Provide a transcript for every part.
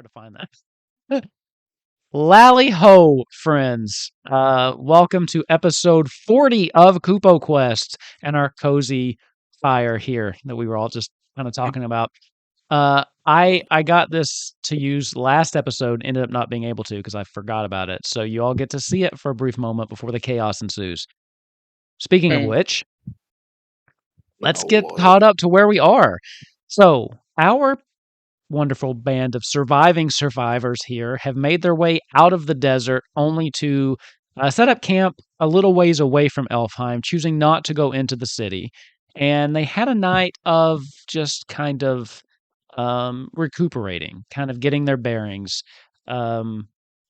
to find that. Lally ho, friends. Welcome to episode 40 of Kupo Quest and our cozy fire here that we were all just kind of talking about. I got this to use last episode, ended up not being able to because I forgot about it. So you all get to see it for a brief moment before the chaos ensues. Speaking of which, let's get caught up to where we are. So our wonderful band of surviving survivors here have made their way out of the desert only to set up camp a little ways away from Elfheim, choosing not to go into the city. And they had a night of just kind of recuperating, kind of getting their bearings.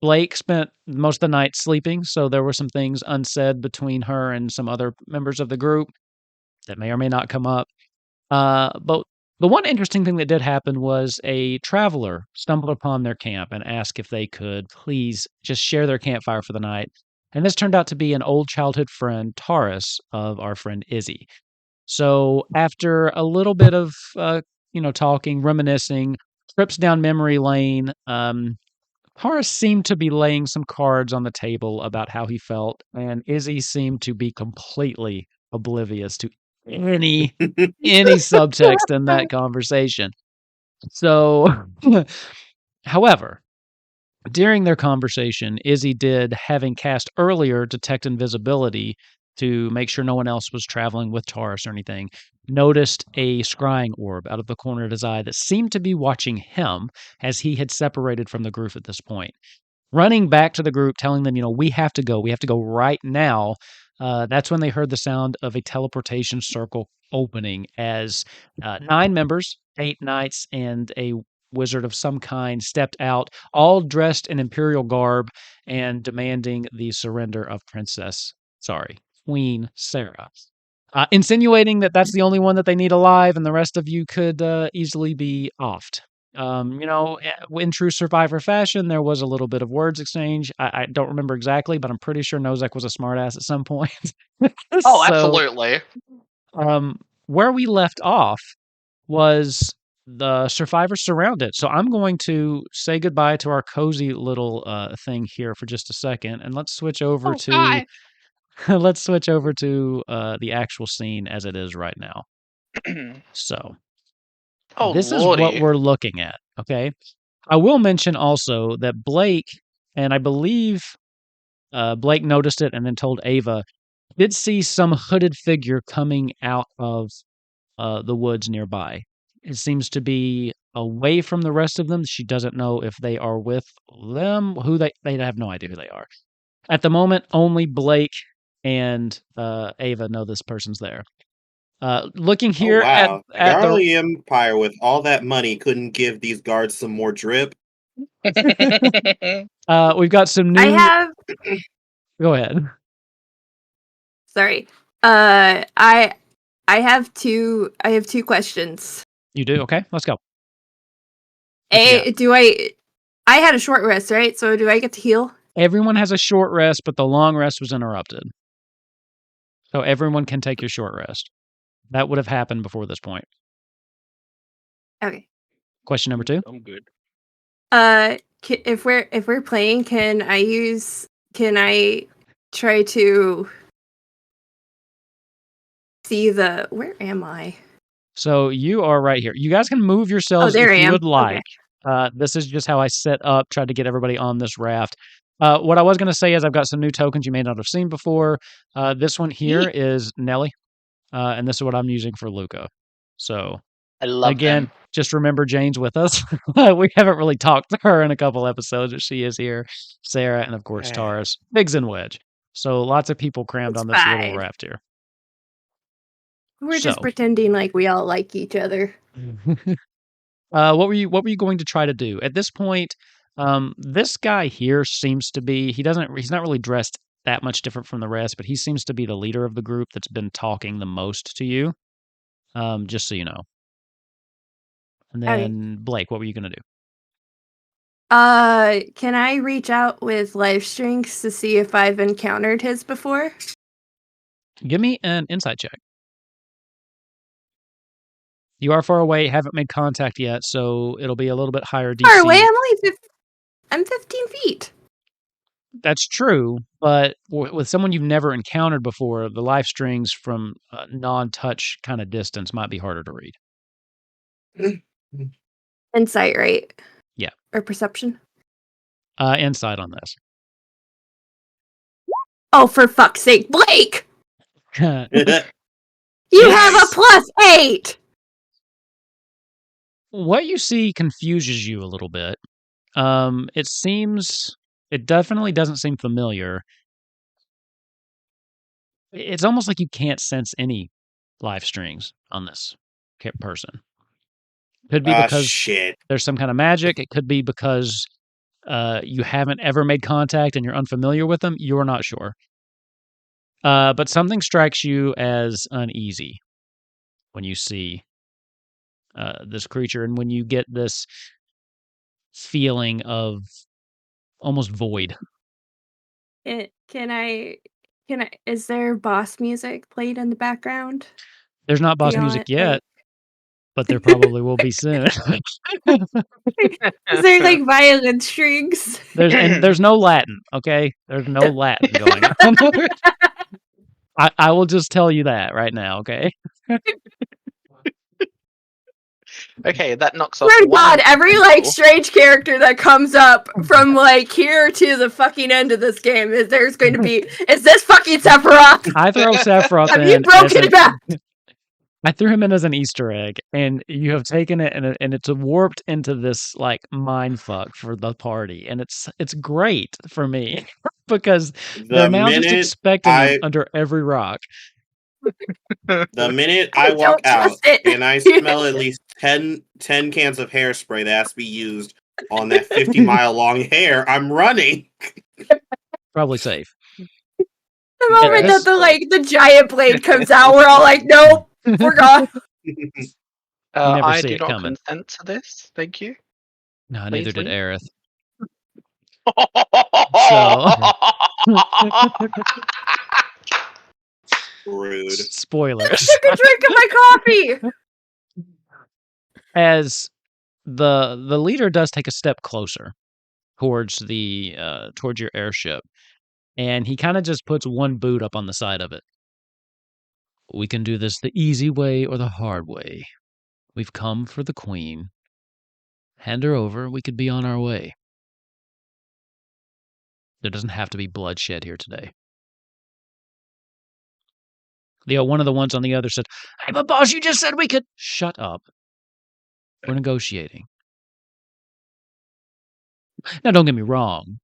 Blake spent most of the night sleeping, so there were some things unsaid between her and some other members of the group that may or may not come up. But the one interesting thing that did happen was a traveler stumbled upon their camp and asked if they could please just share their campfire for the night. And this turned out to be an old childhood friend, Taurus, of our friend Izzy. So after a little bit of talking, reminiscing, trips down memory lane, Taurus seemed to be laying some cards on the table about how he felt, and Izzy seemed to be completely oblivious to any subtext in that conversation. So, however, during their conversation, Izzy did, having cast earlier, detect invisibility to make sure no one else was traveling with Taurus or anything, noticed a scrying orb out of the corner of his eye that seemed to be watching him as he had separated from the group at this point. Running back to the group, telling them, we have to go right now. That's when they heard the sound of a teleportation circle opening as 9 members, 8 knights, and a wizard of some kind stepped out, all dressed in Imperial garb and demanding the surrender of Queen Sara. Insinuating that that's the only one that they need alive and the rest of you could easily be offed. In true Survivor fashion, there was a little bit of words exchange. I don't remember exactly, but I'm pretty sure Nozek was a smartass at some point. Oh, absolutely. Where we left off was the Survivors surrounded. So I'm going to say goodbye to our cozy little thing here for just a second, and let's switch over to the actual scene as it is right now. So. This is what we're looking at, okay? I will mention also that Blake, and I believe Blake noticed it and then told Ava, did see some hooded figure coming out of the woods nearby. It seems to be away from the rest of them. She doesn't know if they are with them, they have no idea who they are. At the moment, only Blake and Ava know this person's there. Looking here at the Garlandian Empire with all that money couldn't give these guards some more drip. We've got some new. Go ahead. Sorry. I have two questions. You do? Okay, let's go. I had a short rest, right? So do I get to heal? Everyone has a short rest, but the long rest was interrupted. So everyone can take your short rest. That would have happened before this point. Okay. Question number 2. I'm good. If we're playing, can I try to see where am I? So you are right here. You guys can move yourselves if you would like. Okay. This is just how I set up, tried to get everybody on this raft. What I was going to say is I've got some new tokens you may not have seen before. This one here is Nelly. And this is what I'm using for Luca. So, I love them. Just remember Jane's with us. We haven't really talked to her in a couple episodes, but she is here. Sarah, and of course, Taurus. Biggs and Wedge. So, lots of people crammed on this little raft here. We're just pretending like we all like each other. What were you going to try to do? At this point, this guy here seems to be, he's not really dressed that much different from the rest, but he seems to be the leader of the group that's been talking the most to you. Just so you know. And then Blake, what were you going to do? Can I reach out with life strengths to see if I've encountered his before? Give me an insight check. You are far away, haven't made contact yet, so it'll be a little bit higher DC. Far away? I'm 15 feet. That's true, but with someone you've never encountered before, the life strings from non-touch kind of distance might be harder to read. Insight, right? Yeah. Or perception? Insight on this. Oh, for fuck's sake, Blake! You Yes! have a +8! What you see confuses you a little bit. It definitely doesn't seem familiar. It's almost like you can't sense any life strings on this person. Could be because there's some kind of magic. It could be because you haven't ever made contact and you're unfamiliar with them. You're not sure. But something strikes you as uneasy when you see this creature, and when you get this feeling of almost void. Is there boss music played in the background? There's not boss music yet, but there probably will be soon. Is there like violin strings? There's no Latin, okay? There's no Latin going on. I will just tell you that right now, okay? Okay, that knocks off. Swear to God, every strange character that comes up from here to the fucking end of this game is this fucking Sephiroth? I throw Sephiroth in. Have you broken it back? I threw him in as an Easter egg, and you have taken it and it's warped into this like mind fuck for the party, and it's great for me because they're now just expecting him under every rock. The minute I walk out and I smell at least 10 cans of hairspray that has to be used on that 50-mile-long hair, I'm running. Probably safe. The moment that the giant blade comes out, we're all like, nope, we're gone. I do not consent to this. Thank you. No, neither did Aerith. Rude. Spoilers. I took a drink of my coffee. As the leader does take a step closer towards your airship, and he kind of just puts one boot up on the side of it. We can do this the easy way or the hard way. We've come for the Queen. Hand her over, we could be on our way. There doesn't have to be bloodshed here today. One of the ones on the other said, "Hey, but boss, you just said we could..." Shut up. We're negotiating. Now, don't get me wrong.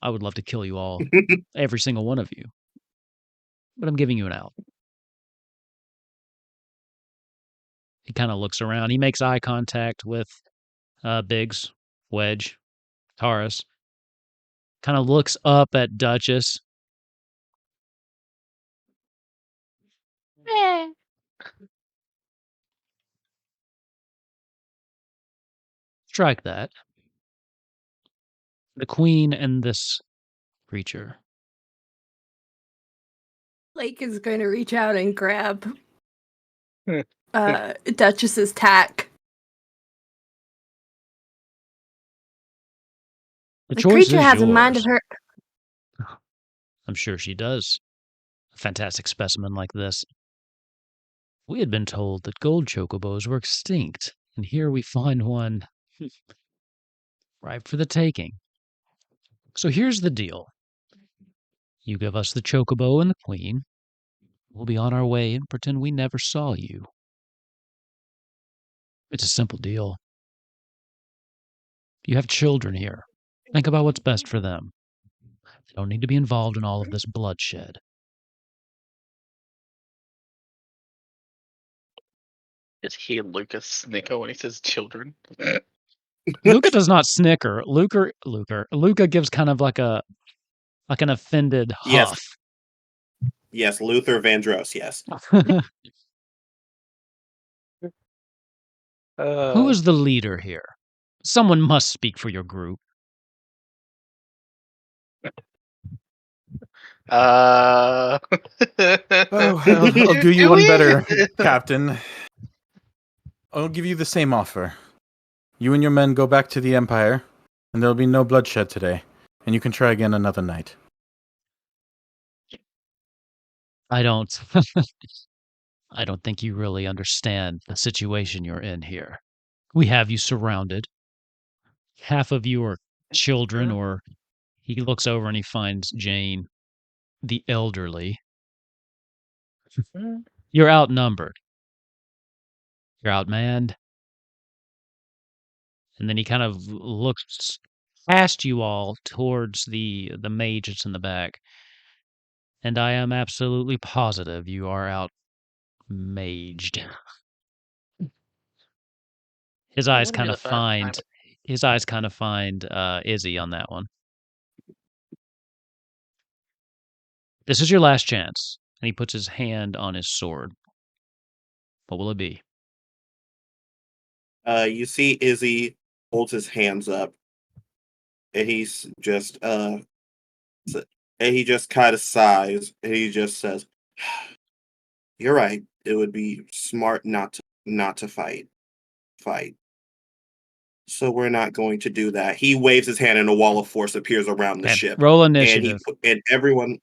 I would love to kill you all, every single one of you. But I'm giving you an out. He kind of looks around. He makes eye contact with Biggs, Wedge, Taurus. Kind of looks up at Duchess. Strike that. The Queen and this creature. Blake is going to reach out and grab Duchess's tack. The creature has a mind of her. I'm sure she does. A fantastic specimen like this. We had been told that gold chocobos were extinct, and here we find one ripe for the taking. So here's the deal. You give us the chocobo and the Queen. We'll be on our way and pretend we never saw you. It's a simple deal. You have children here. Think about what's best for them. They don't need to be involved in all of this bloodshed. Just hear Lucas snicker when he says children. Luca does not snicker. Luca gives kind of like an offended huff. Yes, Luther Vandross, yes. Who is the leader here? Someone must speak for your group. I'll do you one better, Captain. I'll give you the same offer. You and your men go back to the Empire, and there'll be no bloodshed today, and you can try again another night. I don't think you really understand the situation you're in here. We have you surrounded. Half of you are children, or he looks over and he finds Jane, the elderly. You're outnumbered. You're outmanned. And then he kind of looks past you all towards the mage that's in the back. And I am absolutely positive you are out-maged. His eyes kind of find Izzy on that one. This is your last chance. And he puts his hand on his sword. What will it be? You see Izzy holds his hands up, and he's just and he just kind of sighs, and he just says, "You're right. It would be smart not to fight. So we're not going to do that." He waves his hand, and a wall of force appears around the ship. Roll initiative. And everyone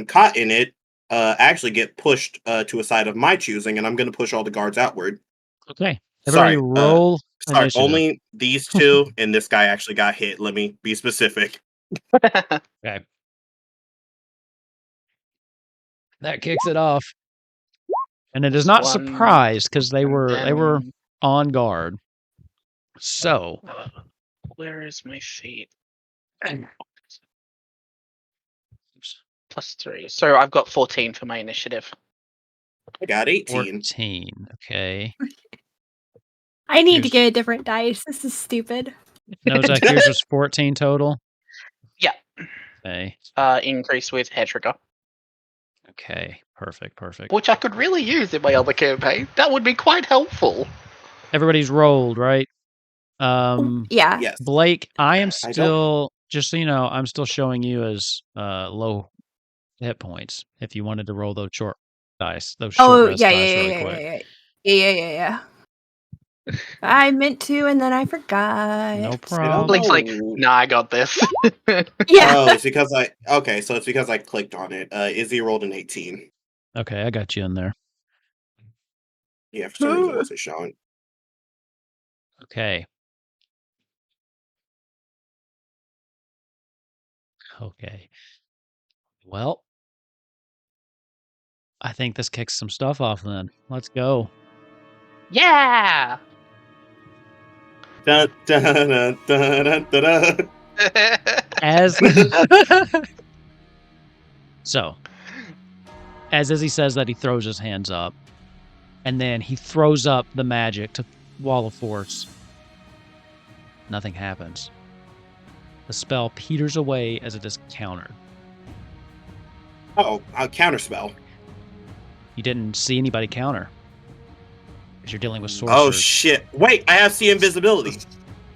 caught in it actually get pushed to a side of my choosing, and I'm going to push all the guards outward. Okay. Everybody roll initiative. Only these two, and this guy actually got hit. Let me be specific. Okay. That kicks it off. And it is not surprised because they were on guard. So, where is my feet? +3. So I've got 14 for my initiative. I got 18. 14. Okay. I need to get a different dice. This is stupid. No, Zach, yours was 14 total? Yeah. Okay. Increase with hair trigger. Okay. Perfect. Which I could really use in my other campaign. That would be quite helpful. Everybody's rolled, right? Yeah. Yes. Blake, I am still, just so you know, I'm still showing you as low hit points if you wanted to roll those short dice. Those short rest dice really quick. Yeah. I meant to, and then I forgot. No problem. Blake's like, nah, I got this. Yeah. Oh, it's because I clicked on it. Izzy rolled an 18. Okay, I got you in there. Yeah, for some reason it wasn't showing. Okay. Well, I think this kicks some stuff off then. Let's go. Yeah. Dun, dun, dun, dun, dun, dun. As Izzy says that, he throws his hands up, and then he throws up the magic to wall of force. Nothing happens. The spell peters away as it is countered. Oh, a counter spell. You didn't see anybody counter. Because you're dealing with sorcerers. Oh, shit. Wait, I have see invisibility.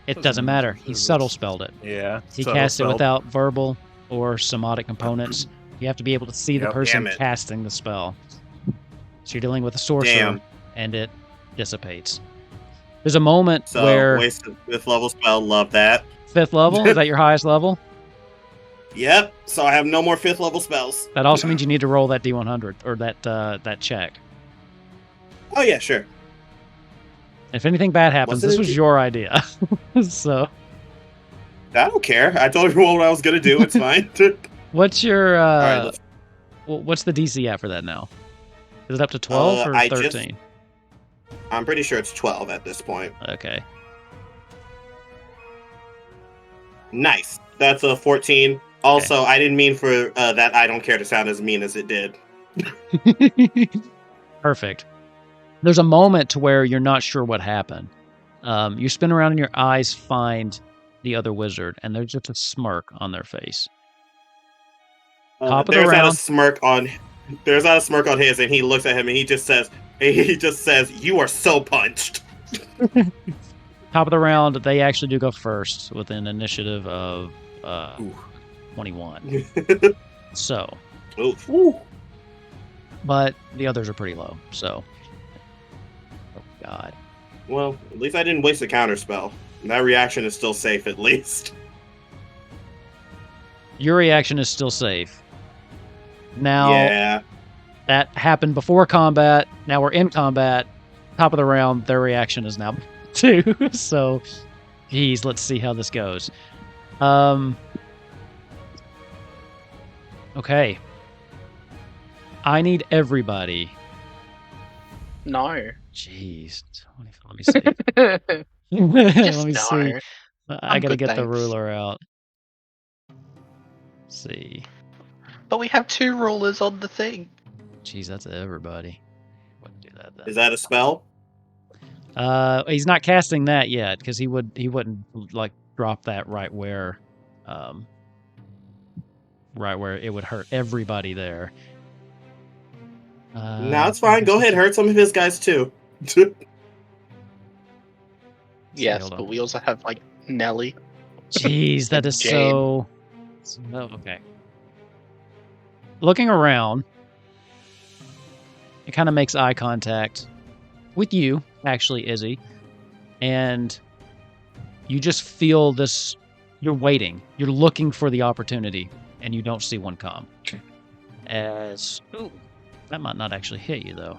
It doesn't matter. He subtle spelled it. Yeah. He cast it without verbal or somatic components. You have to be able to see the person casting the spell. So you're dealing with a sorcerer, and it dissipates. There's a moment where... wasted 5th level spell, love that. 5th level? Is that your highest level? Yep, so I have no more 5th level spells. That also means you need to roll that D100, or that check. Oh yeah, sure. If anything bad happens, this was your idea. So... I don't care. I told everyone what I was going to do. It's fine. What's your... right, what's the DC at for that now? Is it up to 12 or 13? I'm pretty sure it's 12 at this point. Okay. Nice. That's a 14. Also, I didn't mean for that I don't care to sound as mean as it did. Perfect. There's a moment to where you're not sure what happened. You spin around and your eyes find the other wizard, and there's just a smirk on their face. Top of the round. There's not a smirk on his, and he looks at him and he just says, "You are so punched." Top of the round, they actually do go first with an initiative of 21. So, but the others are pretty low. So, oh god. Well, at least I didn't waste a counterspell. That reaction is still safe, at least. Your reaction is still safe. Now, yeah. That happened before combat. Now we're in combat. Top of the round, their reaction is now 2. So, geez, let's see how this goes. Okay. I need everybody. No. Jeez. Let me see. Let me no. see. I gotta good, get the thanks. ruler out. Let's see. But we have 2 rulers on the thing. Jeez, that's everybody. Wouldn't do that then. Is that a spell? He's not casting that yet because he wouldn't like drop that right where it would hurt everybody there. No, it's fine. Go ahead, hurt some of his guys too. Yes, but we also have like Nelly. Jeez, that is Jane. so. Oh, okay. Looking around, it kind of makes eye contact with you, actually, Izzy, and you just feel this. You're waiting. You're looking for the opportunity, and you don't see one come. Ooh, that might not actually hit you though.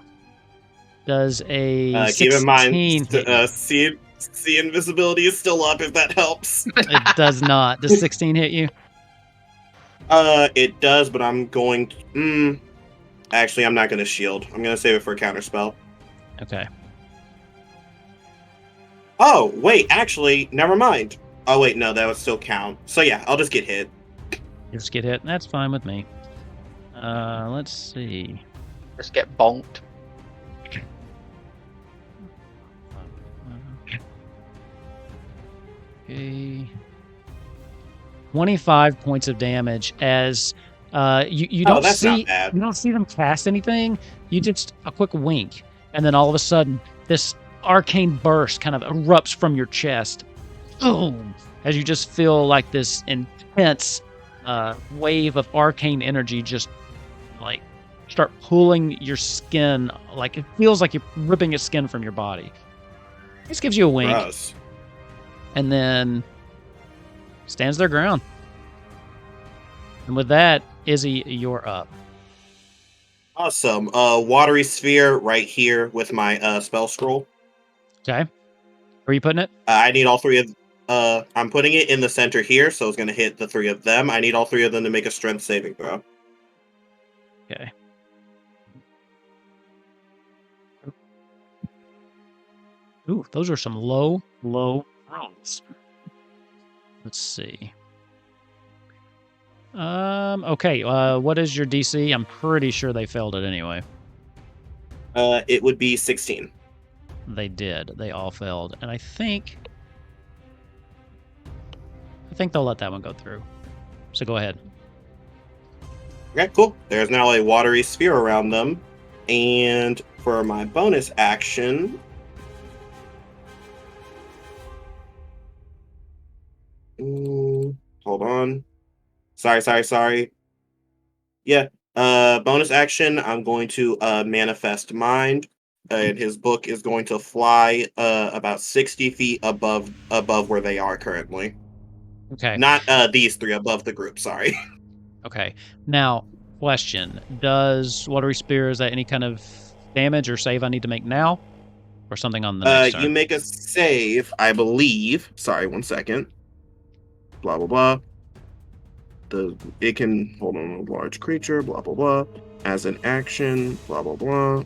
Does a 16 keep in mind, hit you? see invisibility is still up if that helps. It does not. Does 16 hit you? It does, but I'm going to... actually, I'm not going to shield. I'm going to save it for a counterspell. Okay. Oh, wait, actually, never mind. Oh, wait, no, that would still count. So yeah, I'll just get hit. You just get hit. That's fine with me. Let's see. Just get bonked. Okay. 25 points of damage as you don't that's see not bad. you don't see them cast anything. You just a quick wink, and then all of a sudden this arcane burst kind of erupts from your chest. Boom! As you just feel like this intense wave of arcane energy just like start pulling your skin, like it feels like you're ripping your skin from your body. This gives you a wink. Gross. And then stands their ground. And with that, Izzy, you're up. Awesome. Watery sphere right here with my spell scroll. Okay. Where are you putting it? I need all 3 of... I'm putting it in the center here, so it's going to hit the 3 of them. I need all 3 of them to make a strength saving throw. Okay. Ooh, those are some low rolls. Let's see. Okay, what is your DC? I'm pretty sure they failed it anyway. It would be 16. They did. They all failed. And I think they'll let that one go through. So go ahead. Okay, cool. There's now a watery sphere around them. And for my bonus action... hold on. Sorry. Yeah. Bonus action, I'm going to manifest mind. And his book is going to fly about 60 feet above where they are currently. Okay. Not these 3, above the group, sorry. Okay. Now, question. Does Watery Spear, is that any kind of damage or save I need to make now? Or something on the next turn? You make a save, I believe. Sorry, 1 second. Blah, blah, blah. It can hold on a large creature, blah, blah, blah. As an action, blah, blah, blah.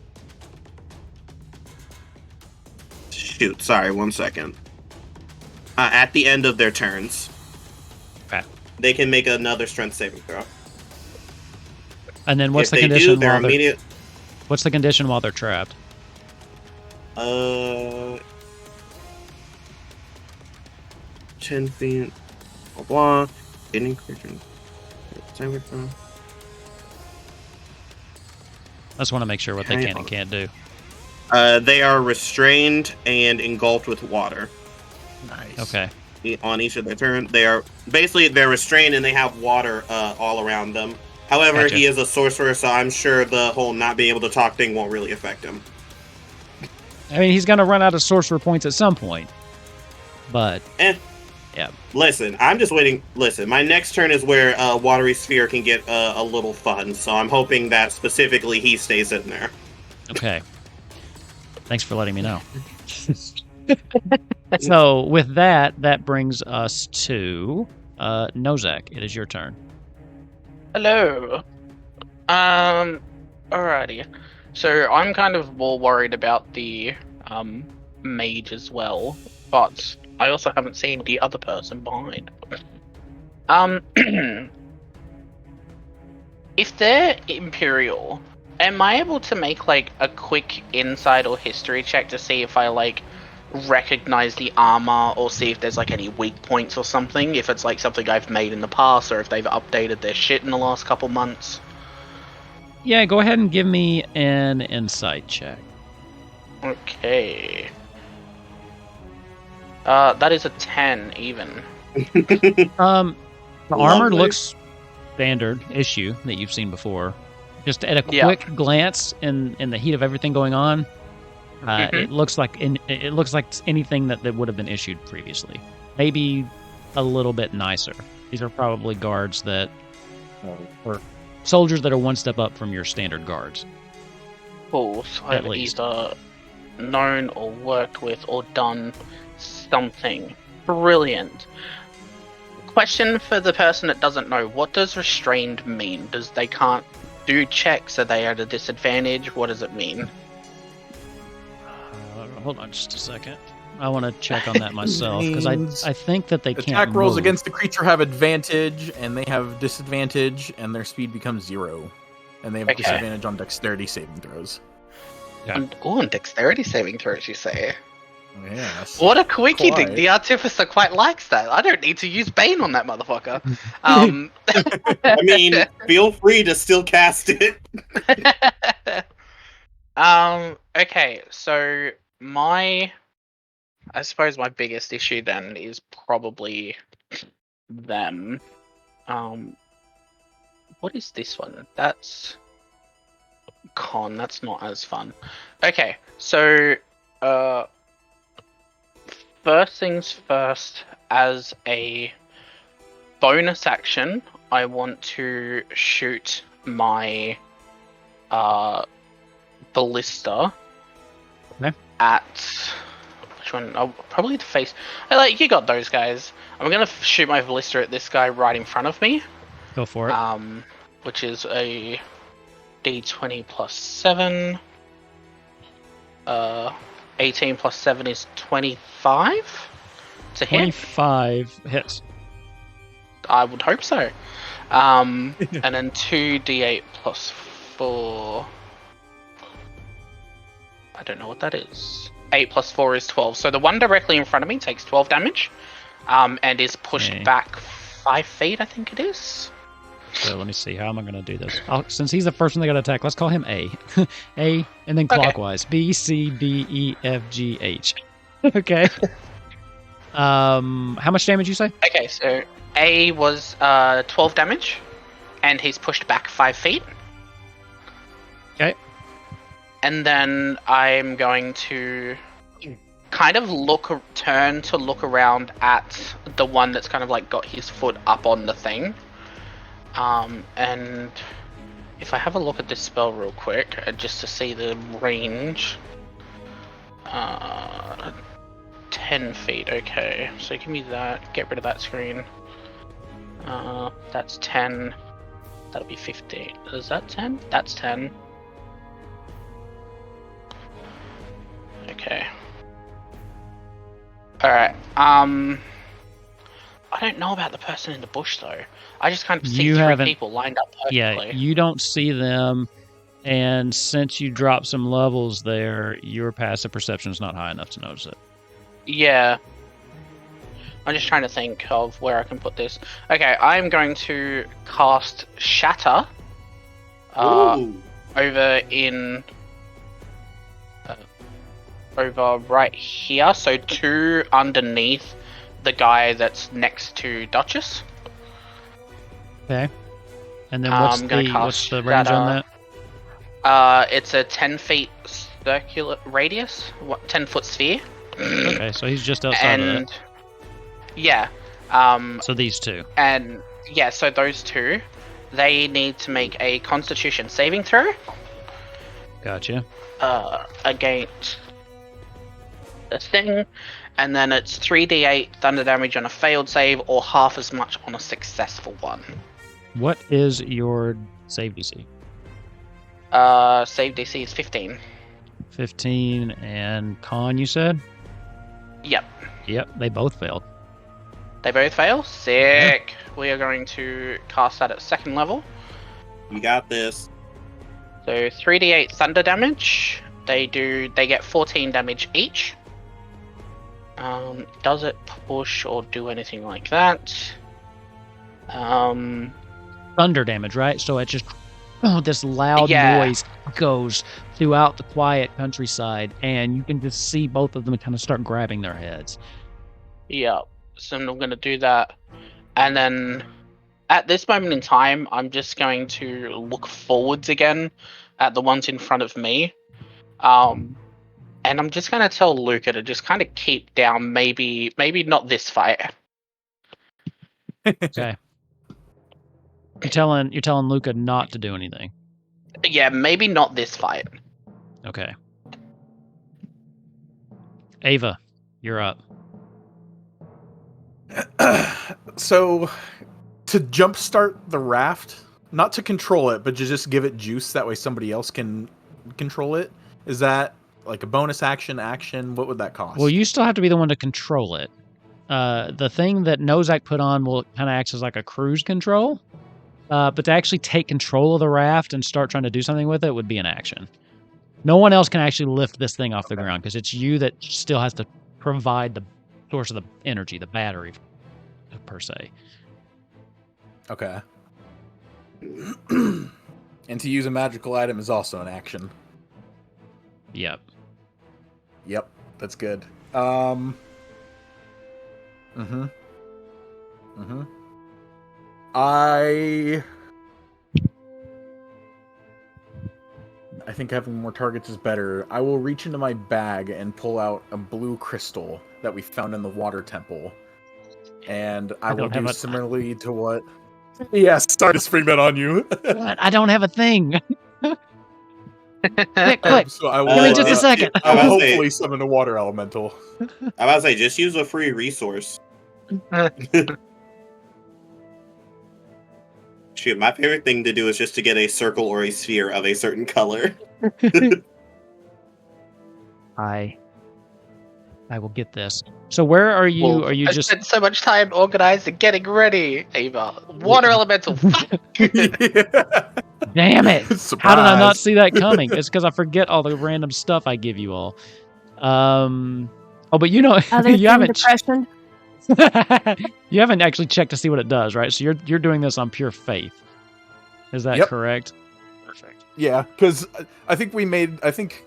Shoot, sorry, 1 second. At the end of their turns, okay, they can make another strength saving throw. And then what's If the they condition? do, they're immediate. What's the condition while they're trapped? 10 feet, blah, blah. Any creature. I just want to make sure what they can and can't do. They are restrained and engulfed with water. Nice. Okay. On each of their turn, they're restrained and they have water all around them. However, Gotcha. He is a sorcerer, so I'm sure the whole not being able to talk thing won't really affect him. I mean, he's going to run out of sorcerer points at some point. But, yeah. Listen, I'm just waiting. Listen, my next turn is where Watery Sphere can get a little fun, so I'm hoping that specifically he stays in there. Okay. Thanks for letting me know. So, with that brings us to Nozak. It is your turn. Hello. Alrighty. So I'm kind of more worried about the mage as well, but I also haven't seen the other person behind. If they're Imperial, am I able to make like a quick insight or history check to see if I like recognize the armor or see if there's like any weak points or something, if it's like something I've made in the past or if they've updated their shit in the last couple months? Yeah, go ahead and give me an insight check. Okay. That is a 10 even. The armor Lovely. looks standard issue that you've seen before. Just at a quick glance in the heat of everything going on, it looks like anything that would have been issued previously. Maybe a little bit nicer. These are probably guards that or soldiers that are one step up from your standard guards. Cool. So I've either known or worked with or done something. Brilliant. Question for the person that doesn't know, what does restrained mean? Does they can't do checks? Are they at a disadvantage? What does it mean? Hold on just a second. I want to check on that myself, because I think that they can't Attack rolls move. against the creature have advantage, and they have disadvantage, and their speed becomes 0. And they have disadvantage on dexterity saving throws. Yeah. On dexterity saving throws, you say? Yes. What a quickie thing. Quite. The Artificer quite likes that. I don't need to use Bane on that motherfucker. I mean, feel free to still cast it. Okay, so I suppose my biggest issue then is probably them. What is this one? That's con. That's not as fun. Okay, so first things first, as a bonus action, I want to shoot my ballista at which one? Oh, probably the face. You got those guys. I'm gonna shoot my ballista at this guy right in front of me. Go for it. Which is a D20 plus 7. 18 plus 7 is 25 to hit. 25 hits. I would hope so. And then 2d8 plus 4. I don't know what that is. 8 plus 4 is 12. So the one directly in front of me takes 12 damage, and is pushed back 5 feet, I think it is. So let me see. How am I going to do this? Since he's the first one that got attacked, let's call him A. A, and then clockwise. B, C, D, E, F, G, H. Okay. How much damage you say? Okay, so A was 12 damage, and he's pushed back 5 feet. Okay. And then I'm going to kind of turn to look around at the one that's kind of like got his foot up on the thing. And if I have a look at this spell real quick, just to see the range. 10 feet, okay. So give me that, get rid of that screen. That's 10. That'll be 15. Is that 10? That's 10. Okay. Alright, I don't know about the person in the bush though. I just kind of see three people lined up perfectly. Yeah, you don't see them, and since you dropped some levels there, your passive perception is not high enough to notice it. Yeah. I'm just trying to think of where I can put this. Okay, I'm going to cast Shatter over in... over right here, so 2 underneath the guy that's next to Duchess. Okay. And then what's the range on that? It's a 10 feet circular radius, 10-foot sphere. Okay, so he's just outside of that. Yeah. So these two. And yeah, so those two, they need to make a Constitution saving throw. Gotcha. Against the thing, and then it's 3d8 thunder damage on a failed save, or half as much on a successful one. What is your save DC? Save DC is 15. 15 and con, you said? Yep. Yep, they both failed. They both fail? Sick! Yeah. We are going to cast that at 2nd level. You got this. So 3d8 thunder damage. They get 14 damage each. Does it push or do anything like that? Thunder damage, right? So it just this loud noise goes throughout the quiet countryside, and you can just see both of them kind of start grabbing their heads. Yeah. So I'm going to do that, and then at this moment in time, I'm just going to look forwards again at the ones in front of me. And I'm just going to tell Luca to just kind of keep down, maybe not this fight. Okay. You're telling Luca not to do anything. Yeah, maybe not this fight. Okay. Ava, you're up. So, to jumpstart the raft, not to control it, but to just give it juice, that way somebody else can control it. Is that like a bonus action? What would that cost? Well, you still have to be the one to control it. The thing that Nozak put on will kind of act as like a cruise control. But to actually take control of the raft and start trying to do something with it would be an action. No one else can actually lift this thing off the ground, because it's you that still has to provide the source of the energy, the battery, per se. Okay. And to use a magical item is also an action. Yep. Yep, that's good. I think having more targets is better. I will reach into my bag and pull out a blue crystal that we found in the water temple. And I will do similarly to what... Yes, sorry to spring that on you. I don't have a thing. Quick. So I will, give me just a second. I will hopefully summon a water elemental. I'm about to say, just use a free resource. Shoot, my favorite thing to do is just to get a circle or a sphere of a certain color. I will get this. So where are you? Well, are you I just spent so much time organized and getting ready, Ava? Water elemental. Damn it! Surprise. How did I not see that coming? It's because I forget all the random stuff I give you all. Oh, but you know, you haven't. Depression. You haven't actually checked to see what it does, right? So you're doing this on pure faith. Is that correct? Perfect. Yeah, because I think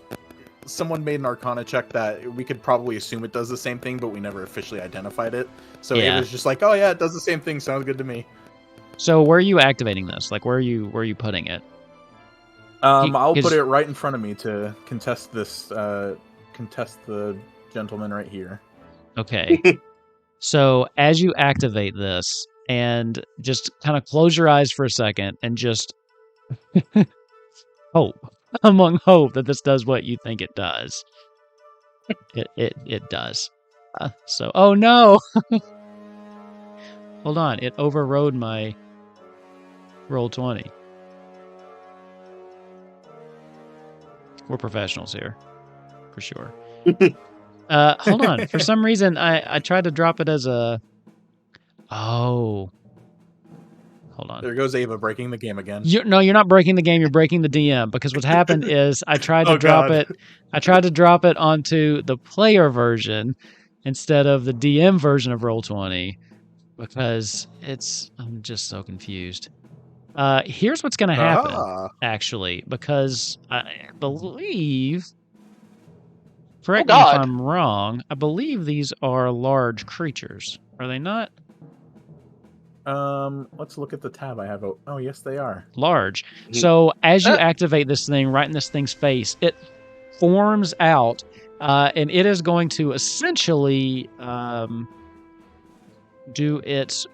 someone made an Arcana check that we could probably assume it does the same thing, but we never officially identified it. So it was just like, oh yeah, it does the same thing. Sounds good to me. So where are you activating this? Like, where are you putting it? I'll put it right in front of me to contest this. Contest the gentleman right here. Okay. So as you activate this, and just kind of close your eyes for a second, and just hope that this does what you think it does. It does. So, oh no! Hold on, it overrode my roll 20. We're professionals here, for sure. Hold on. For some reason, I tried to drop it as a... Oh. Hold on. There goes Ava breaking the game again. No, you're not breaking the game. You're breaking the DM, because what happened is I tried to drop it. I tried to drop it onto the player version instead of the DM version of Roll20, because I'm just so confused. Here's what's going to happen, actually, because I believe... Correct me if I'm wrong. I believe these are large creatures. Are they not? Let's look at the tab I have. Oh, yes, they are. Large. So as you activate this thing right in this thing's face, it forms out, and it is going to essentially do its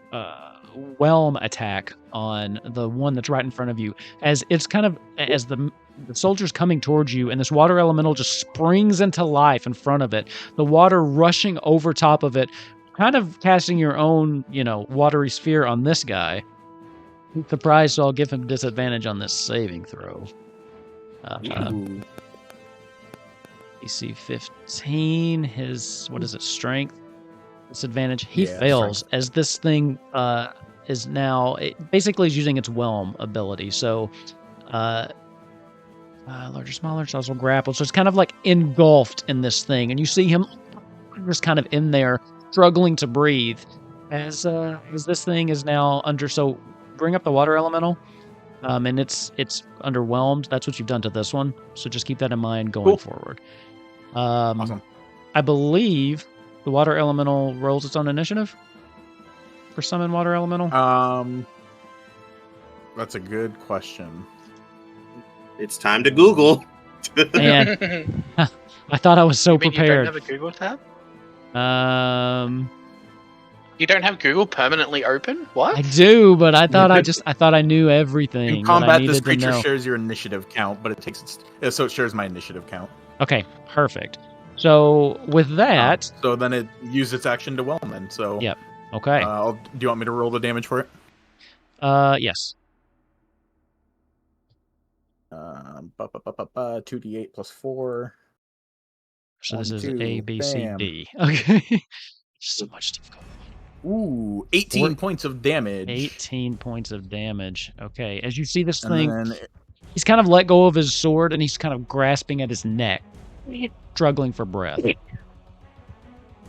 whelm attack on the one that's right in front of you. As it's kind of as the soldier's coming towards you, and this water elemental just springs into life in front of it. The water rushing over top of it, kind of casting your own, watery sphere on this guy. Surprised, so I'll give him disadvantage on this saving throw. DC 15, his, what is it, strength? Disadvantage. He fails, strength. As this thing is now, it basically is using its whelm ability. So, larger, smaller, it's also grappled. So it's kind of like engulfed in this thing. And you see him just kind of in there, struggling to breathe. As this thing is now under, so bring up the water elemental. And it's underwhelmed. That's what you've done to this one. So just keep that in mind going forward. Awesome. I believe the water elemental rolls its own initiative for summon water elemental. That's a good question. It's time to Google. Man, I thought I was so prepared. You don't have a Google tab? Um, You don't have Google permanently open? What? I do, but I thought I knew everything. In combat, this creature shares your initiative count, but so it shares my initiative count. Okay, perfect. So with that, so then it used its action to whelm. Then so yep. Okay. Do you want me to roll the damage for it? Yes. 2d8 plus 4. So this is A, B, C, D. Okay. So much difficult. Ooh, 18 points of damage. 18 points of damage. Okay. As you see this thing, he's kind of let go of his sword and he's kind of grasping at his neck, struggling for breath.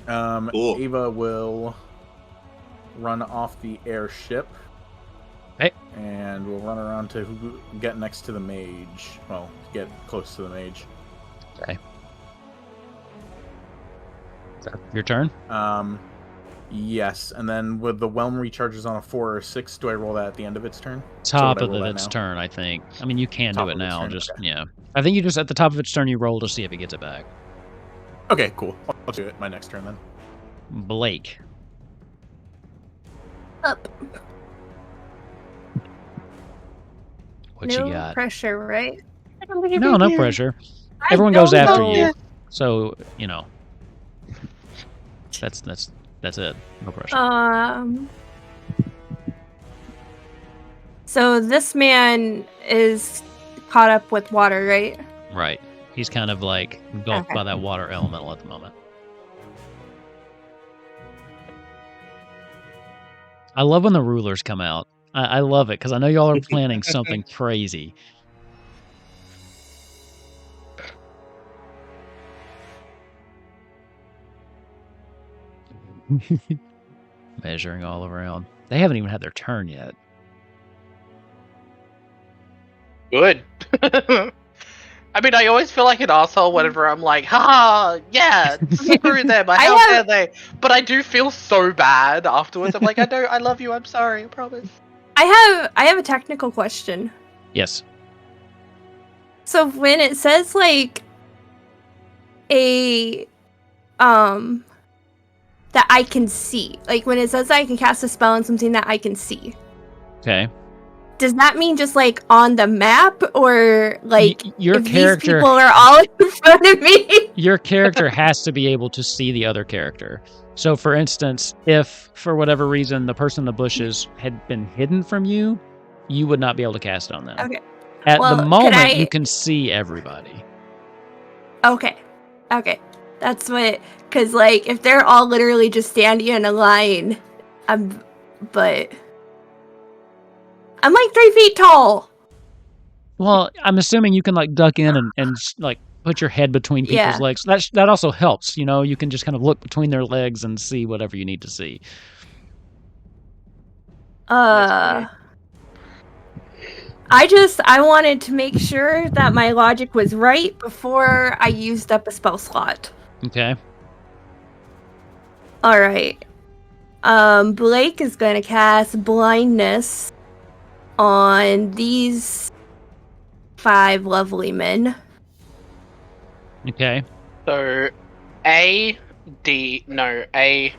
Ava will run off the airship. Okay. And we'll run around to get next to the mage. Well, get close to the mage. Okay. Is that your turn? Yes, and then with the whelm recharges on a 4 or 6, do I roll that at the end of its turn? Top of its turn, I think. I mean, you can do it now. Just okay. Yeah. I think you just at the top of its turn you roll to see if it gets it back. Okay, cool. I'll do it my next turn then. Blake. Up. What you got? No pressure, right? No pressure. Everyone goes after you. So, that's it. No pressure. So this man is caught up with water, right? Right. He's kind of like engulfed by that water elemental at the moment. I love when the rulers come out. I love it because I know y'all are planning something crazy. Measuring all around. They haven't even had their turn yet. Good. I mean, I always feel like an asshole whenever I'm like, ha, yeah, screw them, how dare they? But I do feel so bad afterwards. I'm like, I love you, I'm sorry, I promise. I have a technical question. Yes. So when it says like that I can see, like when it says that I can cast a spell on something that I can see. Okay. Does that mean just like on the map, or like your character? These people are all in front of me. Your character has to be able to see the other character. So, for instance, if for whatever reason the person in the bushes had been hidden from you, you would not be able to cast on them. Okay. At the moment, you can see everybody. Okay. That's what, because like if they're all literally just standing in a line, but I'm like 3 feet tall. Well, I'm assuming you can like duck in and like put your head between people's legs. That also helps. You can just kind of look between their legs and see whatever you need to see. I wanted to make sure that my logic was right before I used up a spell slot. Okay. All right. Blake is going to cast blindness on these 5 lovely men. Okay. So A, D, no, A,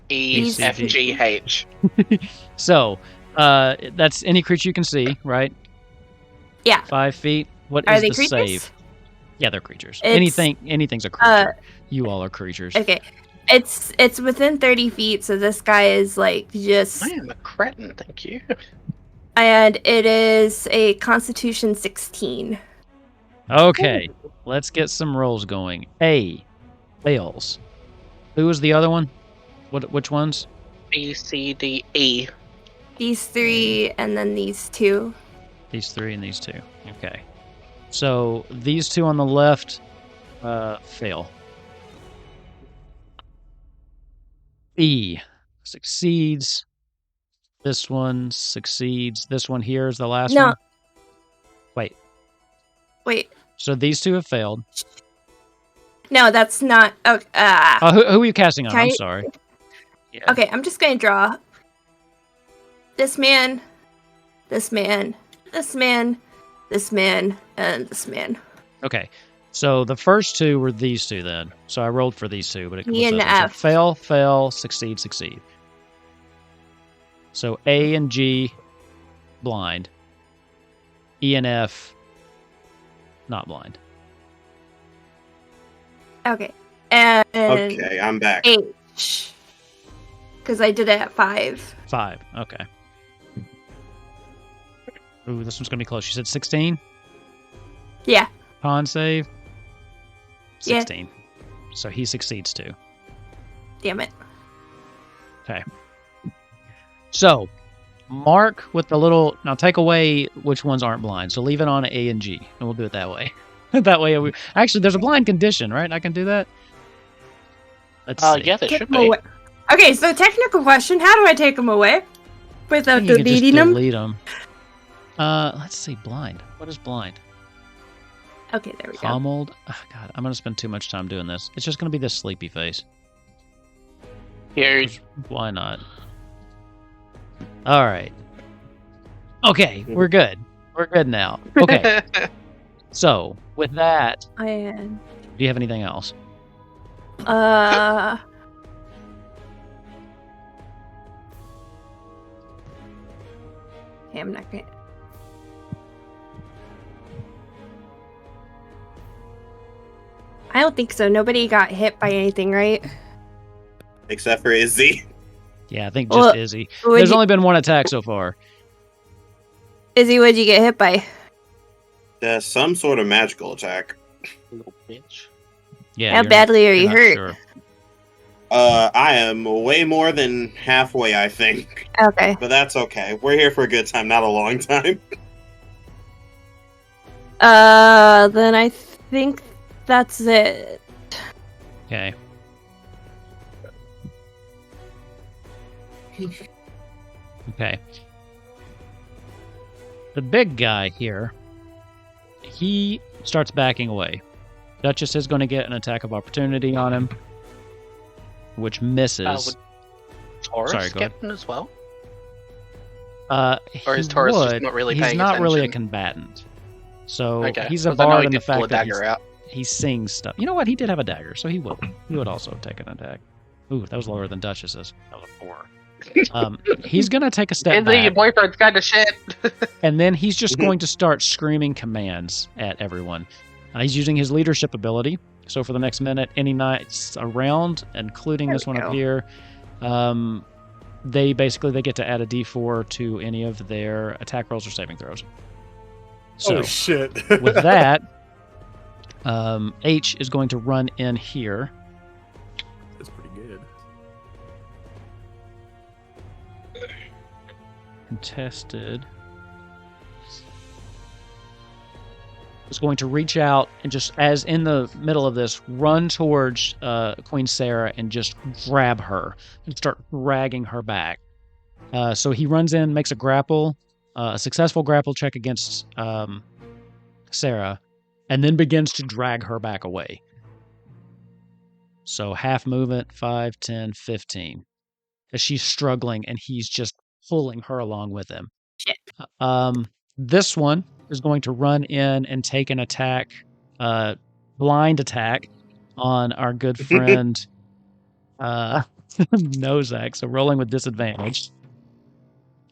E, C, F, D. G, H. So, that's any creature you can see, right? Yeah. 5 feet. What Are is they the creatures? save? Yeah, they're creatures. It's- Anything's a creature. You all are creatures. Okay. It's within 30 feet, so this guy is like just. I am a cretin, thank you. And it is a Constitution 16. Okay, let's get some rolls going. A fails. Who was the other one? Which ones? B, C, D, E. These three, and then these two. These three and these two. Okay. So these two on the left fail. E succeeds. This one succeeds. This one here is the last No. one. Wait. So these two have failed. No, that's not. Okay. Who are you casting on? Can I'm I- sorry. Yeah. Okay, I'm just gonna draw this man, this man, this man, this man, and this man. Okay. So the first two were these two then. So I rolled for these two, but it was E and those ones. So F. fail, fail, succeed, succeed. So A and G, blind. E and F, not blind. Okay. And Okay, I'm back. H. Because I did it at 5. 5. Okay. Ooh, this one's going to be close. You said 16? Yeah. Con save? Yeah. 16. So he succeeds too. Damn it. Okay. So, mark with the little... Now, take away which ones aren't blind. So, leave it on A and G, and we'll do it that way. That way, actually, there's a blind condition, right? I can do that? Let's see. Yeah, there Take should them be. away. Okay, so technical question: how do I take them away without You can just deleting them? delete them. Let's see. Blind. What is blind? Okay, there we go. Pummeled. Oh, God, I'm going to spend too much time doing this. It's just going to be this sleepy face. Huge. Why not? All right. Okay, we're good. We're good now. Okay, so with that, And do you have anything else? Okay, I'm not gonna. I don't think so. Nobody got hit by anything, right? Except for Izzy. Yeah, I think just Well, Izzy. Would There's you- only been one attack so far. Izzy, what'd you get hit by? Some sort of magical attack. Little bitch. Yeah. How you're not- badly are you're you not hurt? sure. I am way more than halfway, I think. Okay. But that's okay. We're here for a good time, not a long time. Then I think that's it. Okay. Okay. The big guy here, he starts backing away. Duchess is going to get an attack of opportunity on him, which misses. Would Taurus Sorry, go get ahead. one as well? Or is Taurus just not really He's paying not really a attention? combatant. So Okay. he's a 'cause I know bard he in the could pull fact a that dagger out. he sings stuff. You know what? He did have a dagger, so he would also take an attack. Ooh, that was lower than Duchess's. That was a 4. He's going to take a step Izzy, your back, boyfriend's kind of shit. and then he's just going to start screaming commands at everyone. He's using his leadership ability. So for the next minute, any knights around, including There this we one up go. here, they get to add a D4 to any of their attack rolls or saving throws. So Oh shit! with that, H is going to run in here. that's pretty good. Contested. Is going to reach out and just, as in the middle of this, run towards Queen Sara and just grab her and start dragging her back. So he runs in, makes a grapple, a successful grapple check against Sara, and then begins to drag her back away. So half movement, 5, 10, 15. As she's struggling and he's just pulling her along with him. Shit. This one is going to run in and take an attack blind attack on our good friend Nozak. So rolling with disadvantage.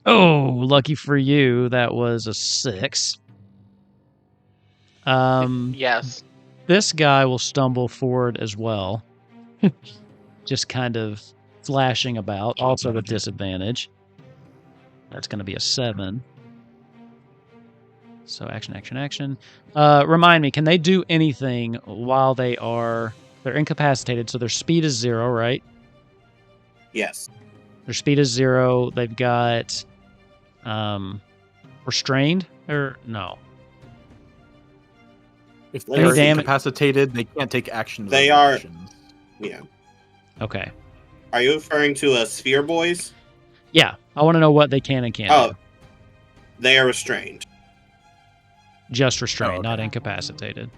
Oh, lucky for you, that was a 6. Yes. This guy will stumble forward as well. Just kind of flashing about, also with disadvantage. That's going to be a 7. So action, action, action. Remind me, can they do anything while they're incapacitated? So their speed is 0, right? Yes. Their speed is 0. They've got restrained or no? If they're incapacitated, they can't take actions. They are. Actions. Yeah. Okay. Are you referring to Sphere Boys? Yeah. I want to know what they can and can't do. They are restrained. Just restrained, not incapacitated.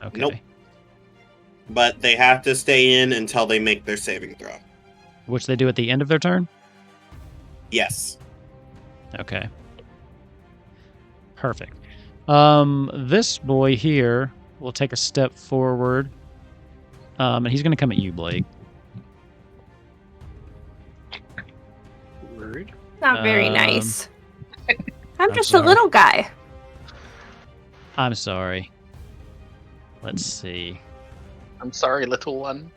Okay. Nope. But they have to stay in until they make their saving throw. Which they do at the end of their turn? Yes. Okay. Perfect. This boy here will take a step forward. And he's going to come at you, Blake. Rude. Not very nice. I'm just a little guy. I'm sorry. Let's see. I'm sorry, little one.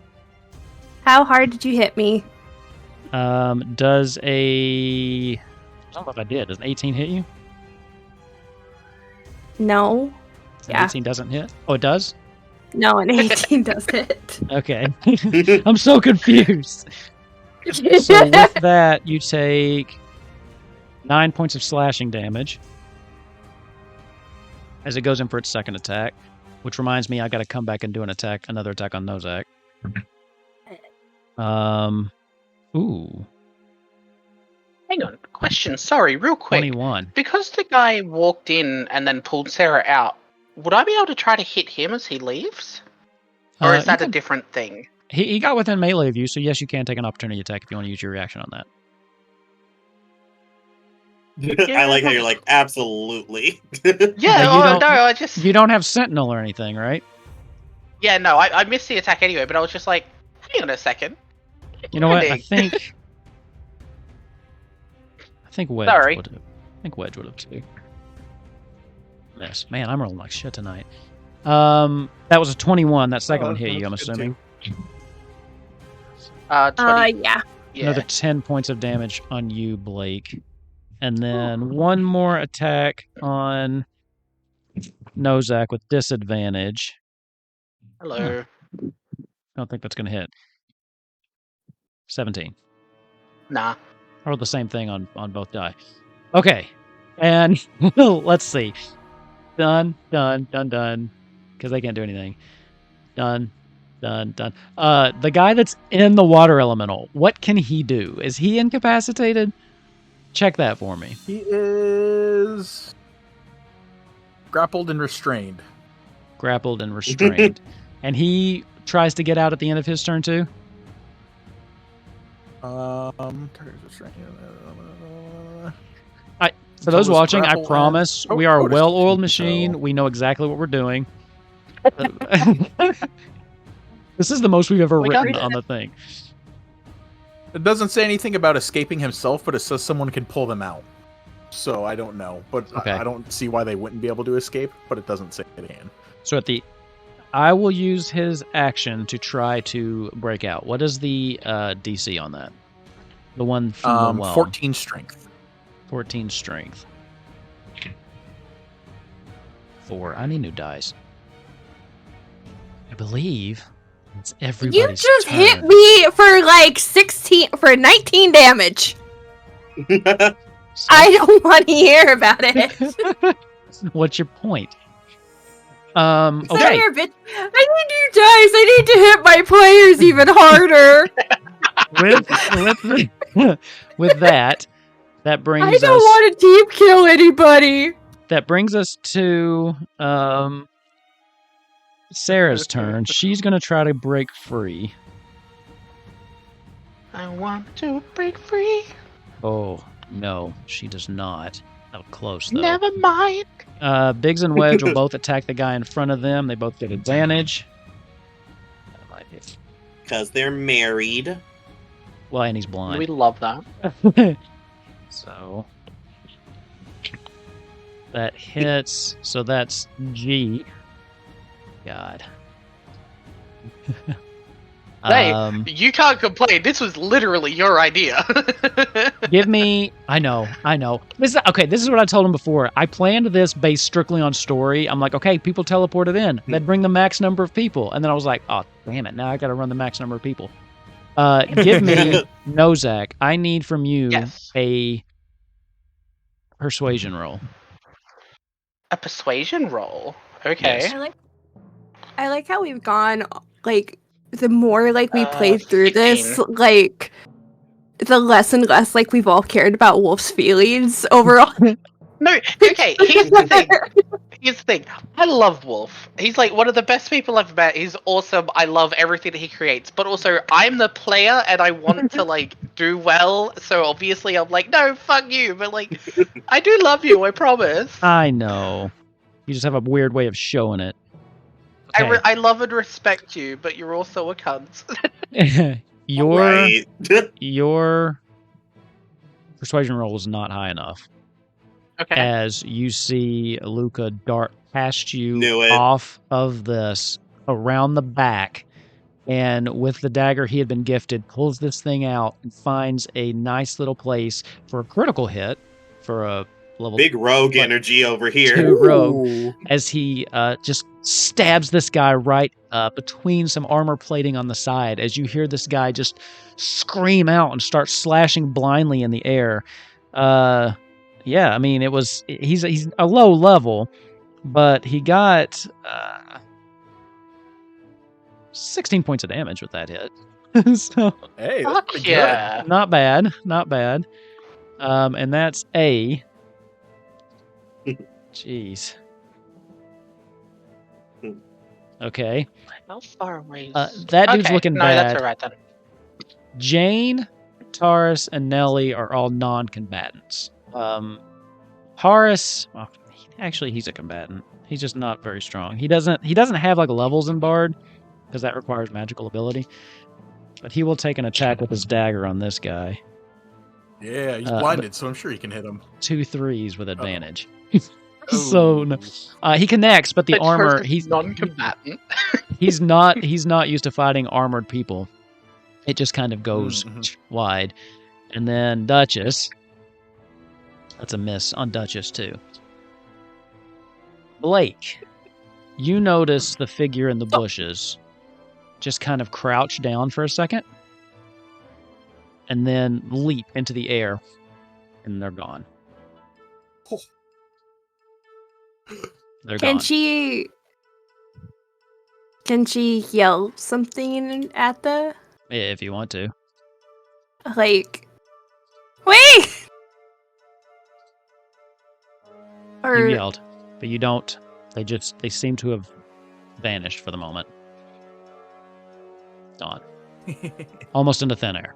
How hard did you hit me? Does a... I don't know if I did. Does an 18 hit you? No. An 18 doesn't hit? Oh, it does? No, an 18 does hit. Okay. I'm so confused. So with that, you take 9 points of slashing damage as it goes in for its second attack, which reminds me I got to come back and do another attack on Nozak. Ooh. Hang on. Question. Sorry, real quick. 21. Because the guy walked in and then pulled Sara out, would I be able to try to hit him as he leaves? Or is that a different thing? He got within melee of you, so yes, you can take an opportunity attack if you want to use your reaction on that. I like how you're like, absolutely. You don't have Sentinel or anything, right? Yeah, no, I missed the attack anyway, but I was just like, hang on a second. You know what? I think Wedge would have. I think Wedge would have too. Miss. Man, I'm rolling like shit tonight. That was a 21. That second one hit you, I'm assuming. 20. Yeah. Another 10 points of damage on you, Blake. And then one more attack on Nozak with disadvantage. Hello. I don't think that's going to hit. 17. Nah. I rolled the same thing on both die. Okay. And let's see. Done. Because they can't do anything. Done. The guy that's in the water elemental, what can he do? Is he incapacitated? Check that for me. He is grappled and restrained. And he tries to get out at the end of his turn too? For those watching, I promise we are a well-oiled machine. We know exactly what we're doing. This is the most we've ever written on the thing. It doesn't say anything about escaping himself, but it says someone can pull them out. So I don't know, but okay. I don't see why they wouldn't be able to escape, but it doesn't say they can. So I will use his action to try to break out. What is the DC on that? The one from the well. 14 strength. 14 strength. 4. I need new dice. I believe it's everybody's You just turn. hit me for like 19 damage. I don't want to hear about it. What's your point? Okay. Here, bitch. I need new dice. I need to hit my players even harder. With that brings us... I don't want to team kill anybody. That brings us to Sarah's turn. She's going to try to break free. I want to break free. Oh, no, she does not. Oh, close though. Never mind. Biggs and Wedge will both attack the guy in front of them. They both get advantage. Because they're married. Well, and he's blind. We love that. So that hits. So that's G. God. Hey, you can't complain. This was literally your idea. Give me. I know. This is what I told him before. I planned this based strictly on story. I'm like, okay, people teleported in. They'd bring the max number of people. And then I was like, oh, damn it. Now I got to run the max number of people. Give me Nozak. I need from you a persuasion roll. A persuasion roll? Okay. Yes. I like how we've gone, like, the more, like, we played through 16. this, like, the less and less, like, we've all cared about Wolf's feelings overall. No, okay, here's the thing. Here's the thing. I love Wolf. He's, like, one of the best people I've met. He's awesome. I love everything that he creates. But also, I'm the player, and I want to, like, do well. So, obviously, I'm like, no, fuck you. But, like, I do love you, I promise. I know. You just have a weird way of showing it. Okay. I love and respect you, but you're also a cunt. Your persuasion roll was not high enough. Okay. As you see Luca dart past you off of this around the back, and with the dagger he had been gifted, pulls this thing out and finds a nice little place for a critical hit for a level big rogue energy over here. 2 rogue, as he just stabs this guy right between some armor plating on the side, as you hear this guy just scream out and start slashing blindly in the air. Yeah, I mean, he's a low level, but he got 16 points of damage with that hit. So, hey, that's pretty good. Not bad. And that's a... Jeez. Okay. How far away is... That dude's looking bad. No, that's alright then. Jane, Taurus, and Nelly are all non-combatants. Horace, well, actually, he's a combatant. He's just not very strong. He doesn't have like levels in Bard, because that requires magical ability. But he will take an attack with his dagger on this guy. Yeah, he's blinded, so I'm sure he can hit him. 2 3s with advantage. So no. He connects, but the armor, he's non-combatant. he's not used to fighting armored people. It just kind of goes wide. And then Duchess. That's a miss on Duchess too. Blake, you notice the figure in the bushes just kind of crouch down for a second and then leap into the air, and they're gone. They're gone. Can she yell something at the... Yeah, if you want to. Like, wait! Or... You yelled, but you don't. They seem to have vanished for the moment. Gone. Almost into thin air.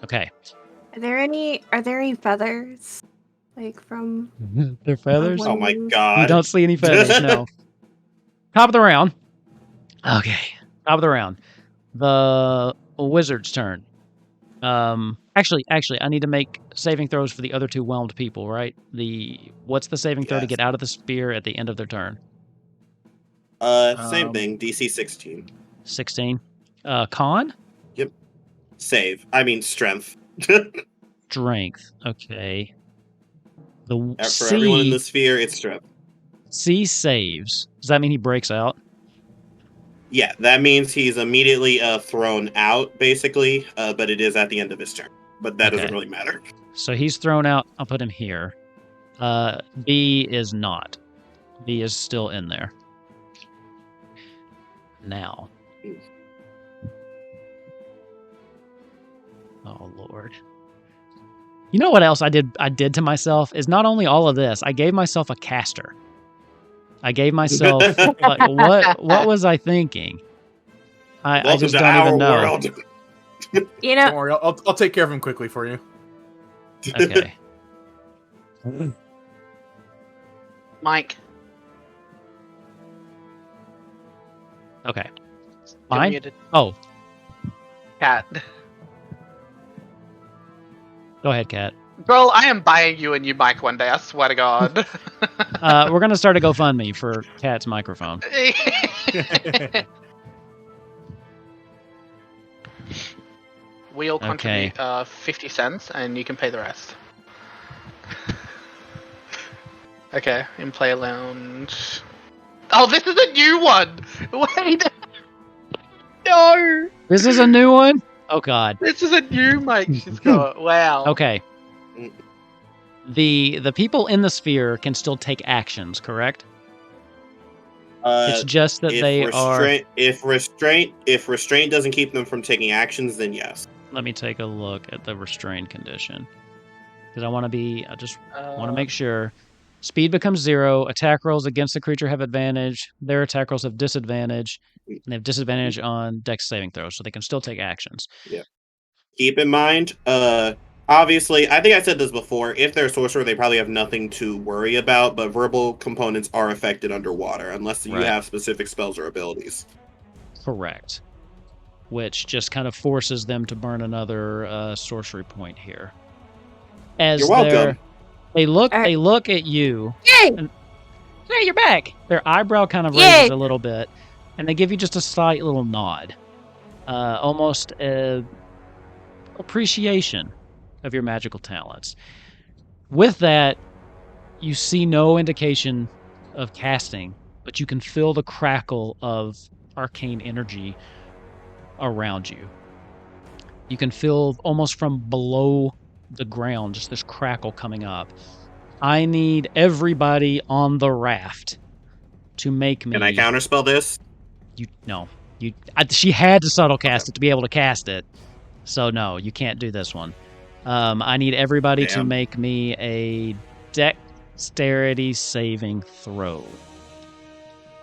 Okay. Are there any feathers? Like from... They're feathers? Oh my god. You don't see any feathers, no. Top of the round. Okay. Top of the round. The wizard's turn. Actually, I need to make saving throws for the other 2 whelmed people, right? What's the saving throw to get out of the spear at the end of their turn? Same thing. DC 16. 16. Con? Yep. Strength. Strength. Okay. For everyone in the sphere, it's strength. C saves. Does that mean he breaks out? Yeah, that means he's immediately thrown out, basically, but it is at the end of his turn. But that doesn't really matter. So he's thrown out. I'll put him here. B is not. B is still in there. Now. Oh, Lord. You know what else I did to myself? Is not only all of this, I gave myself a caster. I gave myself... like, what was I thinking? I just don't even know. World. You know... Don't worry, I'll take care of him quickly for you. Okay. Mike. Okay. You're Mine? muted. Oh, Cat. go ahead, Kat. Girl, I am buying you a new mic one day, I swear to God. We're going to start a GoFundMe for Kat's microphone. We'll Okay. contribute 50 cents and you can pay the rest. Okay, in Play Lounge. Oh, this is a new one! Wait! No! This is a new one? Oh, God. This is a new mic she's got. Wow. Okay. The people in the sphere can still take actions, correct? It's just that they are... If restraint doesn't keep them from taking actions, then yes. Let me take a look at the restrained condition. Because I just want to make sure. Speed becomes 0. Attack rolls against the creature have advantage. Their attack rolls have disadvantage. And they have disadvantage on dex saving throws, so they can still take actions. Yeah. Keep in mind, obviously, I think I said this before, if they're a sorcerer, they probably have nothing to worry about, but verbal components are affected underwater, unless you have specific spells or abilities. Correct. Which just kind of forces them to burn another sorcery point here. You're welcome. They look at you. Yay! And, hey, you're back! Their eyebrow kind of raises a little bit, and they give you just a slight little nod. Almost appreciation of your magical talents. With that, you see no indication of casting, but you can feel the crackle of arcane energy around you. You can feel almost from below the ground just this crackle coming up. I need everybody on the raft to make me... Can I counterspell this? She had to subtle cast it to be able to cast it. So no, you can't do this one. I need everybody to make me a dexterity saving throw.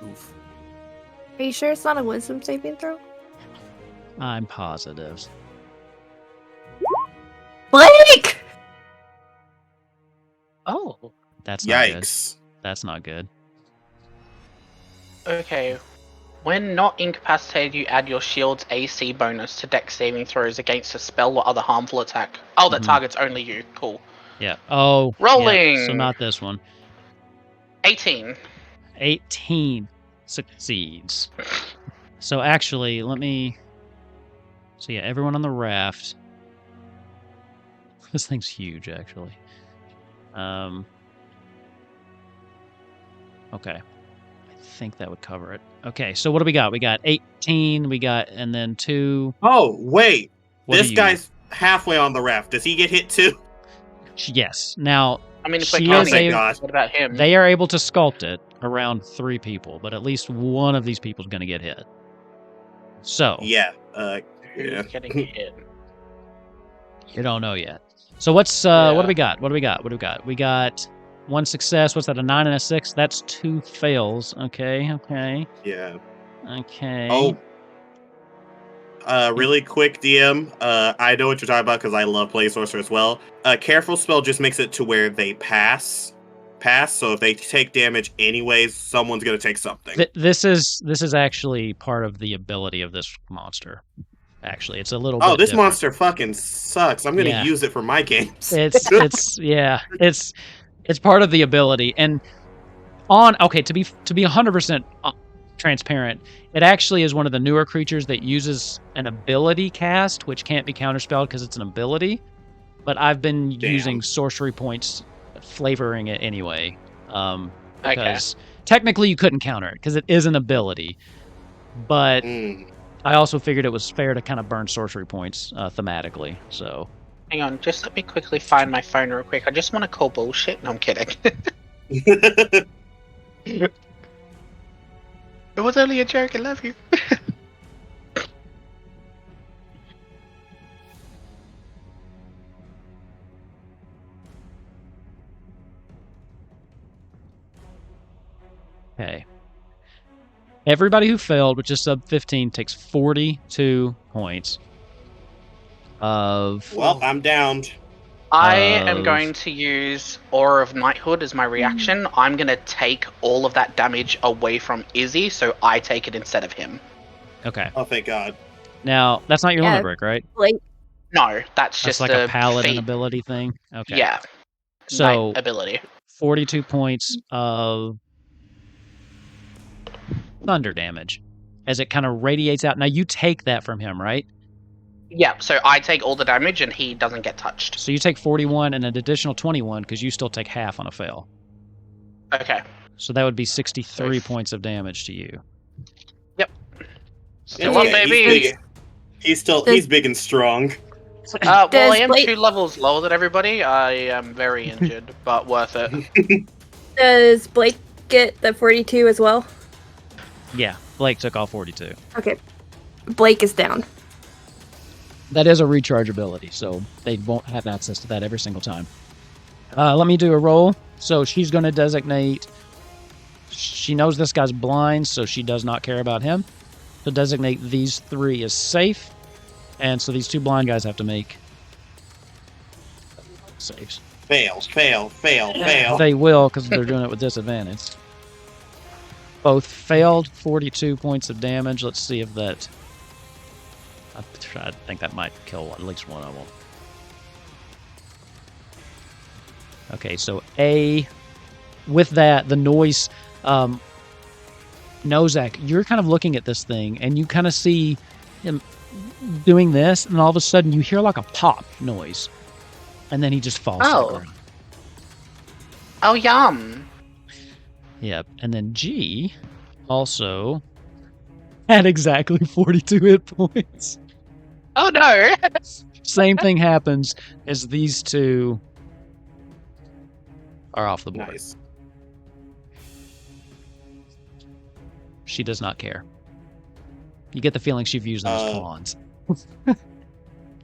Oof. Are you sure it's not a wisdom saving throw? I'm positive. Blake! Oh. That's not good. Yikes. That's not good. Okay. When not incapacitated, you add your shield's AC bonus to dex saving throws against a spell or other harmful attack. Oh, that targets only you. Cool. Yeah. Oh. Rolling! Yeah, so not this one. 18. 18 succeeds. So actually, let me... So yeah, everyone on the raft. This thing's huge, actually. Okay. I think that would cover it. Okay, so what do we got? We got 18, and then 2... Oh, wait. This you... guy's halfway on the raft. Does he get hit too? Yes. Now, I mean, if we're counting, what about him? They are able to sculpt it around 3 people, but at least one of these people is going to get hit. So... Yeah. Who's getting hit? You don't know yet. So what do we got? What do we got? We got 1 success. What's that? A 9 and a 6? That's 2 fails. Okay. Yeah. Okay. Oh. Really quick, DM. I know what you're talking about because I love Play Sorcerer as well. Careful spell just makes it to where they pass. So if they take damage anyways, someone's gonna take something. This is actually part of the ability of this monster. Actually, it's a little bit this different. monster fucking sucks. I'm gonna use it for my games. It's part of the ability. And to be 100% transparent, it actually is one of the newer creatures that uses an ability cast, which can't be counterspelled because it's an ability. But I've been using sorcery points, flavoring it anyway. Because technically you couldn't counter it because it is an ability. But I also figured it was fair to kind of burn sorcery points thematically. So, hang on, just let me quickly find my phone real quick. I just want to call bullshit. No, I'm kidding. It was only a joke. I love you. Okay. Everybody who failed, which is sub 15, takes 42 points of... Well, I'm downed. I am going to use Aura of Knighthood as my reaction. I'm going to take all of that damage away from Izzy, so I take it instead of him. Okay. Oh, thank God. Now, that's not your limit break, right? No, that's just like a paladin ability thing? Okay. Yeah. So, ability. 42 points of thunder damage as it kind of radiates out. Now, you take that from him, right? Yeah, so I take all the damage and he doesn't get touched. So you take 41 and an additional 21 because you still take half on a fail. Okay. So that would be 63 points of damage to you. Yep. Still up, baby. He's big and strong. Well, I am 2 levels lower than everybody. I am very injured, but worth it. Does Blake get the 42 as well? Yeah, Blake took all 42. Okay. Blake is down. That is a recharge ability, so they won't have access to that every single time. Let me do a roll. So she's going to designate... She knows this guy's blind, so she does not care about him. So designate these 3 as safe. And so these 2 blind guys have to make saves. Fail. They will, because they're doing it with disadvantage. Both failed, 42 points of damage. Let's see if that... I think that might kill at least one of them. Okay, so with that, the noise... Nozak, you're kind of looking at this thing, and you kind of see him doing this, and all of a sudden you hear like a pop noise. And then he just falls to the ground. Oh, yum. Yep, and then G also had exactly 42 hit points. Oh, no! Same thing happens as these 2 are off the board. Nice. She does not care. You get the feeling she've used them as pawns.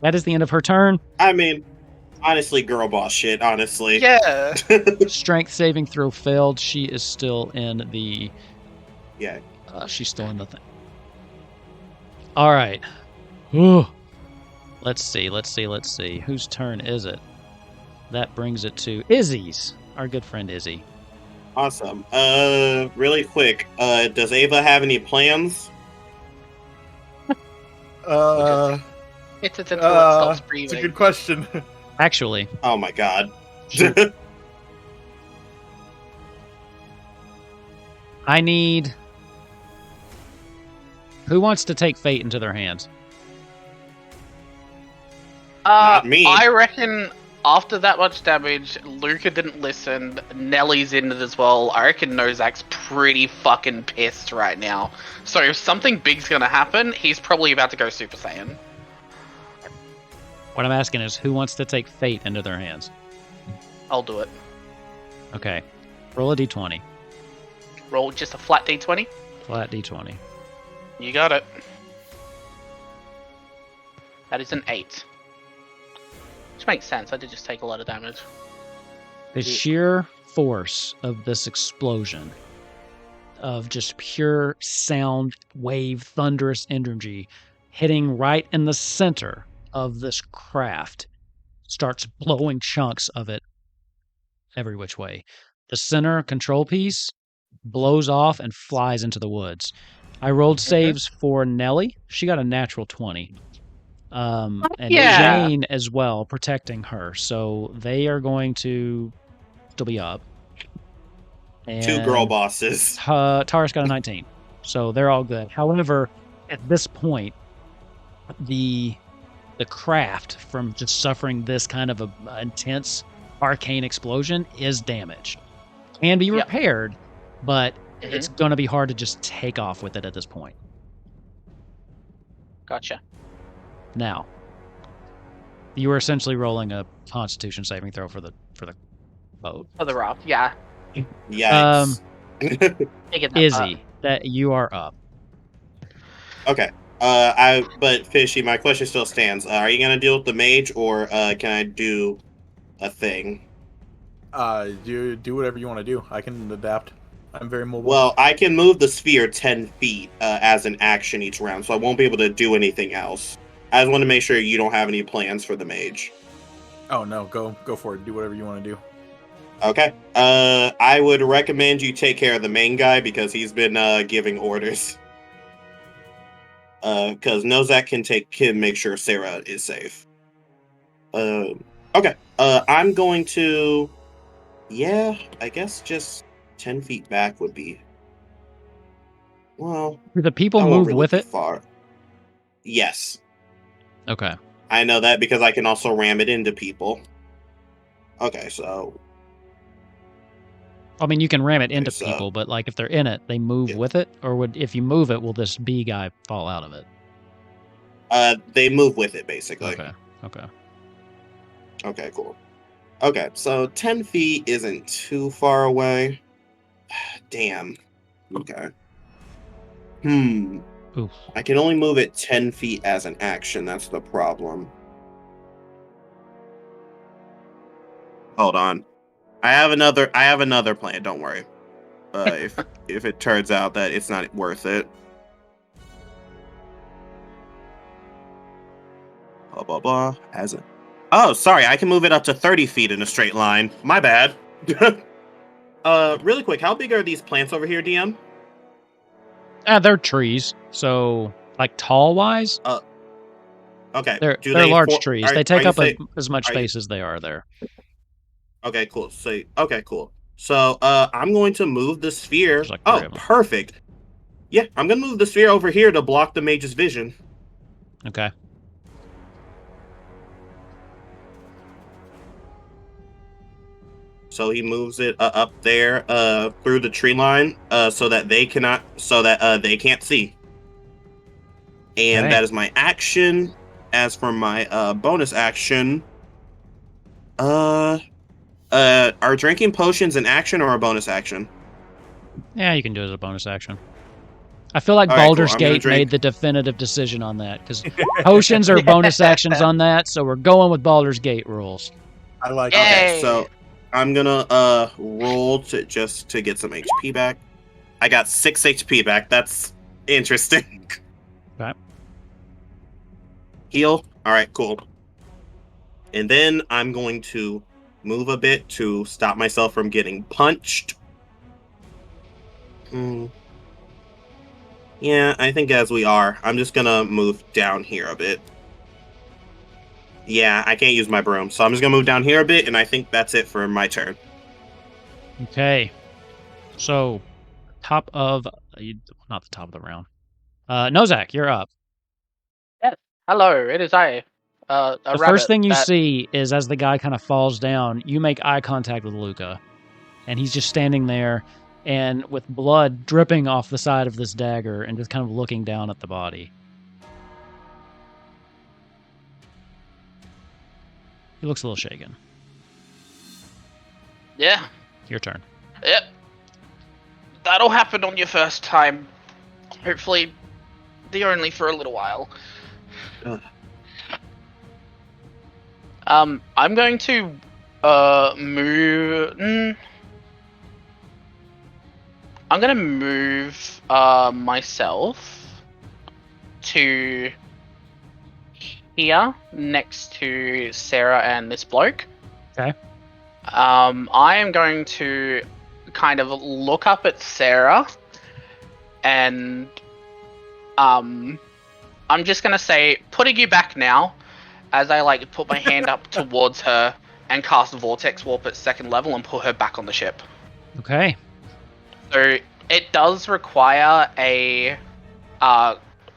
That is the end of her turn. I mean, honestly, girl boss shit, honestly. Yeah. Strength saving throw failed. She is still in the... Yeah. She's still in the thing. All right. Ooh. Let's see. Whose turn is it? That brings it to Izzy's. Our good friend Izzy. Awesome. Really quick. Does Ava have any plans? It's until it stops breathing. It's a good question. Actually. Oh my God. I need... Who wants to take fate into their hands? Not me. I reckon after that much damage, Luca didn't listen. Nellie's in it as well. I reckon Nozak's pretty fucking pissed right now. So if something big's gonna happen, he's probably about to go Super Saiyan. What I'm asking is, who wants to take fate into their hands? I'll do it. Okay. Roll a d20. Roll just a flat d20? Flat d20. You got it. That is an 8. Which makes sense. I did just take a lot of damage. The sheer force of this explosion, of just pure sound wave, thunderous energy, hitting right in the center of this craft, starts blowing chunks of it every which way. The center control piece blows off and flies into the woods. I rolled saves for Nellie. She got a natural 20. And Jane as well, protecting her. So they are going to still be up. And 2 girl bosses. Taurus got a 19. So they're all good. However, at this point, the craft from just suffering this kind of a intense arcane explosion is damaged. Can be repaired, but it's going to be hard to just take off with it at this point. Gotcha. Now, you were essentially rolling a Constitution saving throw for the boat. For the raft, yeah. Yikes. Izzy, that you are up. Okay. But Fishy, my question still stands. Are you gonna deal with the mage, or can I do a thing? Do whatever you want to do. I can adapt. I'm very mobile. Well, I can move the sphere 10 feet as an action each round, so I won't be able to do anything else. I just want to make sure you don't have any plans for the mage. Oh no, go for it. Do whatever you want to do. Okay. I would recommend you take care of the main guy because he's been giving orders. Because Nozak can make sure Sara is safe. Okay. I'm going to. Yeah, I guess just 10 feet back would be. Well, Do the people I won't move really with be it? far. Yes. Okay. I know that because I can also ram it into people. Okay, so. I mean, you can ram it into so- people, but like if they're in it, they move Yeah. with it, or if you move it, will this bee guy fall out of it? They move with it basically. Okay. Okay, cool. Okay, so 10 feet isn't too far away. Damn. Okay. Oof. I can only move it 10 feet as an action. That's the problem. Hold on. I have another plan. Don't worry. If it turns out that it's not worth it. Blah blah blah. Oh, sorry. I can move it up to 30 feet in a straight line. My bad. Really quick. How big are these plants over here, DM? They're trees, so like tall wise. Okay. They're large trees. They take up as much are you- space as they are there. Okay, cool. Okay, cool. So, I'm going to move the sphere. There's like 3 Oh, of them. perfect. Yeah, I'm gonna move the sphere over here to block the mage's vision. Okay. So he moves it up there, through the tree line, so that they can't see. And Okay. that is my action. As for my bonus action, are drinking potions an action or a bonus action? Yeah, you can do it as a bonus action. I feel like All right, Baldur's cool. I'm gonna Gate drink- made the definitive decision on that because potions are bonus actions on that, so we're going with Baldur's Gate rules. I like Yay. Okay, so I'm gonna roll to get some HP back. I got 6 HP back. That's interesting. Okay. Heal. All right, cool. And then I'm going to move a bit to stop myself from getting punched. Yeah, I think as we are, I'm just gonna move down here a bit. Yeah, I can't use my broom, so I'm just gonna move down here a bit, and I think that's it for my turn. Okay. So, not the top of the round. Nozak, you're up. Yes. Hello, it is I. The first thing you see is as the guy kind of falls down, you make eye contact with Luca. And he's just standing there and with blood dripping off the side of this dagger and just kind of looking down at the body. He looks a little shaken. Yeah. Your turn. Yep. That'll happen on your first time. Hopefully, the only for a little while. Ugh. I'm going to move. I'm gonna move myself to here next to Sara and this bloke. Okay. I am going to kind of look up at Sara and I'm just gonna say, putting you back now, as I like put my hand up towards her and cast Vortex Warp at 2nd level and put her back on the ship. Okay. So it does require a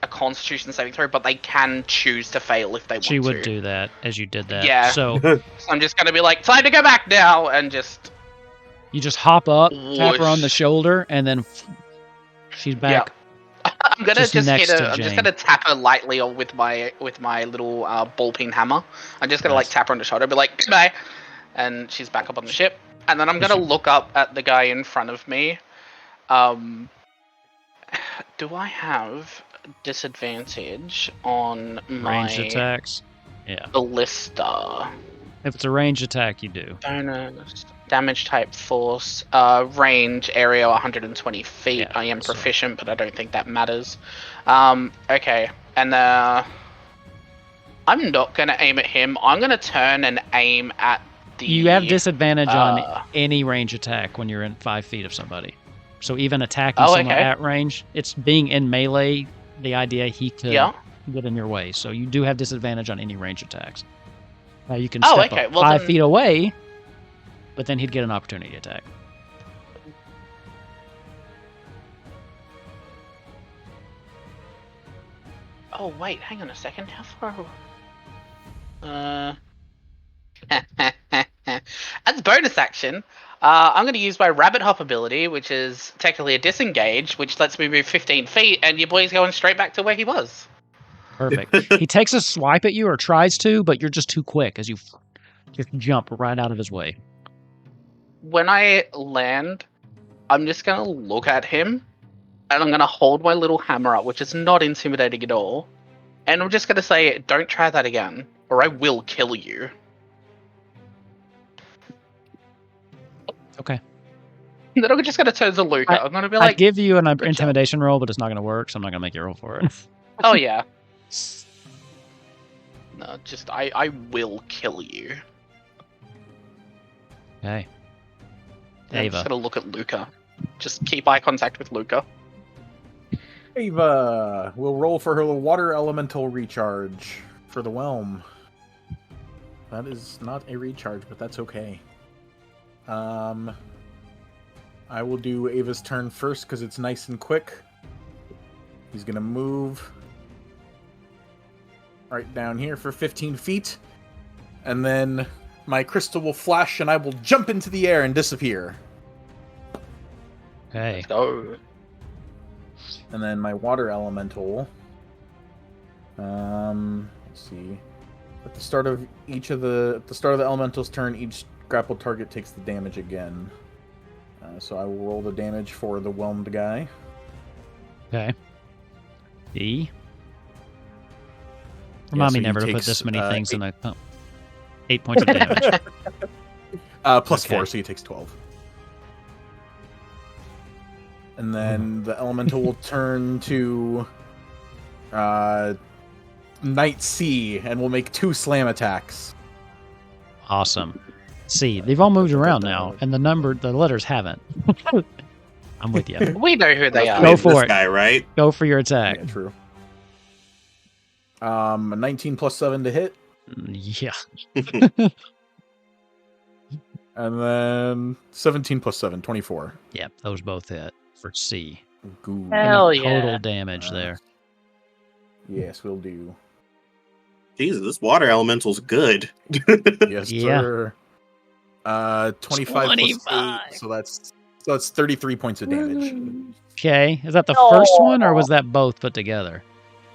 Constitution saving throw, but they can choose to fail if they want to. She would do that as you did that. Yeah. So So I'm just gonna be like, time to go back now, and just you just hop up, tap her on the whoosh. shoulder, and then she's back. I'm gonna Just just next hit to her. I'm just Jane. gonna tap her lightly with my little ball peen hammer. I'm just gonna Nice. like tap her on the shoulder, be like, goodbye, and she's back up on the ship. And then I'm gonna look up at the guy in front of me. Do I have disadvantage on my Ranged attacks. Yeah. ballista? If it's a ranged attack, you do. Bonus damage type force, range area 120 feet. Yeah, I am so- proficient, but I don't think that matters. Okay, and I'm not going to aim at him. I'm going to turn and aim at the... You have disadvantage on any range attack when you're in 5 feet of somebody. So even attacking someone at range, it's being in melee, the idea he could get in your way. So you do have disadvantage on any range attacks. Now you can step up 5 feet away, but then he'd get an opportunity attack. Oh, wait, hang on a second. How far... As a bonus action, I'm going to use my rabbit hop ability, which is technically a disengage, which lets me move 15 feet, and your boy's going straight back to where he was. Perfect. He takes a swipe at you, or tries to, but you're just too quick as you just jump right out of his way. When I land, I'm just going to look at him, and I'm going to hold my little hammer up, which is not intimidating at all. And I'm just going to say, don't try that again, or I will kill you. Okay. Then I'm just going to turn to Luca. I'm going to be like... I'd give you an intimidation roll, but it's not going to work, so I'm not going to make you roll for it. Oh, yeah. No, just, I will kill you. Okay. I'm just going to look at Luca. Just keep eye contact with Luca. Ava will roll for her water elemental recharge for the whelm. That is not a recharge, but that's okay. I will do Ava's turn first because it's nice and quick. He's going to move right down here for 15 feet. And then my crystal will flash and I will jump into the air and disappear. Okay. Let's go. And then my water elemental. Let's see. At the start of the elemental's turn, each grappled target takes the damage again. So I will roll the damage for the whelmed guy. Okay. Remind me never to put this many things in a... 8 points of damage. Plus 4, so he takes 12. And then the elemental will turn to Night Sea and will make 2 slam attacks. Awesome. See, they've all moved around now, and the letters haven't. I'm with you. We know who they are. Go for it. Guy, right? Go for your attack. Yeah, true. 19 plus 7 to hit. Yeah. And then 17 plus 7, 24. Yeah, those both hit for C. Good. Hell yeah. Total damage there. Yes, we'll do. Jesus, this water elemental's good. Yes, Yeah. sir. 25 plus 8, so that's 33 points of damage. Okay, is that the first one, or was that both put together?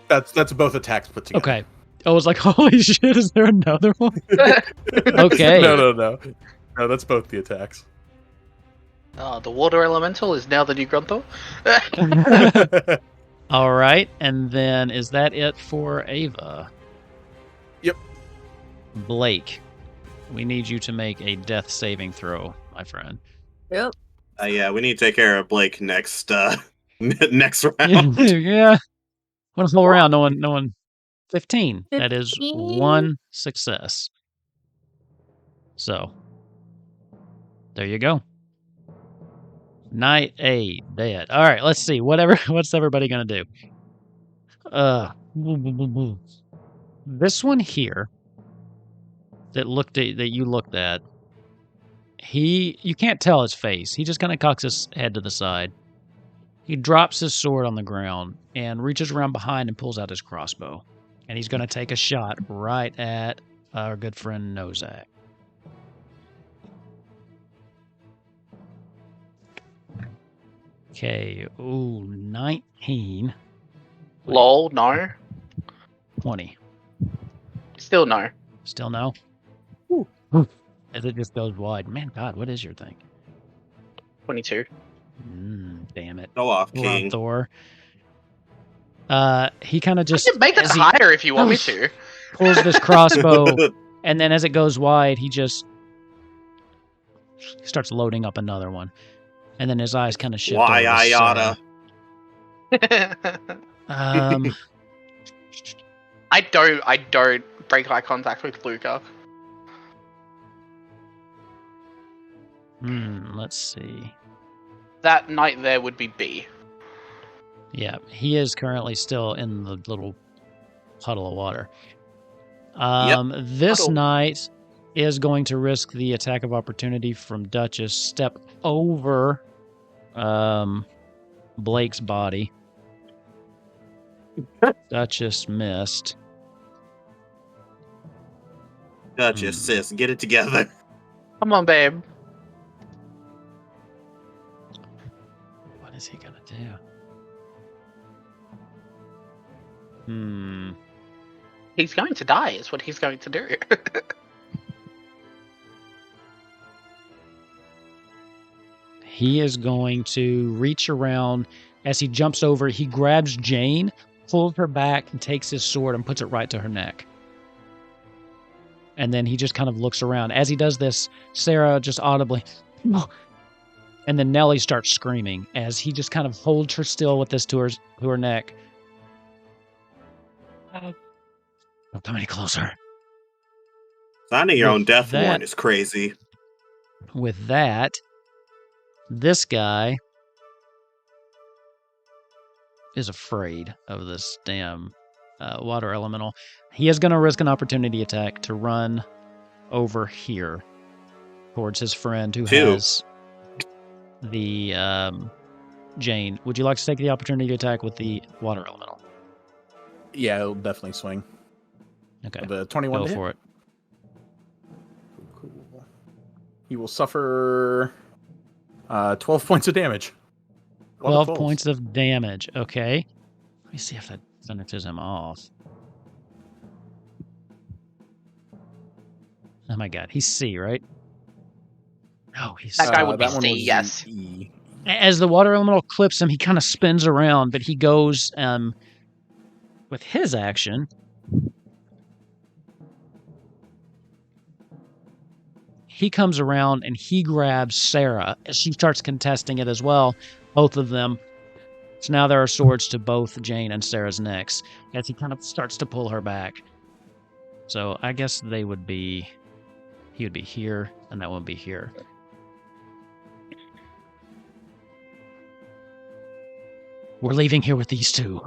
That's both attacks put together. Okay. I was like, holy shit, is there another one? Okay. No, that's both the attacks. The water elemental is now the new Grunthor. All right, and then is that it for Ava? Yep. Blake, we need you to make a death saving throw, my friend. Yep. Yeah, we need to take care of Blake next next round. Yeah. One whole round, no one. 15. That is 1 success. So, there you go. Night A, dead. All right, let's see. What's everybody gonna do? This one here that you looked at. You can't tell his face. He just kind of cocks his head to the side. He drops his sword on the ground and reaches around behind and pulls out his crossbow. And he's going to take a shot right at our good friend Nozak. Okay, ooh, 19. Lol, no. 20. Still no. Still no? Ooh. As it just goes wide. Man, God, what is your thing? 22. Damn it. Go off, King. Thor. He kind of just... I can make that higher if you want me to. Pulls this crossbow, and then as it goes wide, he just starts loading up another one. And then his eyes kind of shift. Why I oughta. I don't break eye contact with Luca. Let's see. That knight there would be B. Yeah, he is currently still in the little puddle of water. This Puddle. knight is going to risk the attack of opportunity from Duchess. Step over Blake's body. Duchess missed. Duchess, sis, get it together. Come on, babe. What is he gonna do? He's going to die, is what he's going to do. He is going to reach around. As he jumps over, he grabs Jane, pulls her back, and takes his sword and puts it right to her neck. And then he just kind of looks around. As he does this, Sara just audibly, "No." And then Nellie starts screaming as he just kind of holds her still with this to her neck. Don't come any closer. Signing your own death warrant is crazy. With that, this guy is afraid of this damn water elemental. He is going to risk an opportunity attack to run over here towards his friend who has the Jane. Would you like to take the opportunity attack with the water elemental? Yeah, it'll definitely swing. Okay. The 21 Go for it. Cool. He will suffer 12 points of damage. 12 points of damage. Okay. Let me see if that finishes him off. Oh my god. He's C, right? No, he's That guy would be that one C, was yes. E. As the water elemental clips him, he kind of spins around, but he goes with his action. He comes around and he grabs Sara as she starts contesting it as well. Both of them. So now there are swords to both Jane and Sarah's necks as he kind of starts to pull her back. So I guess he would be here and that one would be here. We're leaving here with these two.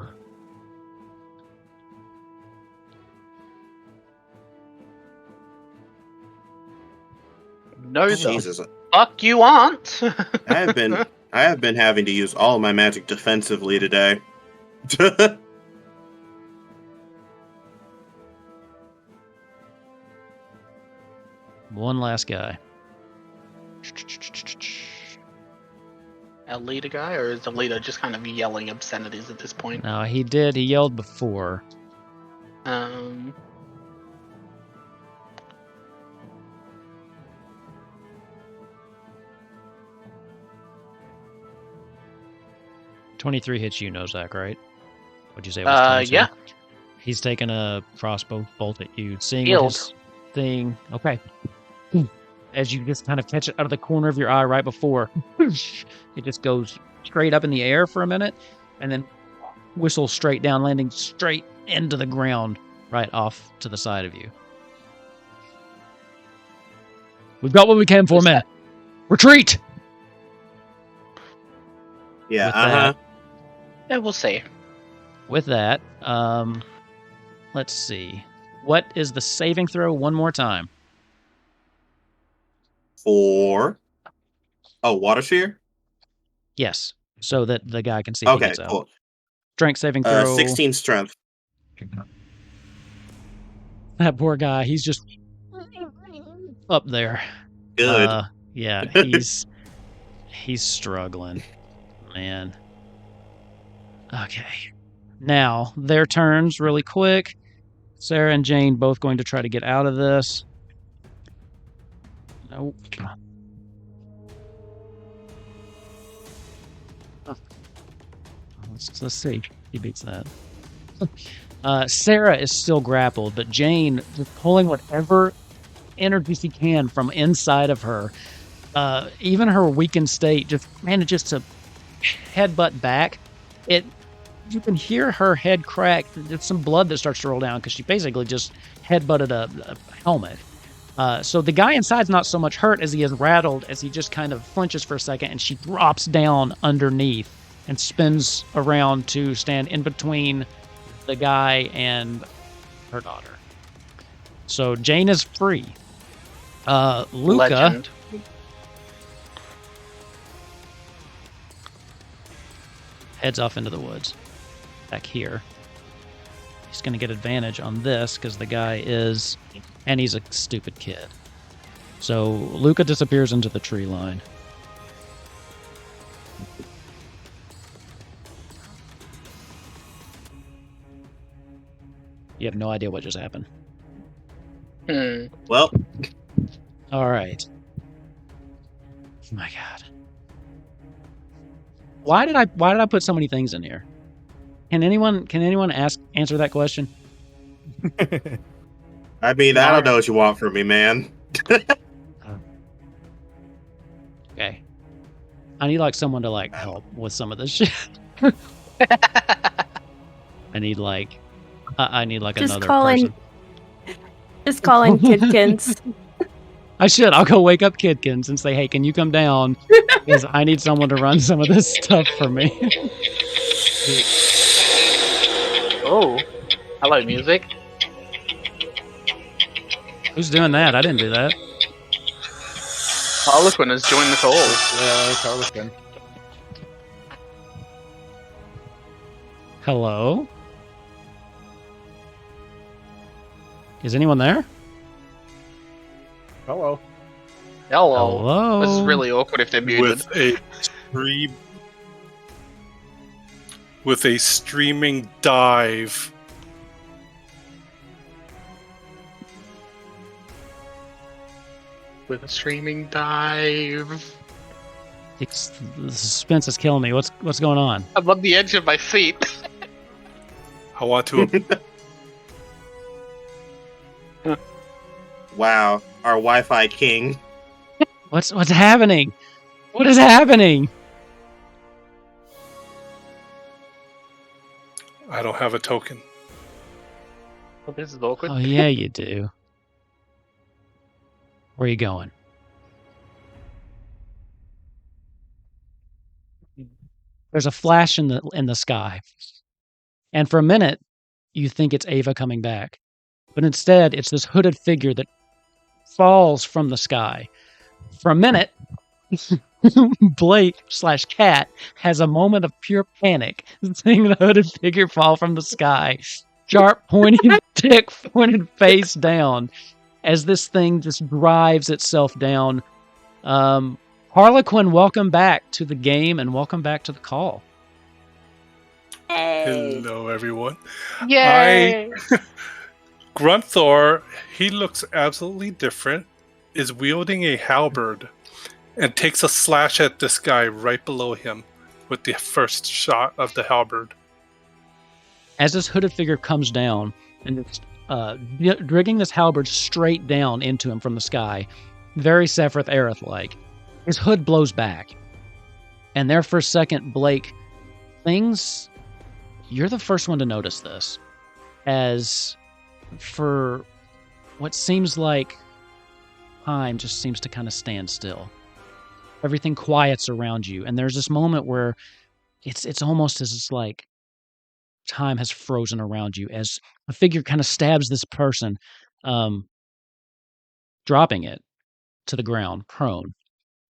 No, Jesus. the fuck you aren't. I have been having to use all my magic defensively today. One last guy. A leader guy, or is the leader just kind of yelling obscenities at this point? No, he did. He yelled before. 23 hits you, Nozak, right? What'd you say it was 22? Yeah. He's taking a crossbow bolt at you. Seeing Healed. his thing. Okay. As you just kind of catch it out of the corner of your eye right before, it just goes straight up in the air for a minute, and then whistles straight down, landing straight into the ground right off to the side of you. We've got what we came for, man. Retreat! Yeah, Yeah, we'll see. With that, let's see. What is the saving throw one more time? For water sphere? Yes, so that the guy can see if he Okay, gets out. cool. Strength saving throw. 16 strength. That poor guy, he's just up there. Good. Yeah, he's struggling, man. Okay. Now, their turns really quick. Sara and Jane both going to try to get out of this. Nope. Let's see. He beats that. Sara is still grappled, but Jane just pulling whatever energy she can from inside of her. Even her weakened state just manages to headbutt back. You can hear her head crack. There's some blood that starts to roll down because she basically just headbutted a helmet. So the guy inside's not so much hurt as he is rattled, as he just kind of flinches for a second, and she drops down underneath and spins around to stand in between the guy and her daughter. So Jane is free. Luca Legend. heads off into the woods back here. He's going to get advantage on this because the guy is, and he's a stupid kid. So Luca disappears into the tree line. You have no idea what just happened. Well, all right. Oh my God. Why did I put so many things in here? Can anyone answer that question? I mean, I don't know what you want from me, man. Okay. I need like someone to like help with some of this shit. I need like Just another call person. Just call in Kidkins. I should. I'll go wake up Kidkins and say, "Hey, can you come down? Because I need someone to run some of this stuff for me." Oh, hello, music. Who's doing that? I didn't do that. Harlequin has joined the call. Yeah, it's Harlequin. Hello? Is anyone there? Hello. Hello. Hello? This is really awkward if they're muted. With a streaming dive. With a streaming dive. The suspense is killing me. What's going on? I'm on the edge of my seat. I want to. Wow, our Wi-Fi king. What's happening? What is happening? I don't have a token. Well, this is awkward. Oh yeah, you do. Where are you going? There's a flash in the sky. And for a minute, you think it's Ava coming back. But instead, it's this hooded figure that falls from the sky. For a minute, Blake/Cat has a moment of pure panic, seeing the hooded figure fall from the sky. Sharp pointed dick pointed face down as this thing just drives itself down. Harlequin, welcome back to the game and welcome back to the call. Hey. Hello, everyone. Yay! Grunthor, he looks absolutely different, is wielding a halberd, and takes a slash at this guy right below him with the first shot of the halberd. As this hooded figure comes down and it's dragging this halberd straight down into him from the sky, very Sephiroth Aerith-like, his hood blows back. And there for a second, Blake, you're the first one to notice this. As for what seems like time just seems to kind of stand still. Everything quiets around you, and there's this moment where it's almost as it's like time has frozen around you as a figure kind of stabs this person, dropping it to the ground, prone,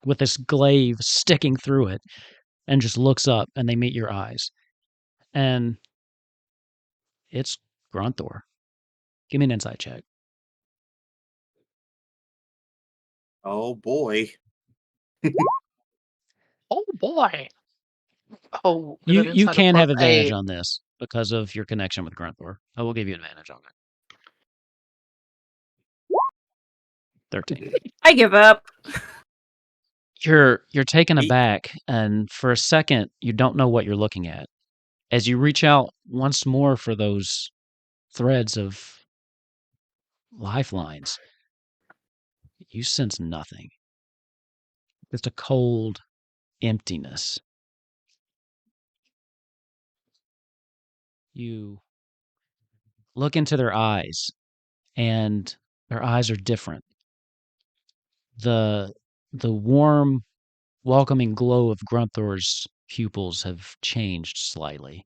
with this glaive sticking through it, and just looks up, and they meet your eyes. And it's Grunthor. Give me an insight check. Oh boy. Oh boy. Oh, You can have advantage on this because of your connection with Grunthor. I will give you advantage on it. 13. I give up. You're taken aback, and for a second, you don't know what you're looking at. As you reach out once more for those threads of lifelines, you sense nothing. Just a cold emptiness. You look into their eyes, and their eyes are different. The warm, welcoming glow of Grunthor's pupils have changed slightly,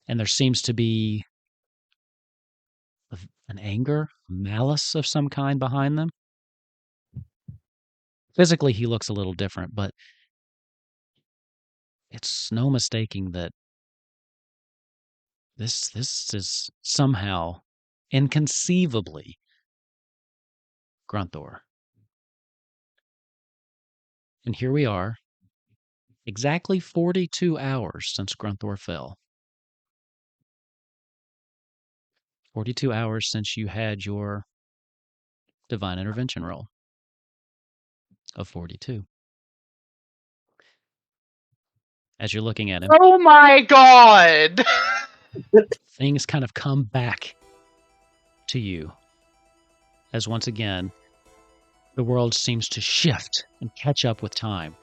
and there seems to be an anger, malice of some kind behind them. Physically, he looks a little different, but it's no mistaking that this is somehow, inconceivably, Grunthor. And here we are, exactly 42 hours since Grunthor fell. 42 hours since you had your divine intervention roll of 42. As you're looking at him, Oh my god! things kind of come back to you as once again the world seems to shift and catch up with time.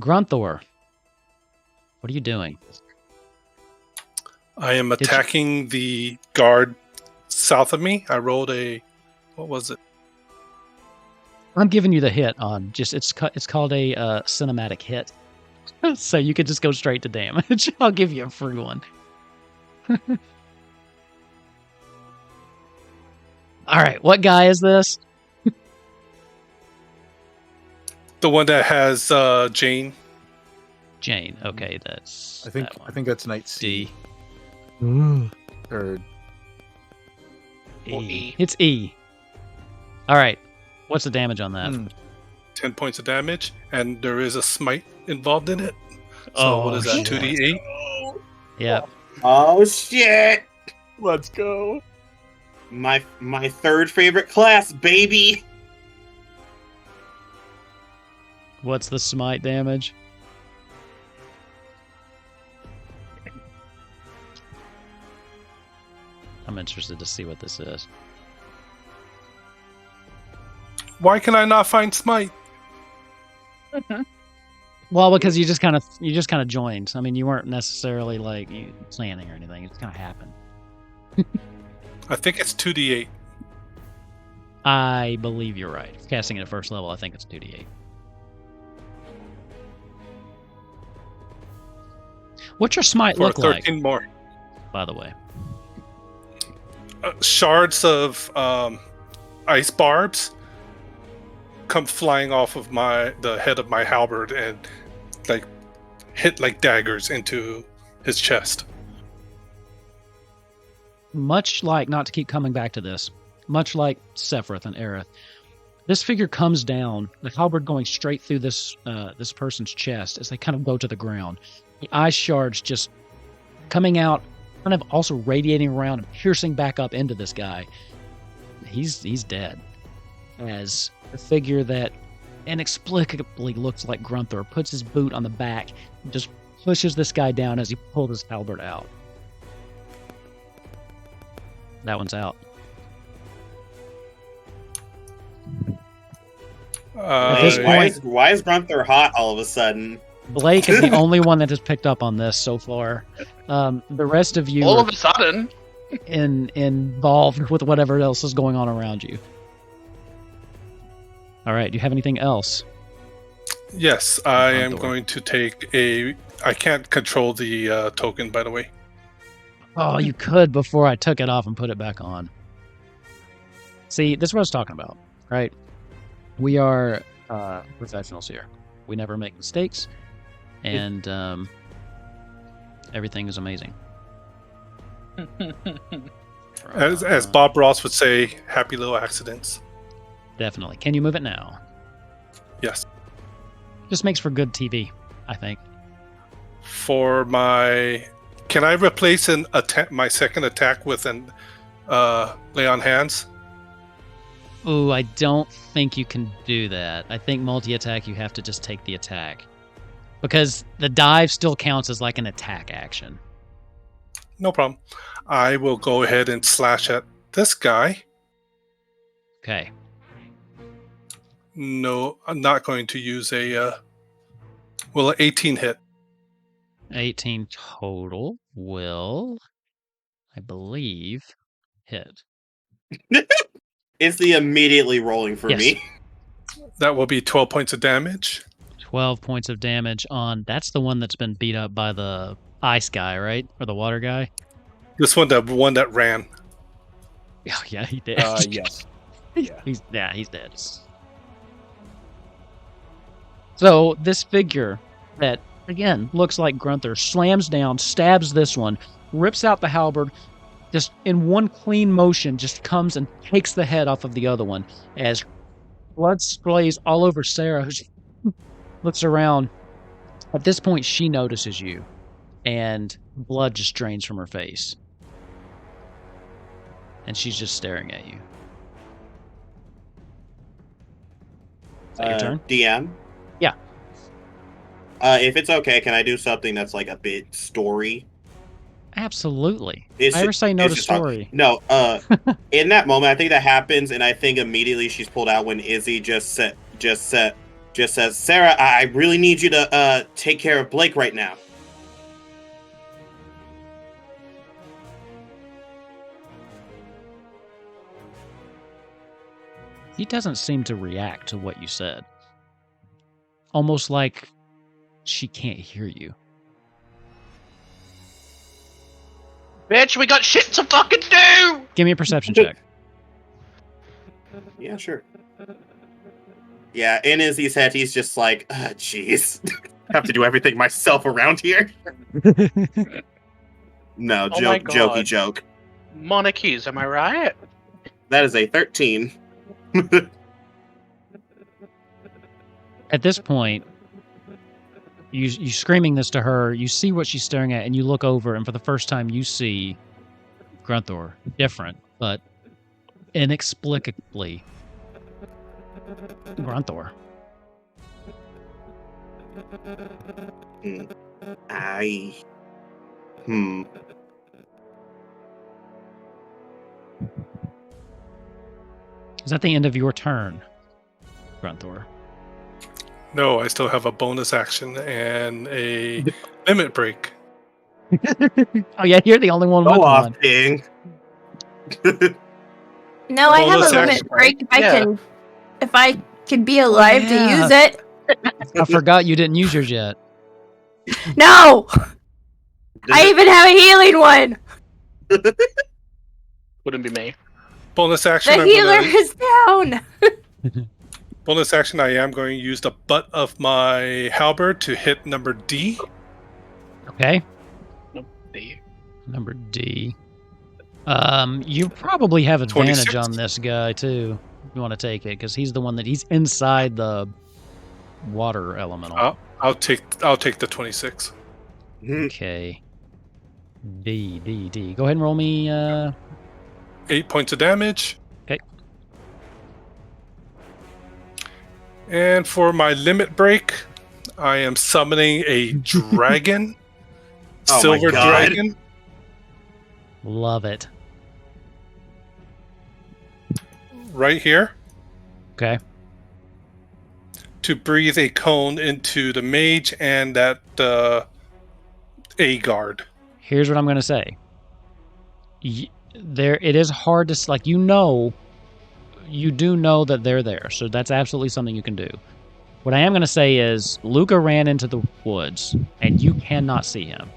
Grunthor, what are you doing? I am attacking the guard south of me. I rolled a, what was it? I'm giving you the hit on just it's called a cinematic hit, so you could just go straight to damage. I'll give you a free one. All right, what guy is this? The one that has Jane. Jane. Okay, that's. I think that's Knight C. D. Or E. It's E. All right. What's the damage on that? 10 points of damage, and there is a smite involved in it. So what is that? 2d8. Yep. Oh shit! Let's go. My third favorite class, baby. What's the smite damage? I'm interested to see what this is. Why can I not find smite? Well, because you just kind of joined. I mean, you weren't necessarily like planning or anything. It just kind of happened. I think it's 2d8. I believe you're right. Casting it at first level, I think it's 2d8. What's your smite For look 13 like? more. By the way, shards of ice barbs come flying off of the head of my halberd and like hit like daggers into his chest. much like, not to keep coming back to this, much like Sephiroth and Aerith, this figure comes down, the halberd going straight through this person's chest as they kind of go to the ground. The ice shards just coming out, kind of also radiating around and piercing back up into this guy. He's dead. As the figure that inexplicably looks like Grunthor puts his boot on the back and just pushes this guy down as he pulls his halberd out. That one's out. At this point, why is Grunthor hot all of a sudden? Blake is the only one that has picked up on this so far. The rest of you all of a sudden involved with whatever else is going on around you. All right, do you have anything else? Yes, I am going to take a... I can't control the token, by the way. Oh, you could before I took it off and put it back on. See, this is what I was talking about, right? We are professionals here. We never make mistakes, and everything is amazing. As Bob Ross would say, happy little accidents. Definitely. Can you move it now? Yes. Just makes for good TV, I think. For my... Can I replace my second attack with an lay on hands? Ooh, I don't think you can do that. I think multi-attack, you have to just take the attack. Because the dive still counts as like an attack action. No problem. I will go ahead and slash at this guy. Okay. No, I'm not going to use an 18 hit. 18 total will, I believe, hit. Izzy immediately rolling for me. That will be 12 points of damage. 12 points of damage on... That's the one that's been beat up by the ice guy, right? Or the water guy? This one, the one that ran. Oh, yeah, he did. Yes. He's dead. So this figure that, again, looks like Grunther, slams down, stabs this one, rips out the halberd, just in one clean motion, just comes and takes the head off of the other one as blood sprays all over Sara, who looks around. At this point, she notices you, and blood just drains from her face. And she's just staring at you. Is that your turn? DM? Yeah. If it's okay, can I do something that's like a bit story? Absolutely. I ever say no to story? No. In that moment, I think that happens, and I think immediately she's pulled out when Izzy just says, "Sara, I really need you to take care of Blake right now." He doesn't seem to react to what you said. Almost like she can't hear you. Bitch, we got shit to fucking do! Give me a perception check. Yeah, sure. Yeah, in Izzy's head, he's just like, jeez. I have to do everything myself around here. No, Oh my God. jokey joke. Monarchies, am I right? That is a 13. At this point, you screaming this to her, you see what she's staring at, and you look over, and for the first time you see Grunthor. Different, but inexplicably Grunthor. Is that the end of your turn, Grunthor? No, I still have a bonus action and a limit break. Oh yeah, you're the only one with one. Ding. No, I have a Bonus limit action, break if I can be alive to use it. I forgot you didn't use yours yet. No! I even have a healing one! Wouldn't be me. Bonus action. The healer is down! Bonus action, I am going to use the butt of my halberd to hit number D. Okay. D. Number D. You probably have advantage 26. on this guy too. If you want to take it, because he's the one that he's inside the water elemental. I'll take the 26. Okay. D. Go ahead and roll me. 8 points of damage. Okay. And for my limit break, I am summoning a dragon. Oh Silver my God. dragon. Love it. Right here. Okay. To breathe a cone into the mage and that A guard. Here's what I'm going to say. It is hard to, like, you do know that they're there, so that's absolutely something you can do. What I am going to say is Luca ran into the woods, and you cannot see him.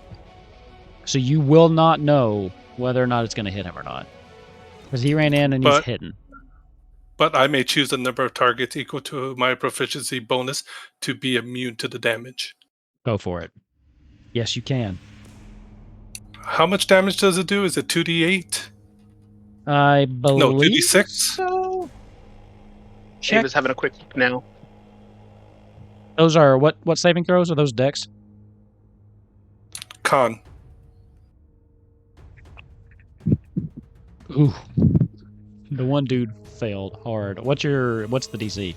So you will not know whether or not it's going to hit him or not. Because he ran in and he's hidden. But I may choose a number of targets equal to my proficiency bonus to be immune to the damage. Go for it. Yes, you can. How much damage does it do? Is it 2d8? I believe No, 2d6? so. Check. Check. Ava's having a quick look now. Those are what saving throws? Are those dex? Con. Ooh. The one dude failed hard. What's the DC?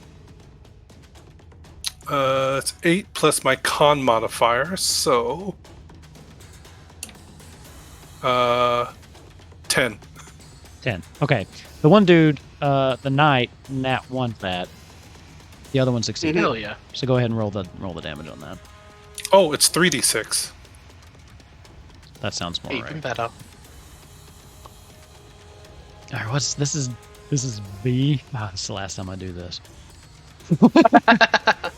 It's 8 plus my con modifier, so 10. 10. Okay. The one dude, the knight, nat 1 that. The other one succeeded. Hell yeah. So go ahead and roll the damage on that. Oh, it's 3d6. That sounds more Even right. better. All right, this is This is the last time I do this. The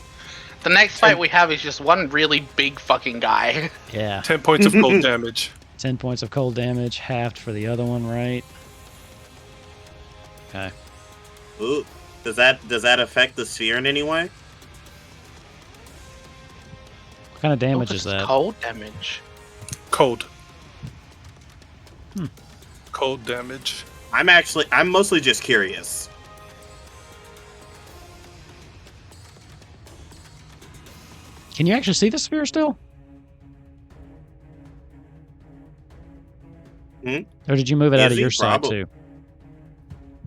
next fight we have is just one really big fucking guy. Yeah. 10 points of cold damage. 10 points of cold damage, halved for the other one, right? Okay. Ooh. Does that affect the sphere in any way? What kind of damage is that? Cold damage. Cold. Hmm. Cold damage. I'm mostly just curious. Can you actually see the sphere still? Hmm? Or did you move it out of Izzy, your side probably. too?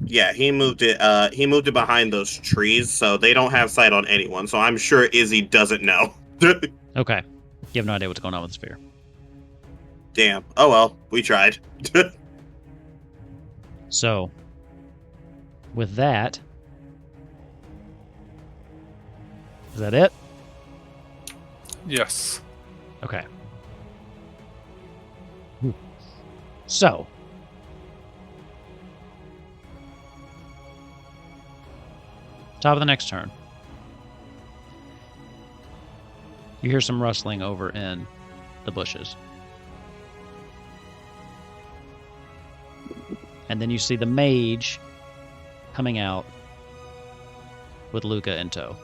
Yeah, he moved it. He moved it behind those trees, so they don't have sight on anyone. So I'm sure Izzy doesn't know. Okay. You have no idea what's going on with the sphere. Damn. Oh well, we tried. So, with that, is that it? Yes. Okay. So, top of the next turn. You hear some rustling over in the bushes. And then you see the mage coming out with Luca in tow.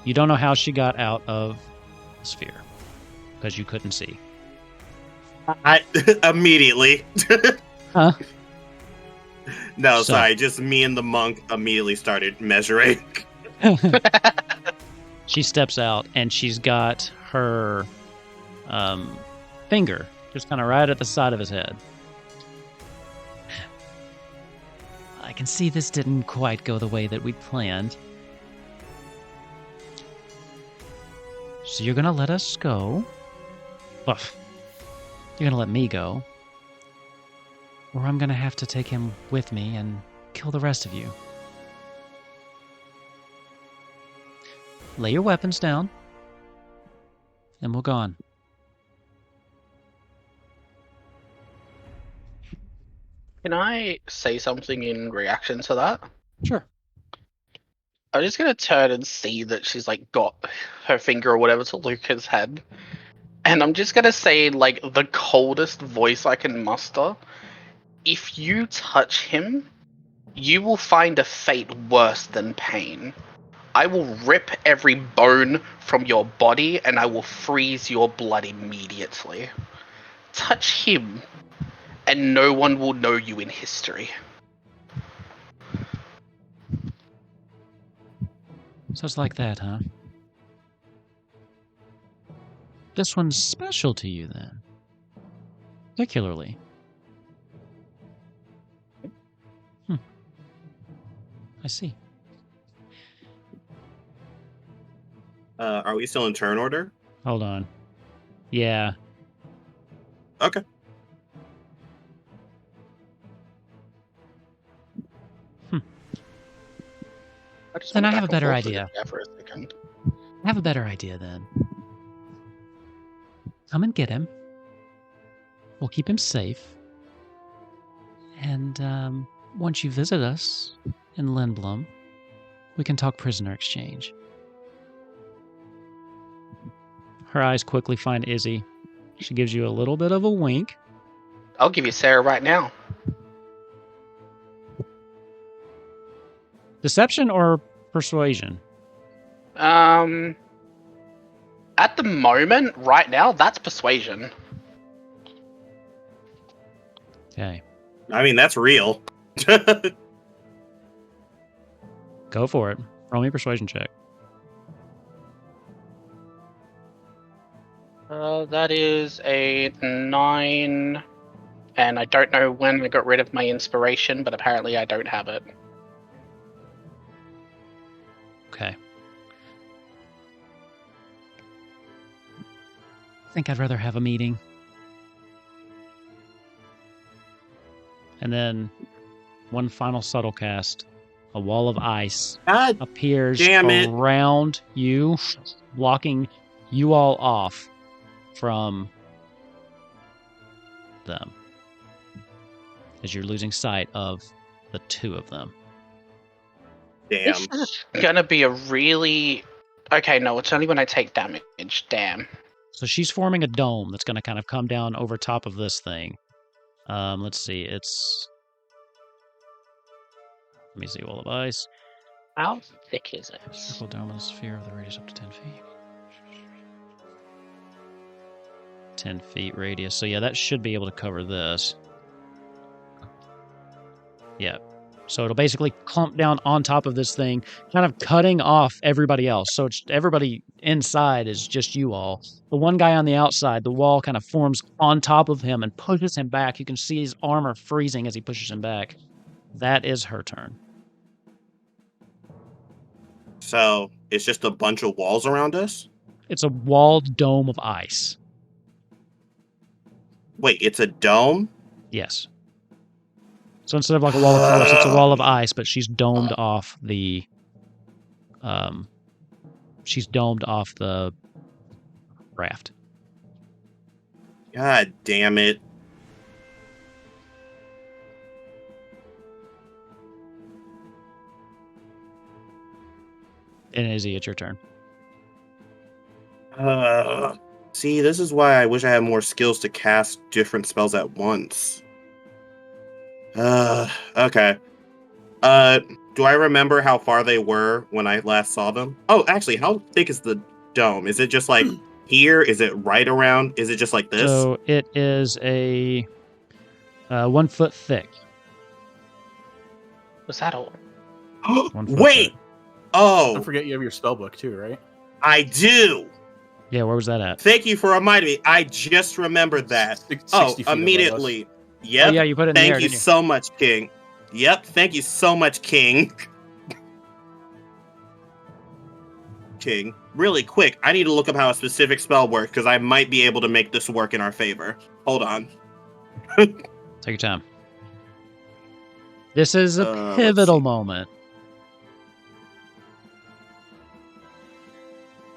You don't know how she got out of the sphere because you couldn't see. I immediately. Huh? No, So- sorry. Just me and the monk immediately started measuring. She steps out and she's got her finger just kind of right at the side of his head. I can see this didn't quite go the way that we'd planned. So you're gonna let us go? Well, you're gonna let me go. Or I'm gonna have to take him with me and kill the rest of you. Lay your weapons down, and we'll go on. Can I say something in reaction to that? Sure. I'm just gonna turn and see that she's like got her finger or whatever to Luca's head. And I'm just gonna say in like the coldest voice I can muster. If you touch him, you will find a fate worse than pain. I will rip every bone from your body and I will freeze your blood immediately. Touch him, and no one will know you in history. So it's like that, huh? This one's special to you, then. Particularly. I see. Are we still in turn order? Hold on. Yeah. Okay. Then I went have a back and better forth with idea. it there for a second. I have a better idea, then. Come and get him. We'll keep him safe. And once you visit us in Lindblom, we can talk prisoner exchange. Her eyes quickly find Izzy. She gives you a little bit of a wink. I'll give you Sarah right now. Deception or persuasion? At the moment, right now, that's persuasion. Okay. I mean, that's real. Go for it. Roll me a persuasion check. That is a 9, and I don't know when I got rid of my inspiration, but apparently I don't have it. Okay. I think I'd rather have a meeting. And then one final subtle cast. A wall of ice God appears damn it. around you, blocking you all off from them. as you're losing sight of the two of them. Damn. This is gonna be a really... Okay, no, it's only when I take damage. Damn. So she's forming a dome that's going to kind of come down over top of this thing. Let's see. It's... Let me see. Wall of ice. How thick is it? Circle dome in a sphere of the radius up to 10 feet. 10 feet radius. So yeah, that should be able to cover this. Yeah. So it'll basically clump down on top of this thing, kind of cutting off everybody else. So it's, everybody inside is just you all. The one guy on the outside, the wall kind of forms on top of him and pushes him back. You can see his armor freezing as he pushes him back. That is her turn. So it's just a bunch of walls around us? It's a walled dome of ice. Wait, it's a dome? Yes. So instead of like a wall of force, it's a wall of ice, but she's domed off the... she's domed off the raft. God damn it. And Izzy, it's your turn. See, this is why I wish I had more skills to cast different spells at once. Okay. Do I remember how far they were when I last saw them? Oh, actually, how thick is the dome? Is it just like here? Is it right around? Is it just like this? So it is a 1 foot thick. Was that all? 1 foot Wait! thick. Oh, Don't forget you have your spell book too, right? I do! Yeah, where was that at? Thank you for reminding me. I just remembered that. 60 feet Immediately. Yep. Oh, yeah, you put it in the air, Thank you didn't you? so much, King. Yep, thank you so much, King. King. Really quick, I need to look up how a specific spell works, because I might be able to make this work in our favor. Hold on. Take your time. This is a let's pivotal see. moment.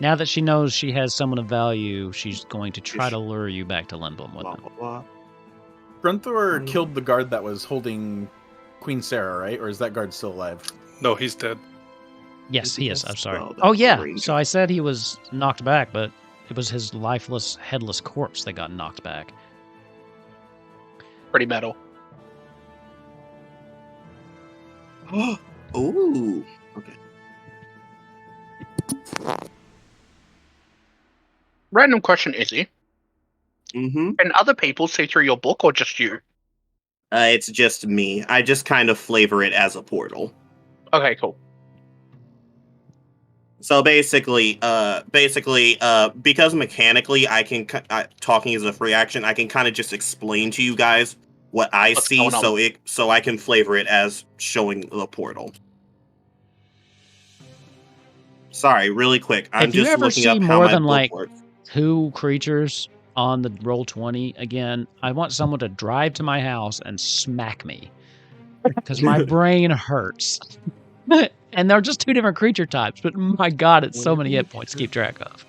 Now that she knows she has someone of value, she's going to try to lure you back to Lindblom with Blah, them. blah, blah. Grunthor killed the guard that was holding Queen Sara, right? Or is that guard still alive? No, he's dead. Yes, he is. I'm sorry. Spell that Oh, yeah. range. So I said he was knocked back, but it was his lifeless, headless corpse that got knocked back. Pretty metal. Ooh. Okay. Random question, Izzy. Mm-hmm. Can other people see through your book or just you? It's just me. I just kind of flavor it as a portal. Okay, cool. So basically, because mechanically I can, talking is a free action, I can kind of just explain to you guys what I What's see, going on? so I can flavor it as showing the portal. Sorry, really quick. I'm If you just ever looking see up how more my than, book like, works. 2 creatures on the Roll20 again, I want someone to drive to my house and smack me. Because my brain hurts. And they're just 2 different creature types, but my god, it's so many hit points to keep track of.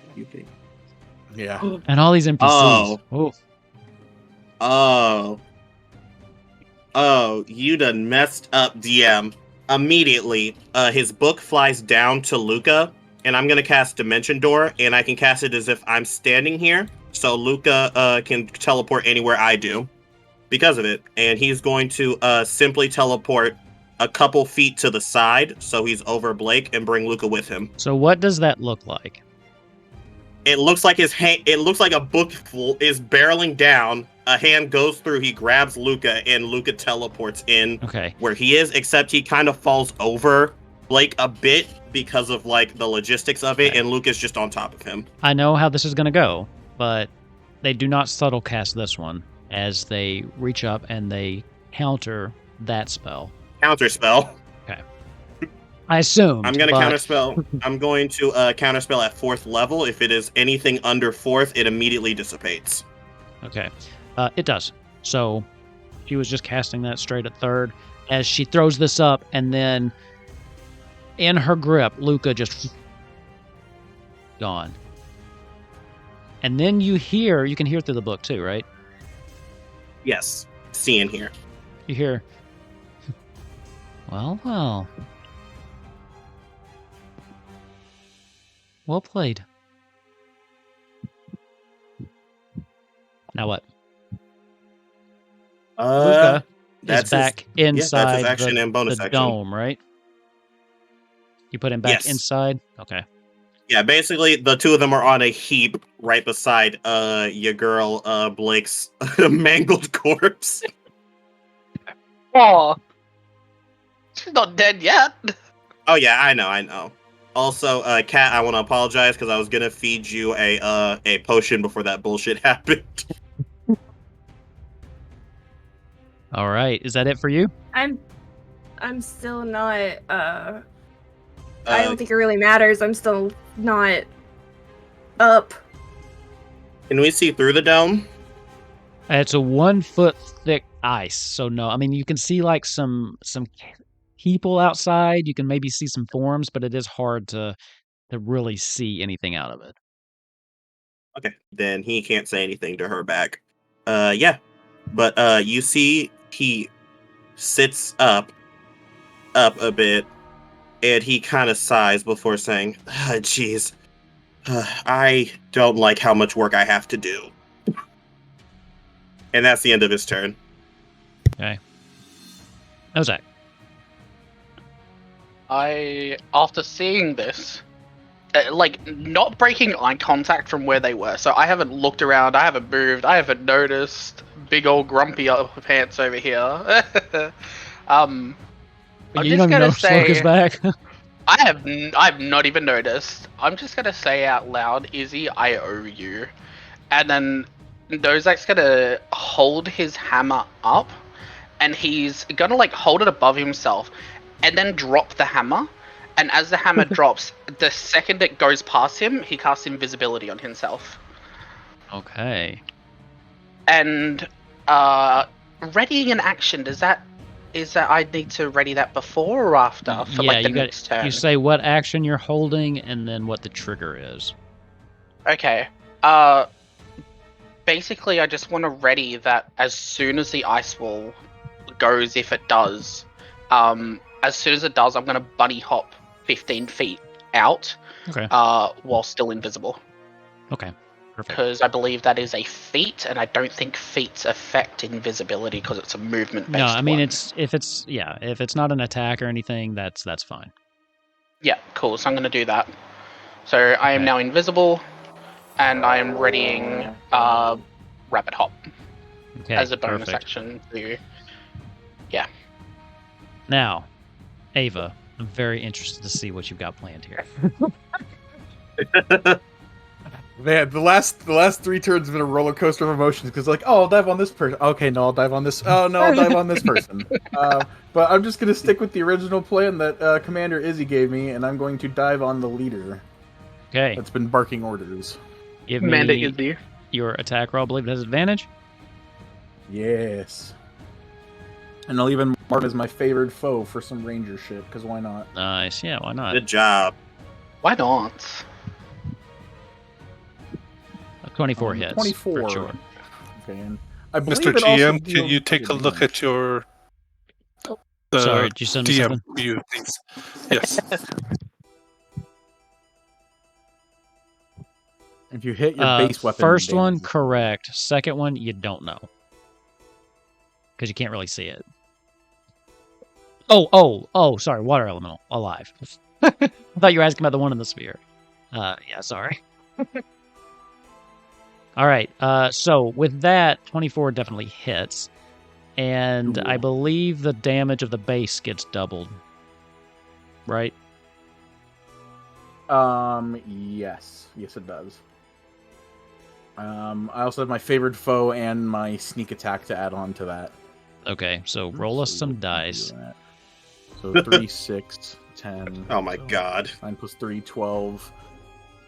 Yeah. And all these NPCs. Oh, you done messed up, DM. Immediately, his book flies down to Luca, and I'm gonna cast Dimension Door, and I can cast it as if I'm standing here, so Luca can teleport anywhere I do because of it, and he's going to simply teleport a couple feet to the side, so he's over Blake, and bring Luca with him. So what does that look like? It looks like his hand. It looks like a book is barreling down. A hand goes through. He grabs Luca, and Luca teleports in where he is. Except he kind of falls over Blake a bit because of like the logistics of it, and Luca's just on top of him. I know how this is going to go, but they do not subtle cast this one as they reach up and they counter that spell. Counter spell. Okay. I assume. I'm going to counterspell. I'm going to counterspell at 4th level. If it is anything under 4th, it immediately dissipates. Okay. It does. So she was just casting that straight at 3rd. As she throws this up, and then in her grip, Luca just gone. And then you can hear through the book too, right? Yes. See in here. You hear, well, well. Well played. Now what? Luca is back inside that's his action and bonus the action. dome, right? You put him back inside? Okay. Yeah, basically the two of them are on a heap right beside your girl Blake's mangled corpse. Oh, she's not dead yet. Oh yeah, I know. Also, Kat, I want to apologize because I was gonna feed you a potion before that bullshit happened. All right, is that it for you? I'm still not. I don't think it really matters. I'm still not up. Can we see through the dome? It's a 1 foot thick ice, so no. I mean, you can see like some people outside. You can maybe see some forms, but it is hard to really see anything out of it. Okay, then he can't say anything to her back. Yeah, but you see he sits up a bit, and he kind of sighs before saying, "Jeez, I don't like how much work I have to do." And that's the end of his turn. Okay. Ozak. After seeing this, like, not breaking eye contact from where they were, so I haven't looked around, I haven't moved, I haven't noticed big old grumpy pants over here. I'm just gonna say, Lucas back. I've not even noticed. I'm just gonna say out loud, Izzy, I owe you. And then Nozak's gonna hold his hammer up, and he's gonna like hold it above himself, and then drop the hammer. And as the hammer drops, the second it goes past him, he casts invisibility on himself. Okay. And readying an action, is that I need to ready that before or after for like the next turn? You say what action you're holding and then what the trigger is. Okay. Basically, I just want to ready that as soon as the ice wall goes, if it does, as soon as it does, I'm going to bunny hop 15 feet out, okay, while still invisible. Okay, perfect. Because I believe that is a feat, and I don't think feats affect invisibility because it's a movement-based No, I mean one. if it's not an attack or anything, that's fine. Yeah, cool. So I'm going to do that. So I am now invisible, and I am readying rapid hop as a bonus action. Yeah. Now, Ava, I'm very interested to see what you've got planned here. Man, the last 3 turns have been a roller coaster of emotions because, like, oh, I'll dive on this person. Okay, no, I'll dive on this. Oh, no, I'll dive on this person. But I'm just gonna stick with the original plan that Commander Izzy gave me, and I'm going to dive on the leader. Okay. That's been barking orders. Give me your attack roll. I believe it has advantage. Yes. And I'll even mark as my favored foe for some ranger shit, because why not? Nice, yeah, why not? Good job. Why not? 24 hits. 24. For sure. Okay, and I believe Mr. it also GM, can you take a look at your Sorry, did you send me DM something? view, please? Yes. If you hit your base weapon... First one, correct. Second one, you don't know. Because you can't really see it. Oh, sorry, water elemental. Alive. I thought you were asking about the one in the sphere. Yeah, sorry. All right, so with that, 24 definitely hits. And I believe the damage of the base gets doubled. Right? Yes. Yes, it does. I also have my favored foe and my sneak attack to add on to that. Okay, so roll us some dice. So 3, 6, 10. Oh my god. 9 plus 3, 12.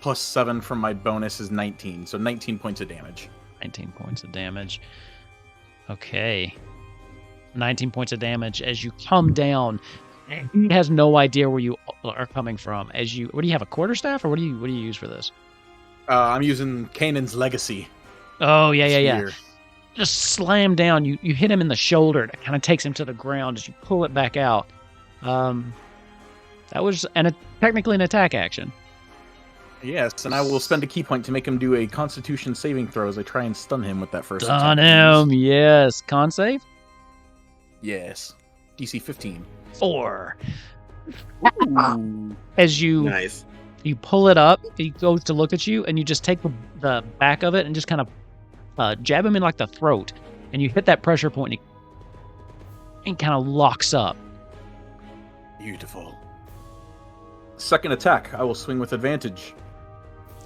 Plus 7 from my bonus is 19. So 19 points of damage. 19 points of damage. Okay. 19 points of damage as you come down. He has no idea where you are coming from. What do you have, a quarterstaff, or what do you use for this? I'm using Kanan's Legacy. Oh, yeah. just slam down. You hit him in the shoulder. That kind of takes him to the ground as you pull it back out. That was technically an attack action. Yes, and I will spend a key point to make him do a Constitution saving throw as I try and stun him with that first Stun attack. him, yes. Con save? Yes. DC 15. 4. Ooh. As you pull it up, he goes to look at you, and you just take the back of it and just kind of jab him in like the throat, and you hit that pressure point, and he kind of locks up. Beautiful. Second attack, I will swing with advantage.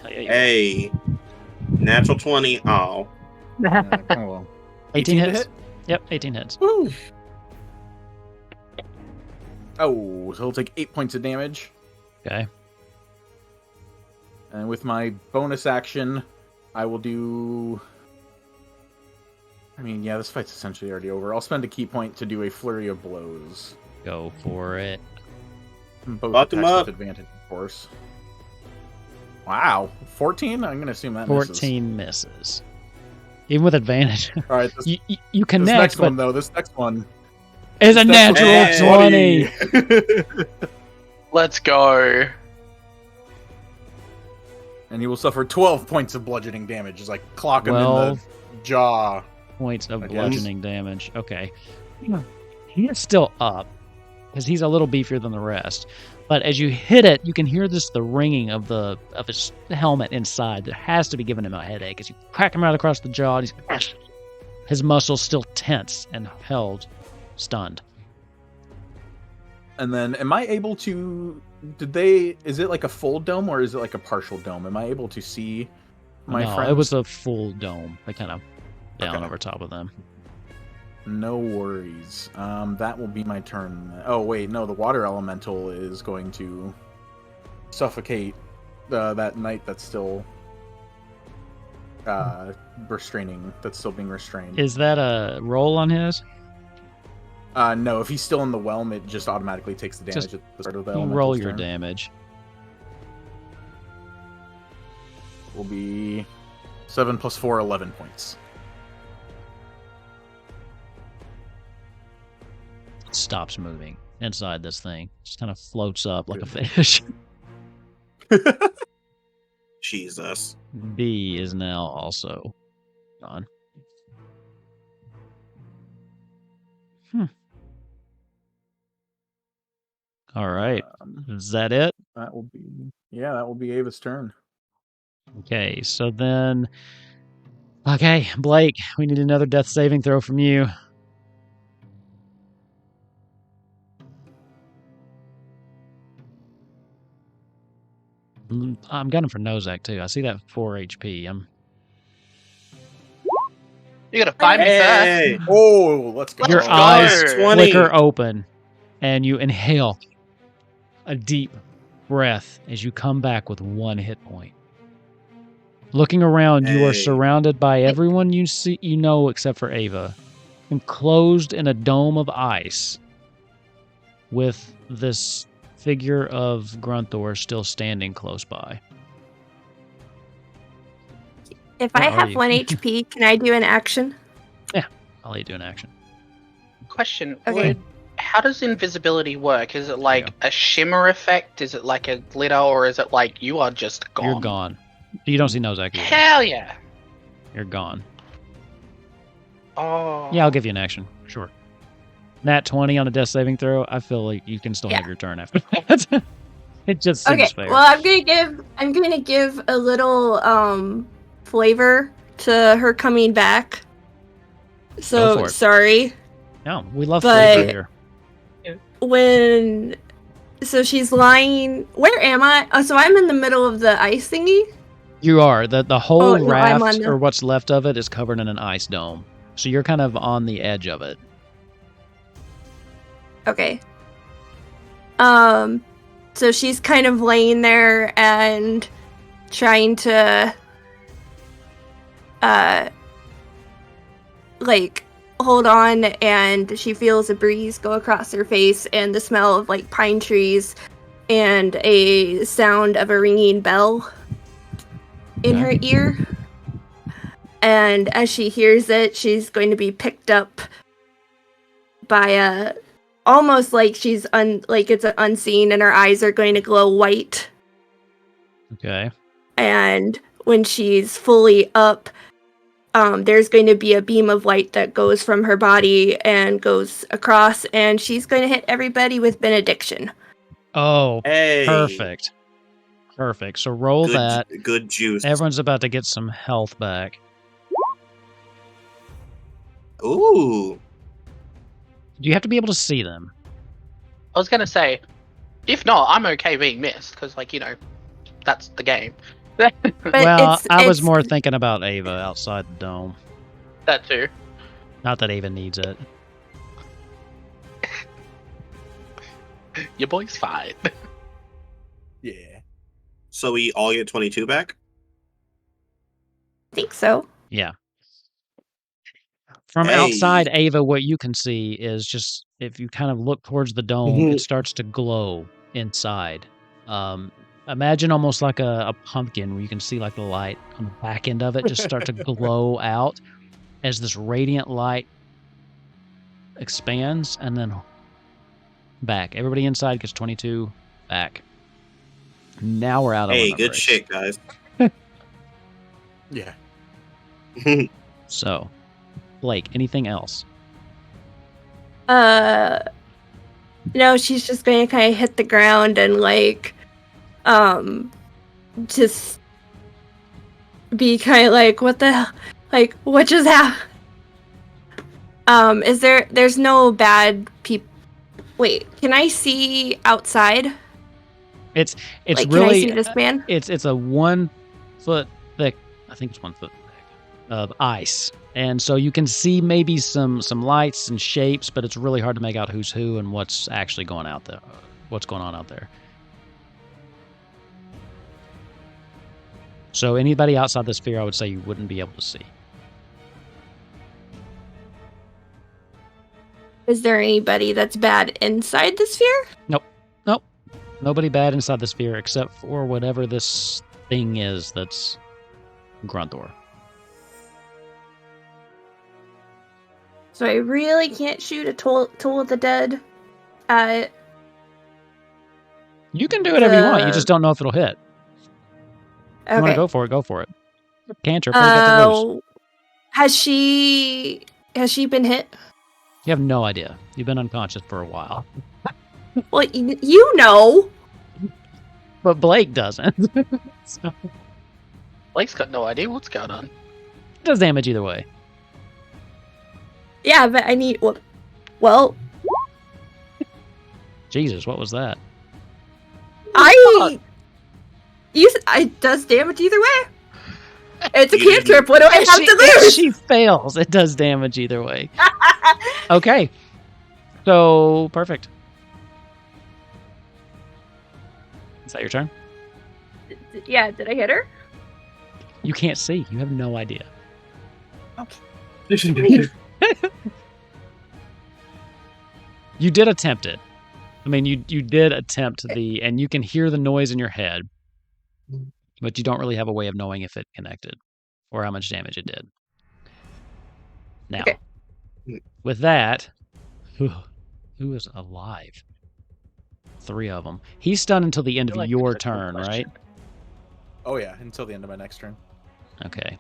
Hey, natural 20. Oh, Well. 18 hits. hit? Yep, 18 hits. Woo. Oh, so he'll take 8 points of damage. Okay. And with my bonus action, I will do... I mean, yeah, this fight's essentially already over. I'll spend a key point to do a flurry of blows. Go for it. Both Lock him attacks up. with advantage, of course. Wow. 14? I'm going to assume that 14 misses. Even with advantage. All right, this, you connect, this next but one, though, this next one... is a this next natural one- 20. Let's go. And he will suffer 12 points of bludgeoning damage as I clock him in 12 the jaw. points of I guess. bludgeoning damage. Okay. He is still up because he's a little beefier than the rest. But as you hit it, you can hear the ringing of his helmet inside. That has to be giving him a headache. As you crack him right across the jaw, and his muscles still tense and held, stunned. And then, am I able to... Is it like a full dome or is it like a partial dome? Am I able to see my friends? It was a full dome. They kind of down Okay. over top of them. No worries. That will be my turn. Oh, wait, no, the water elemental is going to suffocate that knight that's still restraining, that's still being restrained. Is that a roll on his? No, if he's still in the whelm, it just automatically takes the damage Just at the start of the You elemental's roll your turn. damage. Will be 7 plus 4, 11 points. It stops moving inside this thing. Just kind of floats up like a fish. Jesus. B is now also gone. All right. Is that it? That will be Ava's turn. Okay, so then... Okay, Blake, we need another death saving throw from you. I'm gunning for Nozak, too. I see that 4 HP. You gotta find me Hey, Oh, let's go. Your Let's eyes go. 20. flicker open, and you inhale a deep breath as you come back with 1 hit point. Looking around, you are Hey. surrounded by everyone you know except for Ava, enclosed in a dome of ice, with this figure of Grunthor still standing close by. If Where I are have you? 1 HP, can I do an action? I'll let you do an action. Question. Okay. How does invisibility work? Is it like a shimmer effect? Is it like a glitter? Or is it like you are just gone? You're gone. You don't see Nozak either. Hell yeah. You're gone. Oh. Yeah, I'll give you an action. Sure. Nat 20 on a death saving throw. I feel like you can still have Yeah. your turn after that. It just seems Okay, fair. well, I'm gonna give a little flavor to her coming back. Go So for it. sorry. No, we love but- flavor here. So she's lying. Where am I? Oh, so I'm in the middle of the ice thingy. You are. The whole Oh, no, I'm raft, on the- or what's left of it, is covered in an ice dome. So you're kind of on the edge of it. Okay. So she's kind of laying there and trying to like hold on, and she feels a breeze go across her face and the smell of like pine trees and a sound of a ringing bell in her ear. And as she hears it, she's going to be picked up by almost like she's like it's unseen, and her eyes are going to glow white. Okay. And when she's fully up, there's going to be a beam of light that goes from her body and goes across, and she's going to hit everybody with benediction. Oh, Hey. perfect. Perfect. So roll that. Good juice. Everyone's about to get some health back. Ooh. You have to be able to see them. I was gonna say, if not, I'm okay being missed because, like, you know, that's the game. But Well, I was it's- more thinking about Ava outside the dome. That too. Not that Ava needs it. Your boy's fine. Yeah. So we all get 22 back? I think so. Yeah. From Hey. outside Ava, what you can see is just if you kind of look towards the dome, it starts to glow inside. Imagine almost like a pumpkin where you can see like the light on the back end of it just start to glow out as this radiant light expands and then back. Everybody inside gets 22 back. Now we're out of Hey, limit good breaks. shit, guys. Yeah. So, Blake, anything else? No, she's just going to kind of hit the ground and like, just be kind of like, what the hell? Like, what just happened? There's no bad people. Wait, can I see outside? It's like, really can I see this man? it's a 1 foot thick, I think it's 1 foot thick of ice. And so you can see maybe some lights and shapes, but it's really hard to make out who's who and what's actually going out there. What's going on out there. So anybody outside the sphere, I would say you wouldn't be able to see. Is there anybody that's bad inside the sphere? Nope. Nobody bad inside the sphere except for whatever this thing is that's Grunthor. So I really can't shoot a Toll of the Dead at... You can do whatever you want. You just don't know if it'll hit. If you want to go for it, go for it. Cantrip, what do you got to lose? Has she been hit? You have no idea. You've been unconscious for a while. Well, you know. But Blake doesn't. So, Blake's got no idea what's going on. it does damage either way. Yeah, but I need... Well... Jesus, what was that? It does damage either way. It's a cantrip. What do I have to If lose? she fails, it does damage either way. Okay. So, perfect. Is that your turn? Yeah, did I hit her? You can't see. You have no idea. You did attempt it. I mean, you did attempt and you can hear the noise in your head, but you don't really have a way of knowing if it connected or how much damage it did. Now, Okay. with that, who is alive? 3 of them. He's stunned until the end I of feel like your that's a good turn, right? question. Oh yeah, until the end of my next turn. Okay.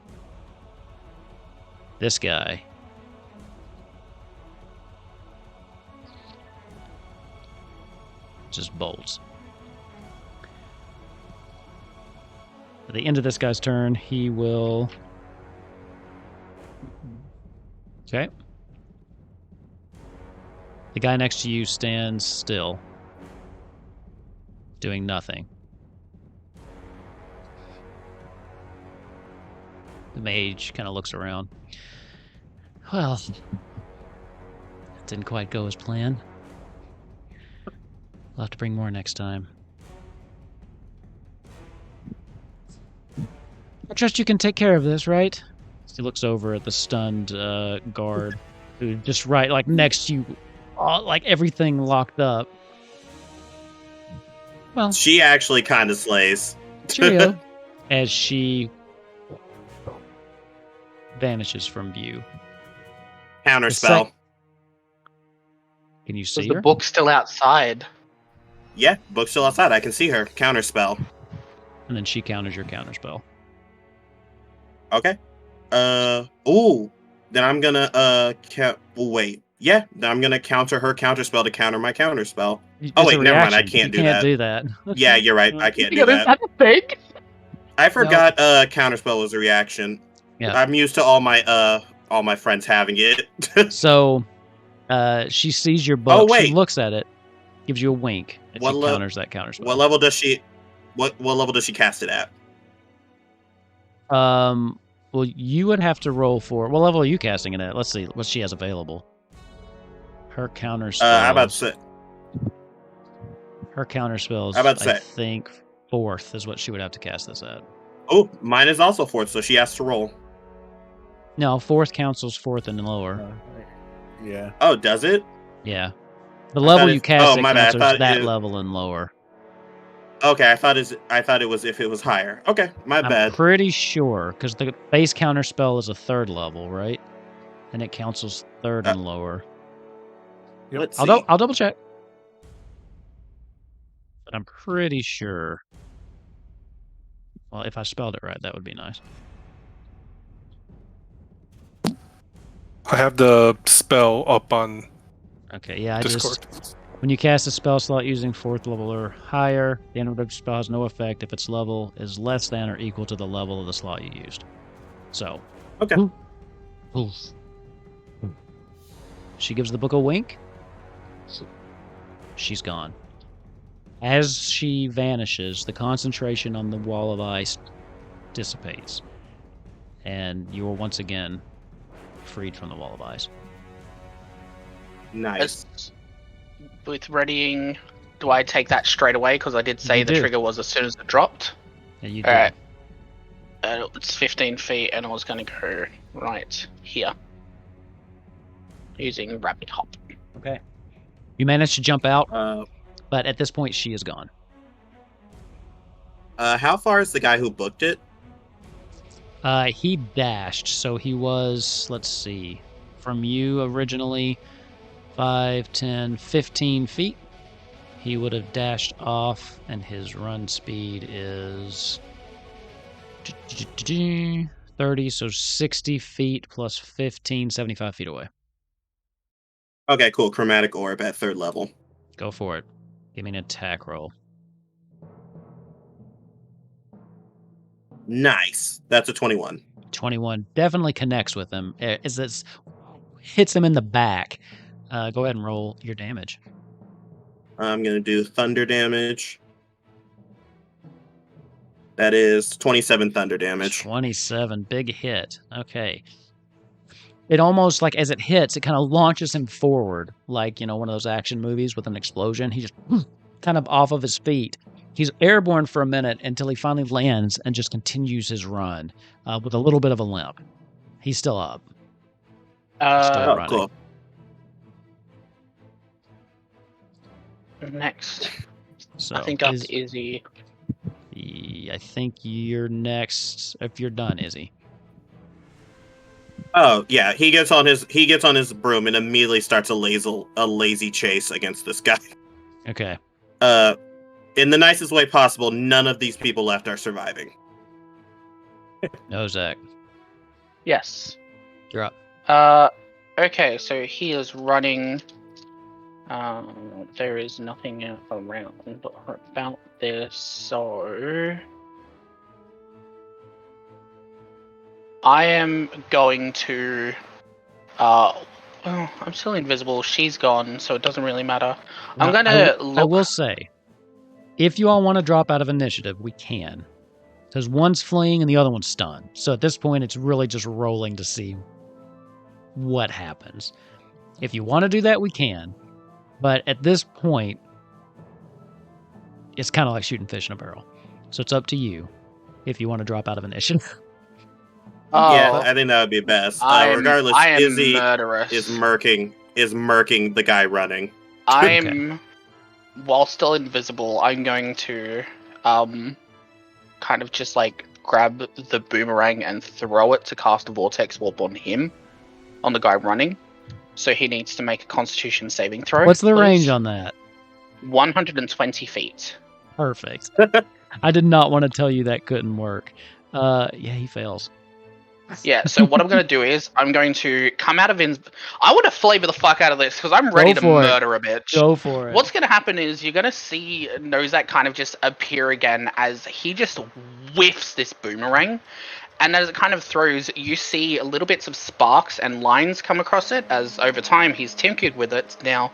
This guy. Just bolts. At the end of this guy's turn, he will... Okay. The guy next to you stands still, doing nothing. The mage kind of looks around. Well, that didn't quite go as planned. We'll have to bring more next time. I trust you can take care of this, right? He looks over at the stunned guard, who just like next to you, like everything locked up. Well, She actually kind of slays. cheerio. As she vanishes from view. Counterspell. Can you see Is her? the book still outside? Yeah, book's still outside. I can see her. Counterspell. And then she counters your counterspell. Okay. Ooh. Then I'm gonna wait. Yeah, then I'm gonna counter her counterspell to counter my counterspell. It's wait, a never mind. I reaction. can't You do can't that. do that. Yeah, you're right. I can't do Is that. that a thing? I forgot counterspell was a reaction. Yeah. I'm used to all my friends having it. So she sees your book. Oh, wait. She looks at it, gives you a wink, and What she le- counters that counterspell. What level does she cast it at? Well, you would have to roll for. What level are you casting it at? Let's see what she has available. Her counterspell. I'm about to say. Her counterspells. I'm about to say. I think 4th is what she would have to cast this at. Oh, mine is also 4th, so she has to roll. No, 4th counts as 4th and lower. Yeah. Oh, does it? Yeah. The level you cast it my bad. counts as that level and lower. Okay, I thought it was if it was higher. Okay, my bad. I'm pretty sure, because the base counterspell is a 3rd level, right? And it counts as 3rd and lower. Let's I'll see. I'll double check. But I'm pretty sure. Well, if I spelled it right, that would be nice. I have the spell up on Okay, yeah, Discord. When you cast a spell slot using 4th level or higher, the end of the spell has no effect if its level is less than or equal to the level of the slot you used. So. Okay. Oof. She gives the book a wink. She's gone. As she vanishes, the concentration on the wall of ice dissipates. And you are once again freed from the wall of ice. Nice. With readying, do I take that straight away? Because I did say You the do. trigger was as soon as it dropped. Yeah, you do. Alright. It's 15 feet, and I was going to go right here. Using Rapid Hop. Okay. You managed to jump out, Uh, but at this point, she is gone. how far is the guy who booked it? He dashed, so he was, let's see, from you originally, 5, 10, 15 feet. He would have dashed off, and his run speed is 30, so 60 feet plus 15, 75 feet away. Okay, cool. Chromatic orb at 3rd level. Go for it. Give me an attack roll. Nice. That's a 21. 21 definitely connects with him. As this hits him in the back. Go ahead and roll your damage. I'm going to do thunder damage. That is 27 thunder damage. 27, big hit. Okay. It almost, like, as it hits, it kind of launches him forward, like, one of those action movies with an explosion. He just kind of off of his feet. He's airborne for a minute until he finally lands and just continues his run with a little bit of a limp. He's still up. Still running. Cool. Next. So I think up to Izzy. I think you're next. If you're done, Izzy. Oh yeah, he gets on his broom and immediately starts a lazy chase against this guy. Okay. In the nicest way possible, none of these people left are surviving. No, Zach. Yes. You're up. Okay, so he is running. There is nothing around about this, so I am going to. I'm still invisible. She's gone, so it doesn't really matter. I'm gonna look. I will say, if you all want to drop out of initiative, we can. Because one's fleeing and the other one's stunned. So at this point, it's really just rolling to see what happens. If you want to do that, we can. But at this point, it's kind of like shooting fish in a barrel. So it's up to you if you want to drop out of initiative. Yeah, I think that would be best. Regardless, I am Izzy murderous. is murking the guy running. I'm, while still invisible, I'm going to, kind of just like grab the boomerang and throw it to cast a Vortex Warp on him, on the guy running. So he needs to make a Constitution saving throw. What's the please. range on that? 120 feet. Perfect. I did not want to tell you that couldn't work. Yeah, he fails. Yeah, so what I'm going to do is I'm going to come out of I want to flavor the fuck out of this because I'm ready to murder a bitch. Go for it. What's going to happen is you're going to see Nozak kind of just appear again as he just whiffs this boomerang. And as it kind of throws, you see little bits of sparks and lines come across it, as over time he's tinkered with it. Now,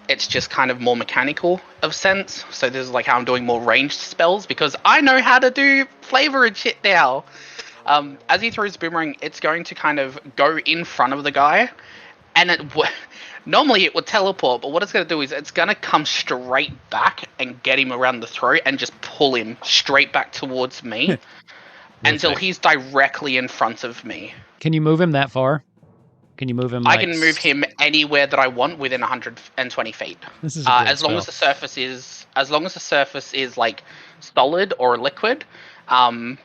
it's just kind of more mechanical of sense. So this is like how I'm doing more ranged spells, because I know how to do flavor and shit now. As he throws boomerang, it's going to kind of go in front of the guy. And normally it would teleport, but what it's going to do is it's going to come straight back and get him around the throat and just pull him straight back towards me. Until he's directly in front of me. Can you move him that far? Can you move him? I can move him anywhere that I want within 120 feet. This is as long as the surface is like solid or liquid, and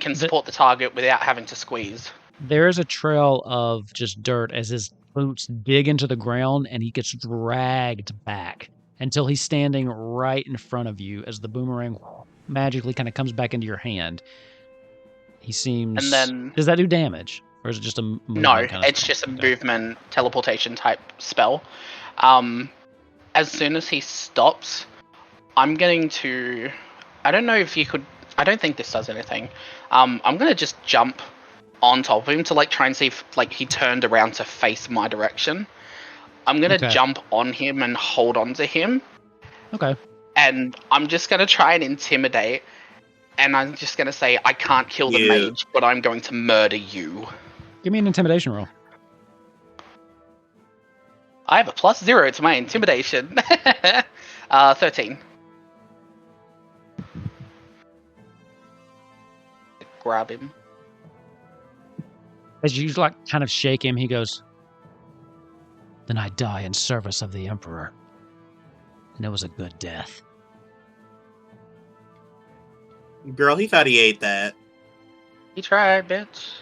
can support the target without having to squeeze. There is a trail of just dirt as his boots dig into the ground, and he gets dragged back until he's standing right in front of you as the boomerang magically kind of comes back into your hand. He seems... And then... Does that do damage? Or is it just a movement? No, it's just a movement teleportation type spell. As soon as he stops, I'm going to... I don't know if you could... I don't think this does anything. I'm going to just jump on top of him to like try and see if like he turned around to face my direction. I'm going to jump on him and hold on to him. Okay. And I'm just going to try and intimidate. And I'm just going to say, I can't kill the mage, but I'm going to murder you. Give me an intimidation roll. I have a +0 to my intimidation. 13. Grab him. As you like kind of shake him, he goes, "Then I die in service of the Emperor. And it was a good death." Girl, he thought he ate that. He tried, bitch.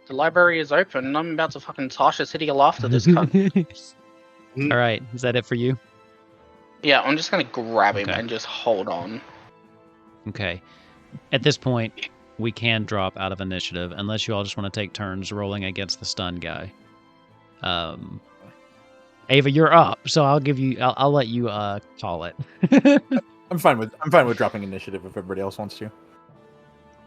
The library is open. I'm about to fucking Tasha City of Laughter this cunt. All right, is that it for you? Yeah, I'm just gonna grab him and just hold on. Okay. At this point, we can drop out of initiative unless you all just want to take turns rolling against the stun guy. Ava, you're up, so I'll give you. I'll let you call it. I'm fine with dropping initiative if everybody else wants to.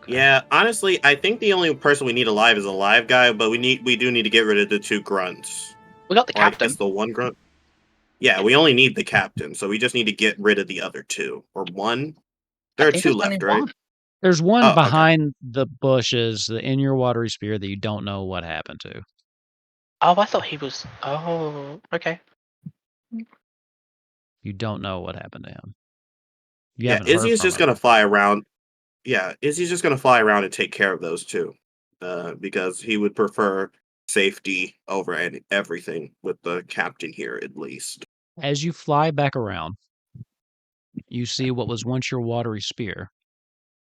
Yeah, honestly, I think the only person we need alive is a live guy, but we do need to get rid of the 2 grunts. We got the captain. I guess the 1 grunt. Yeah, we only need the captain, so we just need to get rid of the other 2 or 1. There are 2 left, right? There's one behind the bushes, in your watery spear that you don't know what happened to. Oh, I thought he was. Oh, okay. You don't know what happened to him. Izzy's just gonna fly around. Yeah, Izzy's just gonna fly around and take care of those 2, because he would prefer safety over everything with the captain here, at least. As you fly back around, you see what was once your watery spear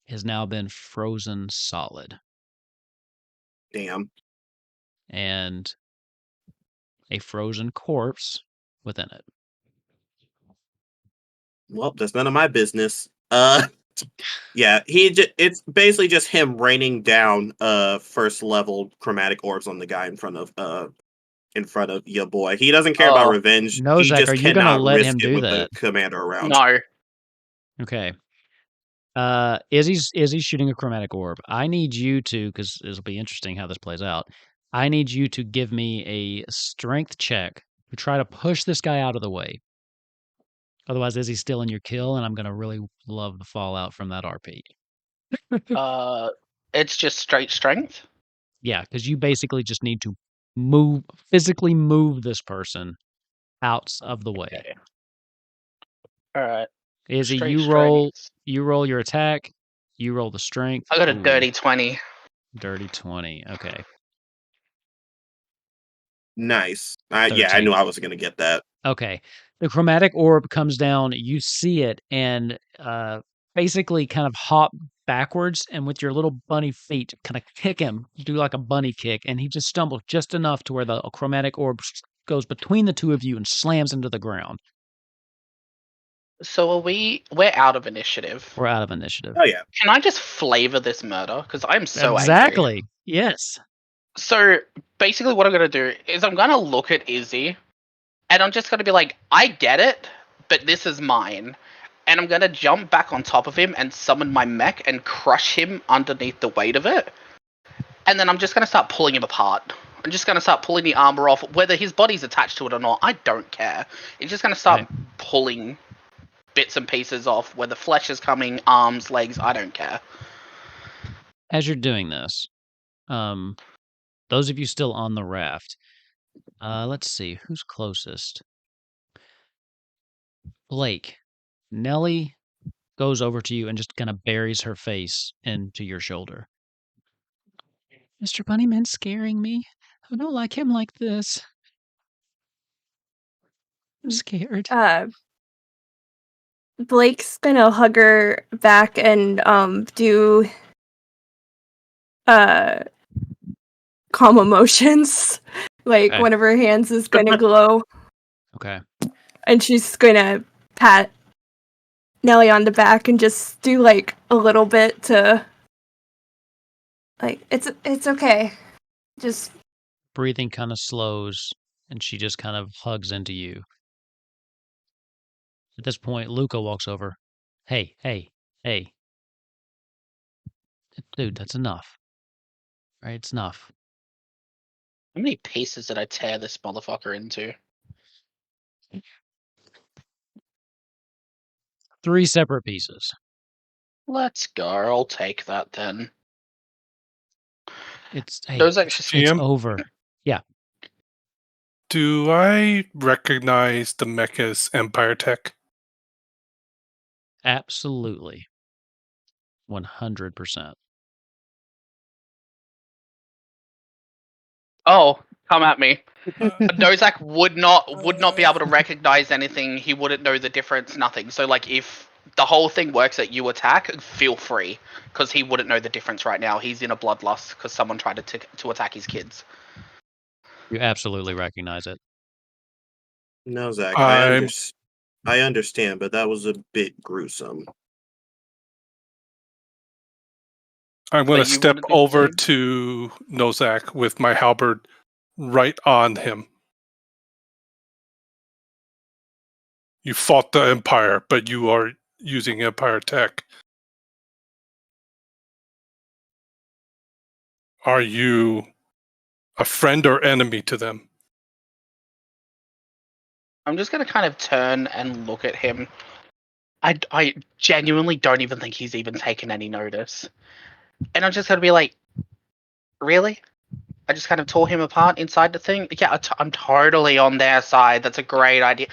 has now been frozen solid. Damn. And a frozen corpse within it. Well, that's none of my business. Yeah, it's basically just him raining down first level chromatic orbs on the guy in front of your boy. He doesn't care about revenge. No, he Zach, just are you gonna let him do with that? The commander around. No. Okay. Izzy's shooting a chromatic orb. I need you to, because it'll be interesting how this plays out. I need you to give me a strength check to try to push this guy out of the way. Otherwise, Izzy's still in your kill, and I'm going to really love the fallout from that RP. It's just straight strength? Yeah, because you basically just need to physically move this person out of the way. Okay. Alright. Izzy, you roll your attack, you roll the strength. I got a dirty 20. Dirty 20, okay. Nice. Yeah, I knew I was going to get that. Okay. The chromatic orb comes down, you see it, and basically kind of hop backwards and with your little bunny feet kind of kick him, do like a bunny kick, and he just stumbles just enough to where the chromatic orb goes between the two of you and slams into the ground. So we're out of initiative. We're out of initiative. Oh yeah. Can I just flavor this murder? Because I'm so exactly. angry. Yes. So basically what I'm going to do is I'm going to look at Izzy and I'm just going to be like, I get it, but this is mine. And I'm going to jump back on top of him and summon my mech and crush him underneath the weight of it. And then I'm just going to start pulling him apart. I'm just going to start pulling the armor off. Whether his body's attached to it or not, I don't care. It's just going to start pulling bits and pieces off, where the flesh is coming, arms, legs, I don't care. As you're doing this, those of you still on the raft, let's see, who's closest? Blake. Nellie goes over to you and just kind of buries her face into your shoulder. Mr. Bunnyman's scaring me. I don't like him like this. I'm scared. Blake's gonna hug her back and do calm emotions. Like Okay. one of her hands is gonna glow. Okay. And she's gonna pat Nellie on the back and just do like a little bit to like it's okay. Just Breathing kind of slows and she just kind of hugs into you. At this point, Luca walks over. Hey. Dude, that's enough. Right? It's enough. How many pieces did I tear this motherfucker into? 3 separate pieces. Let's go. I'll take that then. It's GM? over. Yeah. Do I recognize the mech as Empire tech? Absolutely. 100%. Oh, come at me. Nozak would not be able to recognize anything. He wouldn't know the difference. Nothing. So like, if the whole thing works that you attack, feel free, because he wouldn't know the difference right now. He's in a bloodlust because someone tried to attack his kids. You absolutely recognize it. No, Zach, I'm- I understand, but that was a bit gruesome. I'm going to But you step wouldn't be over seen? to Nozak with my halberd right on him. You fought the Empire, but you are using Empire tech. Are you a friend or enemy to them? I'm just gonna kind of turn and look at him. I genuinely don't even think he's even taken any notice. And I'm just gonna be like, really? I just kind of tore him apart inside the thing. Yeah, I'm totally on their side. That's a great idea.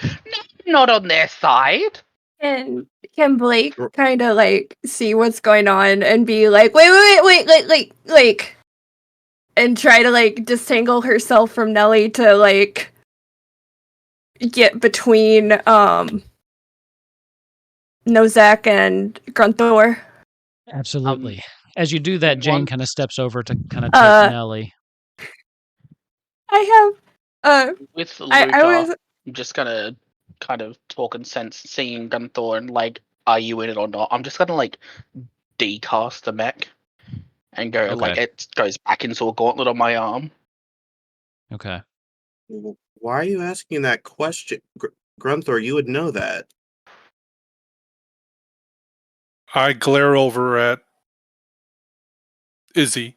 No, not on their side. and can Blake kind of like see what's going on and be like, wait, and try to like disentangle herself from Nellie to like get between Nozak and Grunthor. Absolutely. As you do that, Jane kind of steps over to kind of take Nellie. I have with Luca. I'm just gonna kind of talk and sense, seeing Gunthor and like, are you in it or not? I'm just gonna like decast the mech and go like it goes back into a gauntlet on my arm. Okay. Why are you asking that question, Grunthor? You would know that. I glare over at Izzy,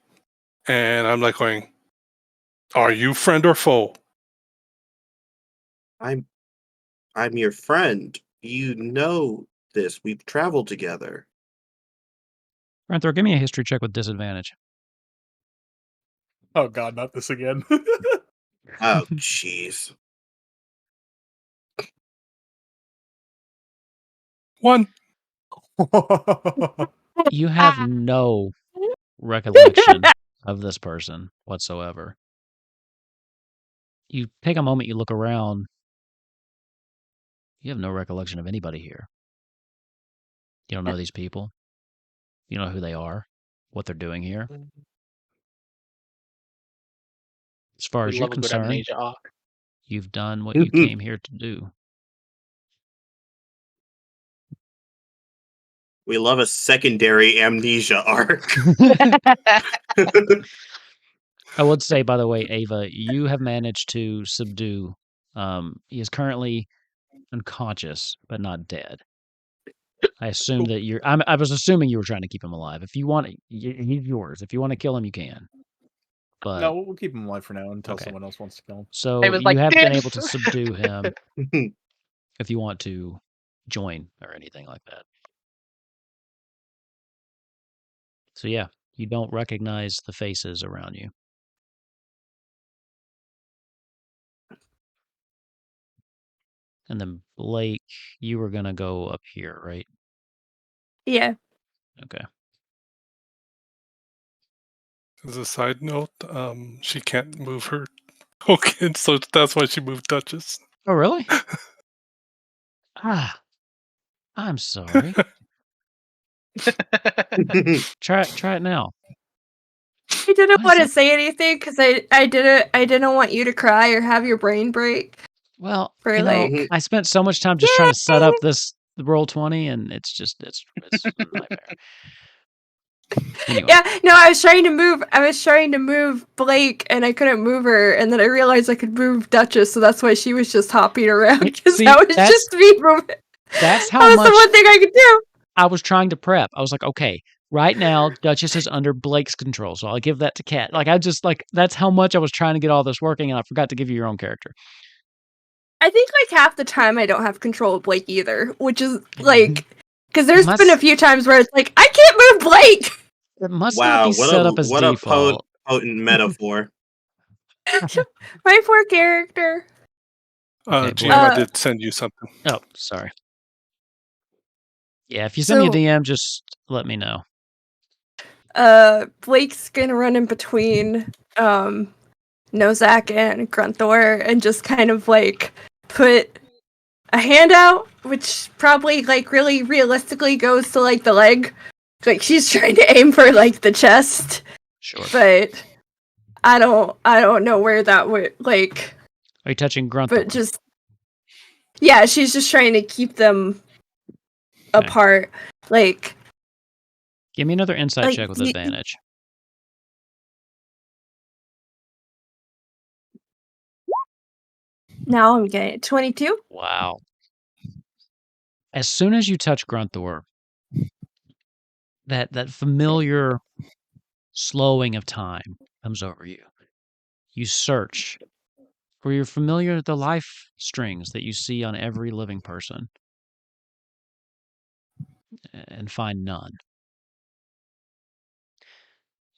and I'm like going, "Are you friend or foe?" I'm your friend. You know this. We've traveled together. Grunthor, give me a history check with disadvantage. Oh god, not this again. Oh, jeez. 1. You have no recollection of this person whatsoever. You take a moment, you look around. You have no recollection of anybody here. You don't know these people. You know who they are, what they're doing here. As far as you're concerned, you've done what you came here to do. We love a secondary amnesia arc. I would say, by the way, Ava, you have managed to subdue. He is currently unconscious, but not dead. I assume that you're. I was assuming you were trying to keep him alive. If you want, he's yours. If you want to kill him, you can. But no, we'll keep him alive for now until someone else wants to kill him. So you have been able to subdue him. If you want to join or anything like that. So yeah, you don't recognize the faces around you. And then Blake, you were gonna go up here, right? Yeah. Okay. As a side note, she can't move her token, so that's why she moved Duchess. Oh, really? I'm sorry. Try it now. I didn't want to say anything because I didn't want you to cry or have your brain break. Well, I spent so much time just trying to set up the Roll20, and it's a nightmare. Anyway. Yeah, no, I was trying to move Blake, and I couldn't move her, and then I realized I could move Duchess, so that's why she was just hopping around, because that was just me moving. That's how that was much the one thing I could do. I was trying to prep. I was like, okay, right now Duchess is under Blake's control, so I'll give that to Kat. That's how much I was trying to get all this working, and I forgot to give you your own character. I think half the time I don't have control of Blake either, which is because there's been a few times where it's like I can't move Blake. It must not be set up as default. A potent metaphor. My poor character. GM, I did send you something. Oh, sorry. Yeah, if you send me a DM, just let me know. Blake's gonna run in between Nozak and Grunthor and just kind of put a hand out, which probably really realistically goes to the leg. She's trying to aim for the chest. Sure. But I don't know where that would Are you touching Grunthor? But she's just trying to keep them apart. Give me another insight check with advantage. Now I'm getting 22. Wow. As soon as you touch Grunthor, that familiar slowing of time comes over you. You search for the life strings that you see on every living person and find none.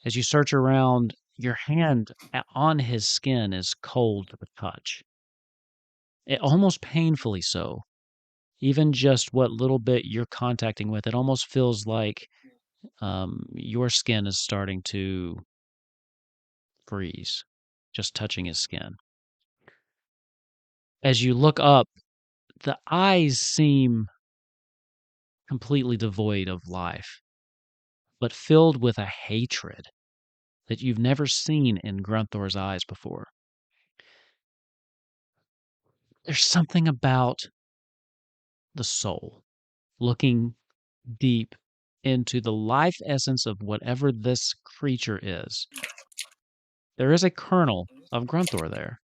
As you search around, your hand on his skin is cold to the touch. Almost painfully so. Even just what little bit you're contacting with, it almost feels like your skin is starting to freeze, just touching his skin. As you look up, the eyes seem completely devoid of life, but filled with a hatred that you've never seen in Grunthor's eyes before. There's something about the soul looking deep into the life essence of whatever this creature is. There is a kernel of Grunthor there,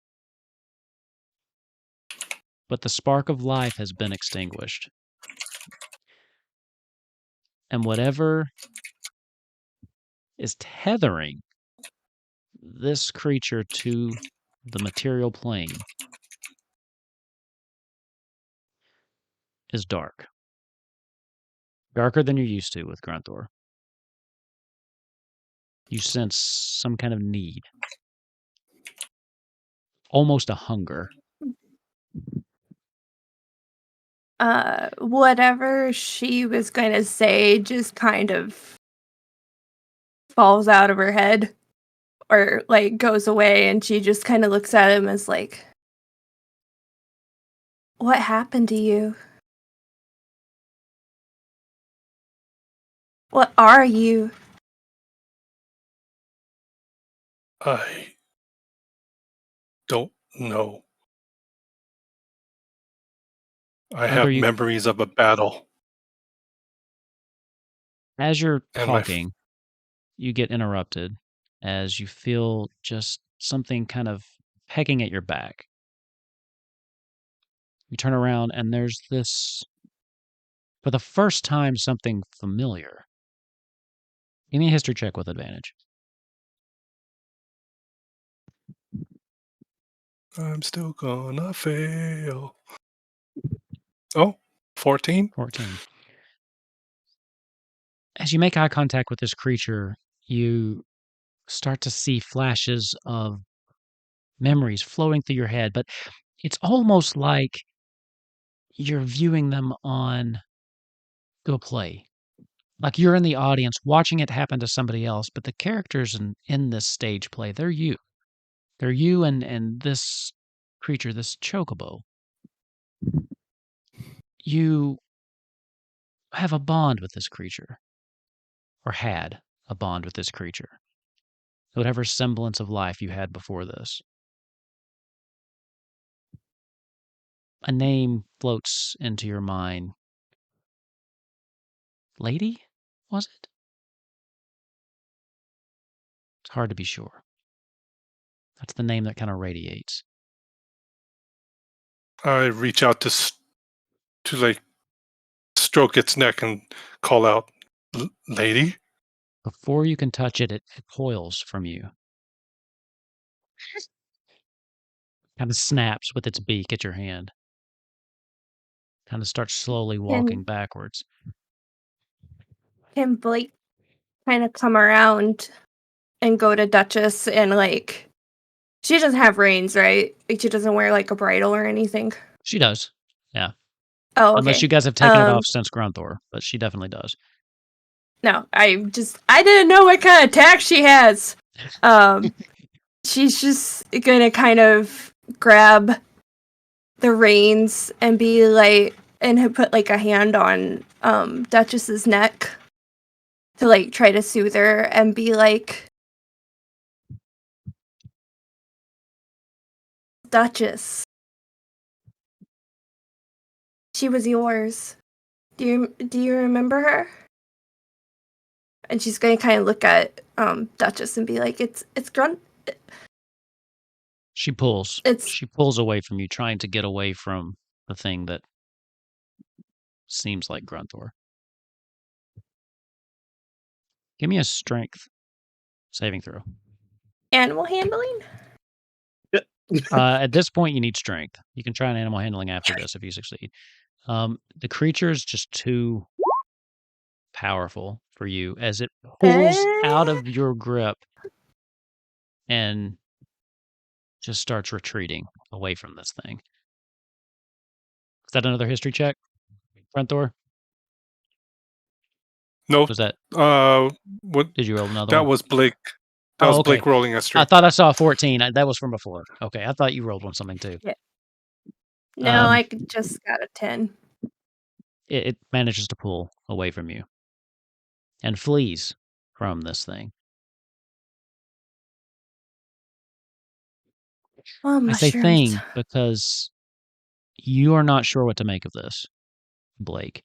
but the spark of life has been extinguished. And whatever is tethering this creature to the material plane is dark. Darker than you're used to with Grunthor. You sense some kind of need. Almost a hunger. Whatever she was going to say just kind of falls out of her head or goes away, and she just kind of looks at him as what happened to you? What are you? I don't know. I have memories of a battle. As you're talking, you get interrupted as you feel just something kind of pegging at your back. You turn around and there's this, for the first time, something familiar. Give me a history check with advantage. I'm still gonna fail. Oh, 14? 14. As you make eye contact with this creature, you start to see flashes of memories floating through your head, but it's almost like you're viewing them on a play. Like you're in the audience watching it happen to somebody else, but the characters in this stage play, they're you. They're you and this creature, this chocobo. You have a bond with this creature, or had a bond with this creature. Whatever semblance of life you had before this. A name floats into your mind. Lady, was it? It's hard to be sure. That's the name that kind of radiates. I reach out to like stroke its neck and call out, "Lady?" Before you can touch it, it coils from you. Kind of snaps with its beak at your hand. Kind of starts slowly walking backwards. Can Blake kind of come around and go to Duchess and, like, she doesn't have reins, right? Like, she doesn't wear, like, a bridle or anything? She does, yeah. Oh, okay. Unless you guys have taken it off since Grunthor, but she definitely does. No, I didn't know what kind of attack she has. She's just gonna kind of grab the reins and be like, and put like a hand on Duchess's neck to like try to soothe her and be like, Duchess, she was yours. Do you remember her? And she's gonna kind of look at Duchess and be like, it's Grunt. She pulls away from you, trying to get away from the thing that seems like Grunthor. Give me a strength saving throw. Animal handling? At this point, you need strength. You can try an animal handling after this if you succeed. The creature is just too powerful for you as it pulls out of your grip and just starts retreating away from this thing. Is that another history check, Grunthor? No. Was that? What did you roll another? That one? was Blake. That was Blake rolling a straight. I thought I saw a 14. That was from before. Okay, I thought you rolled one something too. Yeah. No, I just got a 10. It manages to pull away from you and flees from this thing. Oh, I say thing because you are not sure what to make of this, Blake.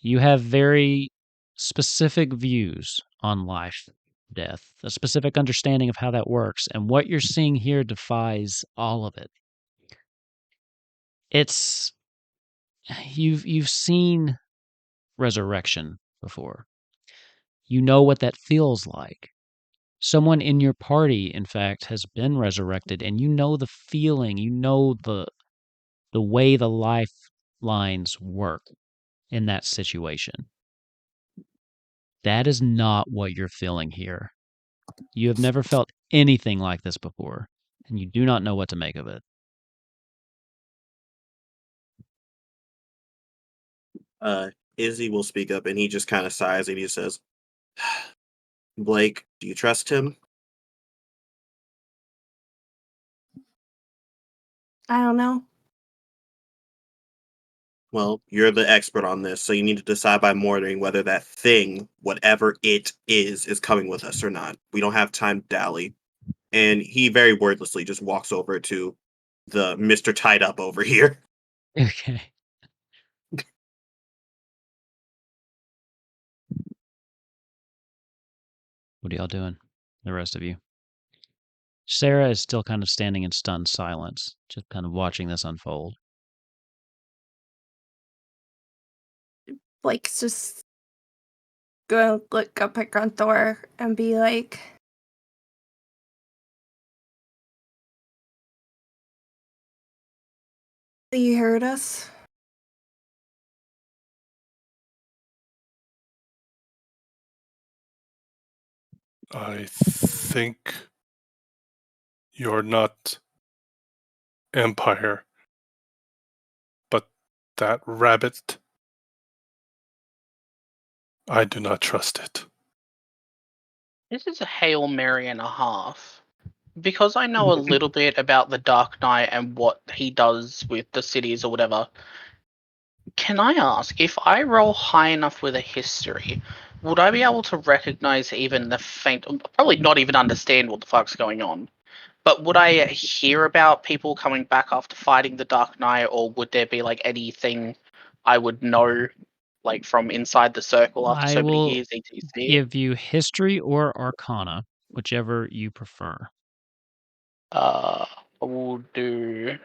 You have very specific views on life, death, a specific understanding of how that works, and what you're seeing here defies all of it. It's you've seen resurrection before. You know what that feels like. Someone in your party, in fact, has been resurrected, and you know the feeling, you know the way the lifelines work in that situation. That is not what you're feeling here. You have never felt anything like this before, and you do not know what to make of it. Izzy will speak up, and he just kind of sighs, and he says, Blake, do you trust him? I don't know. Well, you're the expert on this, so you need to decide by morning whether that thing, whatever it is coming with us or not. We don't have time to dally. And he very wordlessly just walks over to the Mr. Tied Up over here. Okay. What are y'all doing? The rest of you? Sara is still kind of standing in stunned silence, just kind of watching this unfold. Like, just go look up at Grunthor and be like, you heard us? I think you're not Empire, but that rabbit, I do not trust it. This is a Hail Mary and a half. Because I know a little bit about the Dark Knight and what he does with the cities or whatever, can I ask, if I roll high enough with a history, would I be able to recognize even the faint, probably not even understand what the fuck's going on, but would I hear about people coming back after fighting the Dark Knight, or would there be like anything I would know, like from inside the circle after I so many will years ETC? give you history or arcana, whichever you prefer. I will do.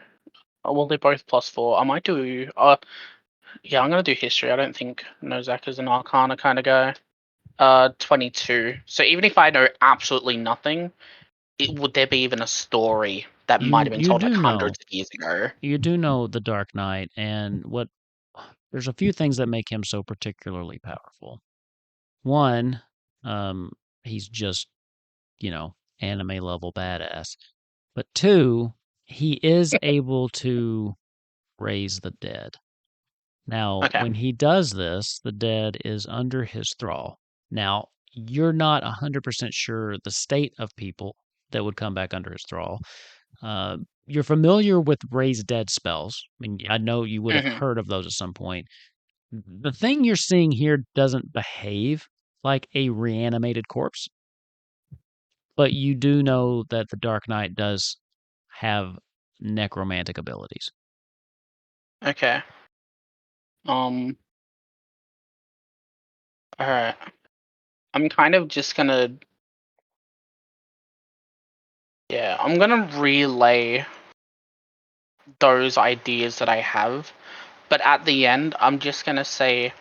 Well, they're both +4. I might do. Yeah, I'm gonna do history. I don't think Nozak is an Arcana kind of guy. 22. So even if I know absolutely nothing, would there be even a story that might have been You told like do know. hundreds of years ago? You do know the Dark Knight, and there's a few things that make him so particularly powerful. One, he's just, anime level badass. But two, he is able to raise the dead. Now, Okay. when he does this, the dead is under his thrall. Now, you're not 100% sure the state of people that would come back under his thrall. You're familiar with raise dead spells. I mean, I know you would have heard of those at some point. The thing you're seeing here doesn't behave like a reanimated corpse, but you do know that the Dark Knight does have necromantic abilities. Okay. Alright. I'm kind of just gonna. Yeah, I'm gonna relay those ideas that I have, but at the end, I'm just gonna say,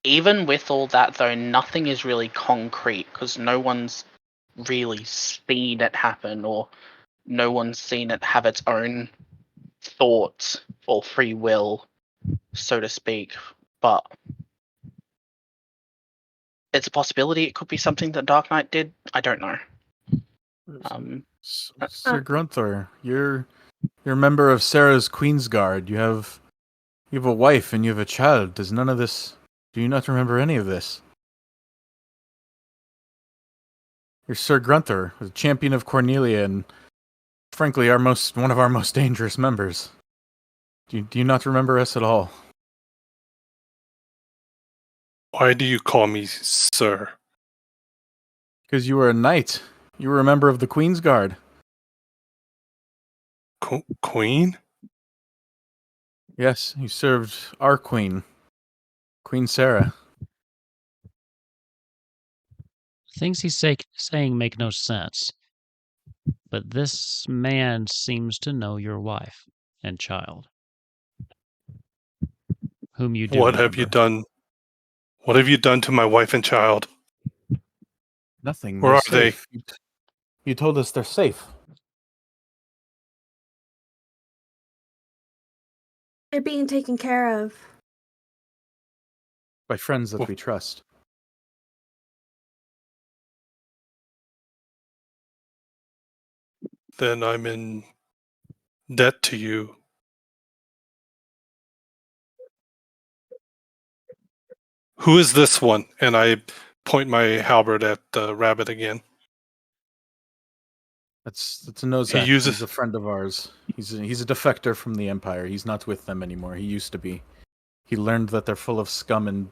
even with all that though, nothing is really concrete because no one's really seen it happen, or no one's seen it have its own thoughts or free will, so to speak. But it's a possibility it could be something that Dark Knight did. I don't know. Sir Grunthor, you're a member of Sara's Queensguard. You have a wife and you have a child. Do you not remember any of this? You're Sir Grunthor, the champion of Cornelia, and frankly, one of our most dangerous members. Do you not remember us at all? Why do you call me sir? Because you were a knight. You were a member of the Queen's Guard. Queen? Yes, you served our queen, Queen Sara. Things he's saying make no sense, but this man seems to know your wife and child, whom you do What remember. have you done? What have you done to my wife and child? Nothing. Where are safe. You told us they're safe. They're being taken care of. By friends that we trust. Then I'm in debt to you. Who is this one? And I point my halberd at the rabbit again. That's a Nozak. He's a friend of ours. He's a defector from the Empire. He's not with them anymore. He used to be. He learned that they're full of scum and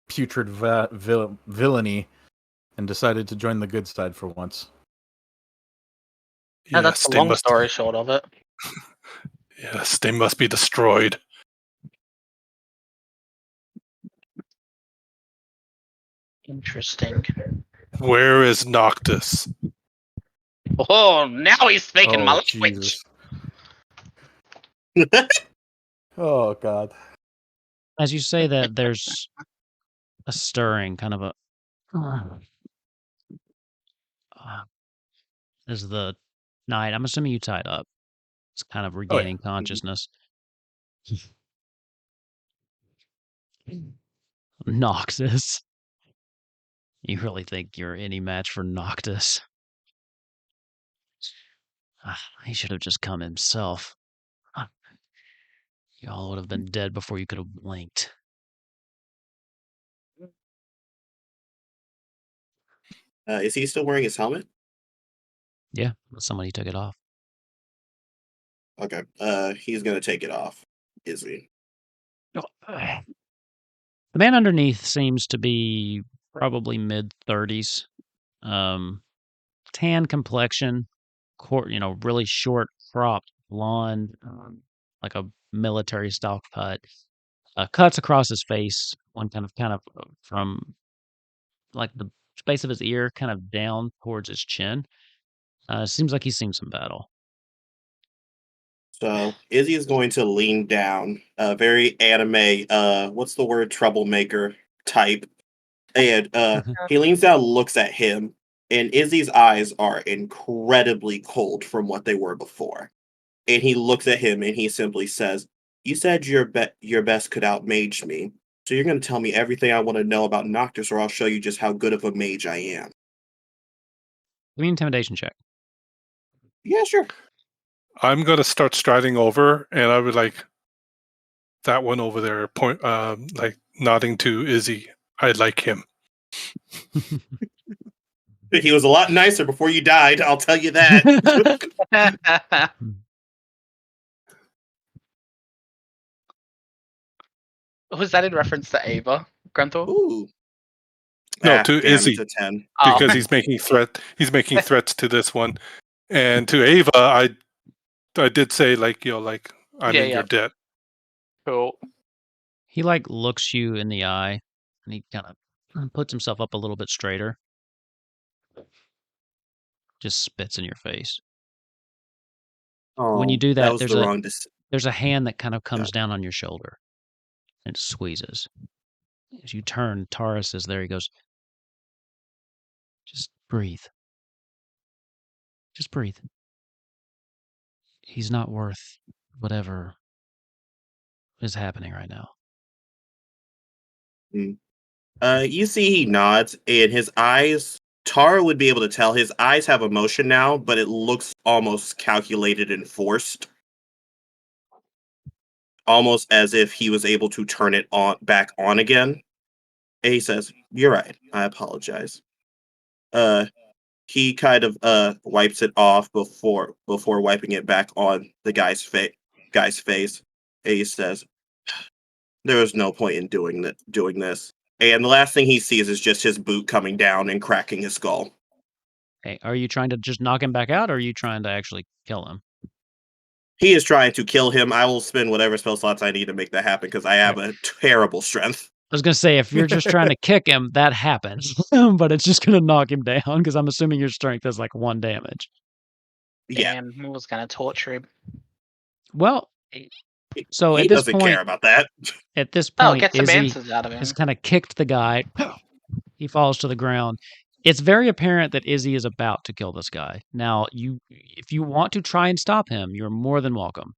putrid villainy, and decided to join the good side for once. Yeah, that's the long story short of it. Yes, they must be destroyed. Interesting. Where is Noctis? Oh, now he's speaking my language. Oh, God. As you say that, there's a stirring, kind of a... as the night, I'm assuming you tied up. It's kind of regaining consciousness. Noctis. You really think you're any match for Noctis? He should have just come himself. Y'all would have been dead before you could have blinked. Is he still wearing his helmet? Yeah, but somebody took it off. Okay. He's gonna take it off. Is he? The man underneath seems to be probably mid-30s. Tan complexion, really short cropped blonde, like a military style cut. Cuts across his face, one kind of from like the space of his ear kind of down towards his chin. Seems like he's seen some battle. So Izzy is going to lean down, very anime, what's the word, troublemaker type. And he leans down, looks at him, and Izzy's eyes are incredibly cold from what they were before. And he looks at him and he simply says, "You said your best could outmage me. So you're going to tell me everything I want to know about Noctis, or I'll show you just how good of a mage I am." Give me an intimidation check. Yeah, sure. I'm going to start striding over, and I would like that one over there, like nodding to Izzy. I like him. He was a lot nicer before you died, I'll tell you that. Was that in reference to Ava, Grunthor? Ooh. No, to Izzy. It's a 10. Because he's making threats to this one. And to Ava, I did say, like, I'm in your debt. Cool. He looks you in the eye, and he kind of puts himself up a little bit straighter. Just spits in your face. Oh, when you do that, there's a hand that kind of comes down on your shoulder and squeezes. As you turn, Taurus is there. He goes, "Just breathe. Just breathe. He's not worth whatever is happening right now." You see he nods, and his eyes, Tara would be able to tell his eyes have emotion now, but it looks almost calculated and forced. Almost as if he was able to turn it back on again. And he says, "You're right. I apologize." He kind of wipes it off before wiping it back on the guy's face. And he says, "There was no point in doing this." And the last thing he sees is just his boot coming down and cracking his skull. Hey, are you trying to just knock him back out, or are you trying to actually kill him? He is trying to kill him. I will spend whatever spell slots I need to make that happen because I have a terrible strength. I was going to say, if you're just trying to kick him, that happens. But it's just going to knock him down because I'm assuming your strength is 1 damage. Yeah. Damn, who was going to torture him? Well, so he at this doesn't point, care about that. At this point, get some Izzy answers out of him. has kind of kicked the guy. He falls to the ground. It's very apparent that Izzy is about to kill this guy. Now, if you want to try and stop him, you're more than welcome.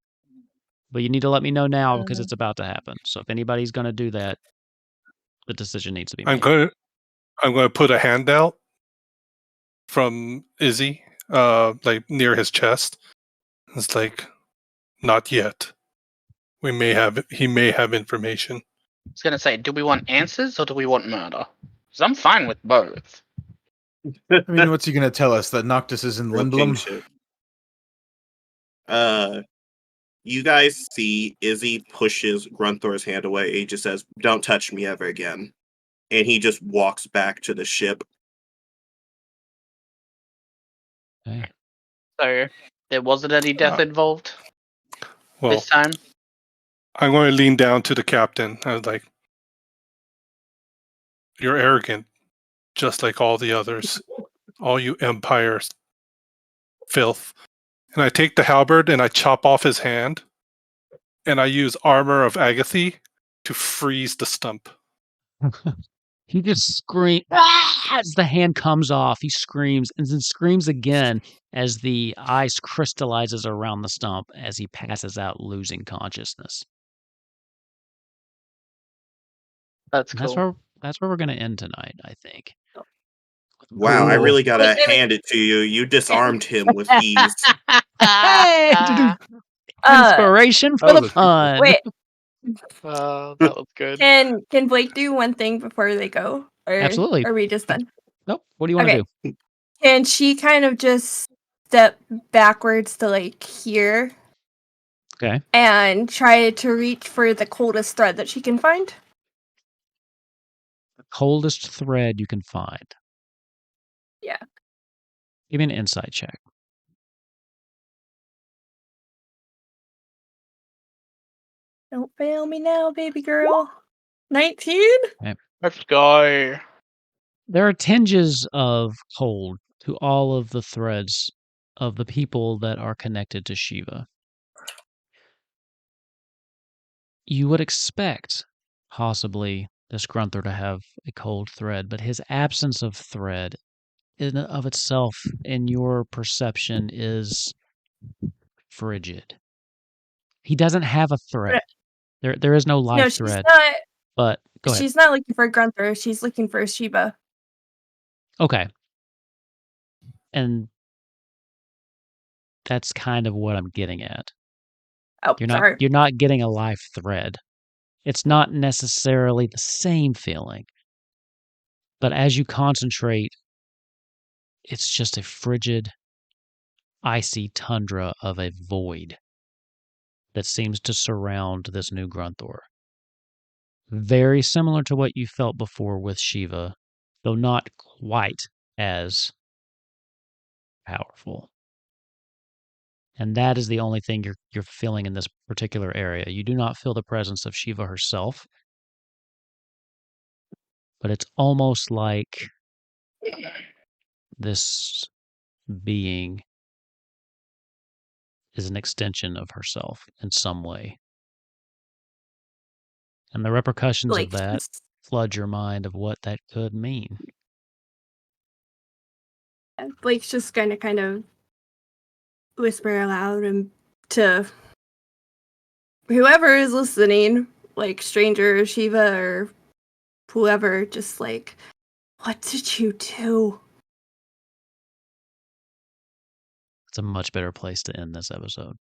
But you need to let me know now because it's about to happen. So if anybody's going to do that, the decision needs to be made. I'm going to put a hand out from Izzy, near his chest. It's like, not yet. He may have information. I was going to say, do we want answers or do we want murder? Because I'm fine with both. I mean, what's he gonna tell us? That Noctis is in Lindblom? You guys see Izzy pushes Grunthor's hand away. He just says, "Don't touch me ever again." And he just walks back to the ship. Okay. So there wasn't any death involved this time? I'm going to lean down to the captain. I was like, "You're arrogant, just like all the others. All you Empire filth." And I take the halberd and I chop off his hand. And I use Armor of Agathe to freeze the stump. He just screams as the hand comes off. He screams and then screams again as the ice crystallizes around the stump as he passes out, losing consciousness. That's cool. That's where we're going to end tonight, I think. Wow, I really gotta hand it to you. You disarmed him with ease. Hey! Inspiration for the pun. Wait. That was good. Can Blake do one thing before they go? Or Absolutely. Are we just done? Nope. What do you want to do? Can she kind of just step backwards to like here? Okay. And try to reach for the coldest thread that she can find? The coldest thread you can find. Yeah. Give me an insight check. Don't fail me now, baby girl. 19? Okay. Let's go. There are tinges of cold to all of the threads of the people that are connected to Shiva. You would expect, possibly, this Grunthor to have a cold thread, but his absence of thread in and of itself, in your perception, is frigid. He doesn't have a thread. There is no life thread. Not, but go ahead. She's not looking for Grunthor. She's looking for Shiva. Okay. And that's kind of what I'm getting at. Oh, sorry. You're not getting a life thread. It's not necessarily the same feeling. But as you concentrate, it's just a frigid, icy tundra of a void that seems to surround this new Grunthor. Very similar to what you felt before with Shiva, though not quite as powerful. And that is the only thing you're feeling in this particular area. You do not feel the presence of Shiva herself, but it's almost like this being is an extension of herself in some way. And the repercussions of that flood your mind of what that could mean. Blake's just gonna kind of whisper aloud and to whoever is listening, like stranger, Shiva, or whoever, just like, what did you do? It's a much better place to end this episode.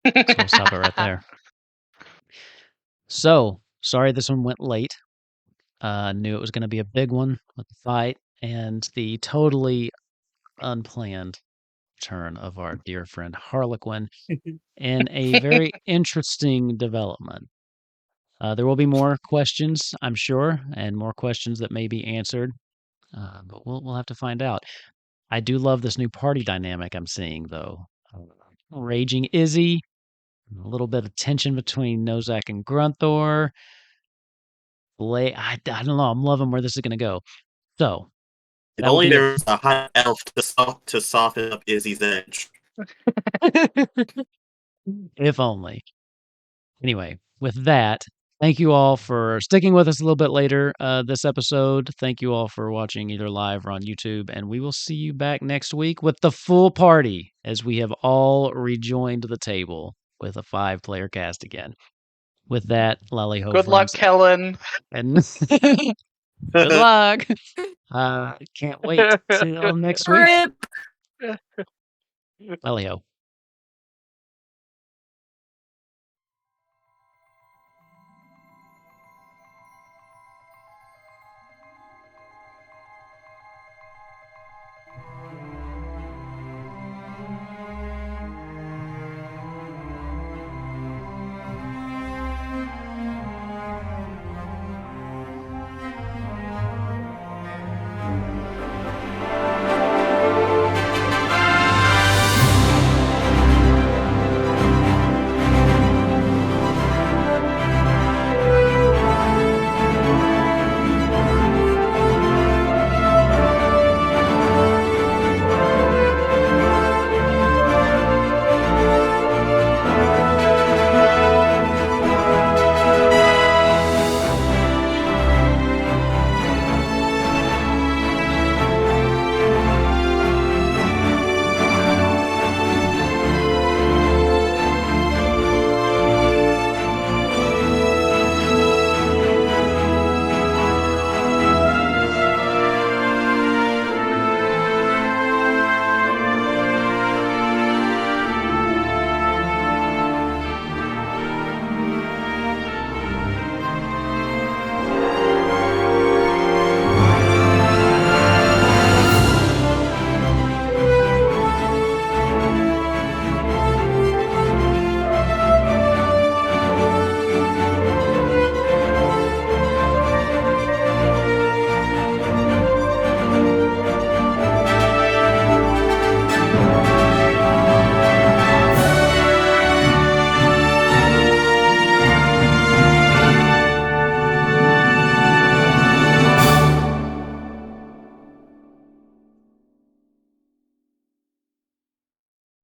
So we'll stop it right there. So, sorry this one went late. Knew it was going to be a big one with the fight and the totally unplanned return of our dear friend Harlequin in a very interesting development. There will be more questions, I'm sure, and more questions that may be answered, but we'll have to find out. I do love this new party dynamic I'm seeing, though. Raging Izzy, a little bit of tension between Nozak and Grunthor. I don't know. I'm loving where this is going to go. So, if only there was a hot elf to soften up Izzy's edge. If only. Anyway, with that, thank you all for sticking with us a little bit later this episode. Thank you all for watching either live or on YouTube, and we will see you back next week with the full party as we have all rejoined the table with a 5-player cast again. With that, lally ho. Good luck, Kellen. And good luck. Can't wait till next week. Lally ho.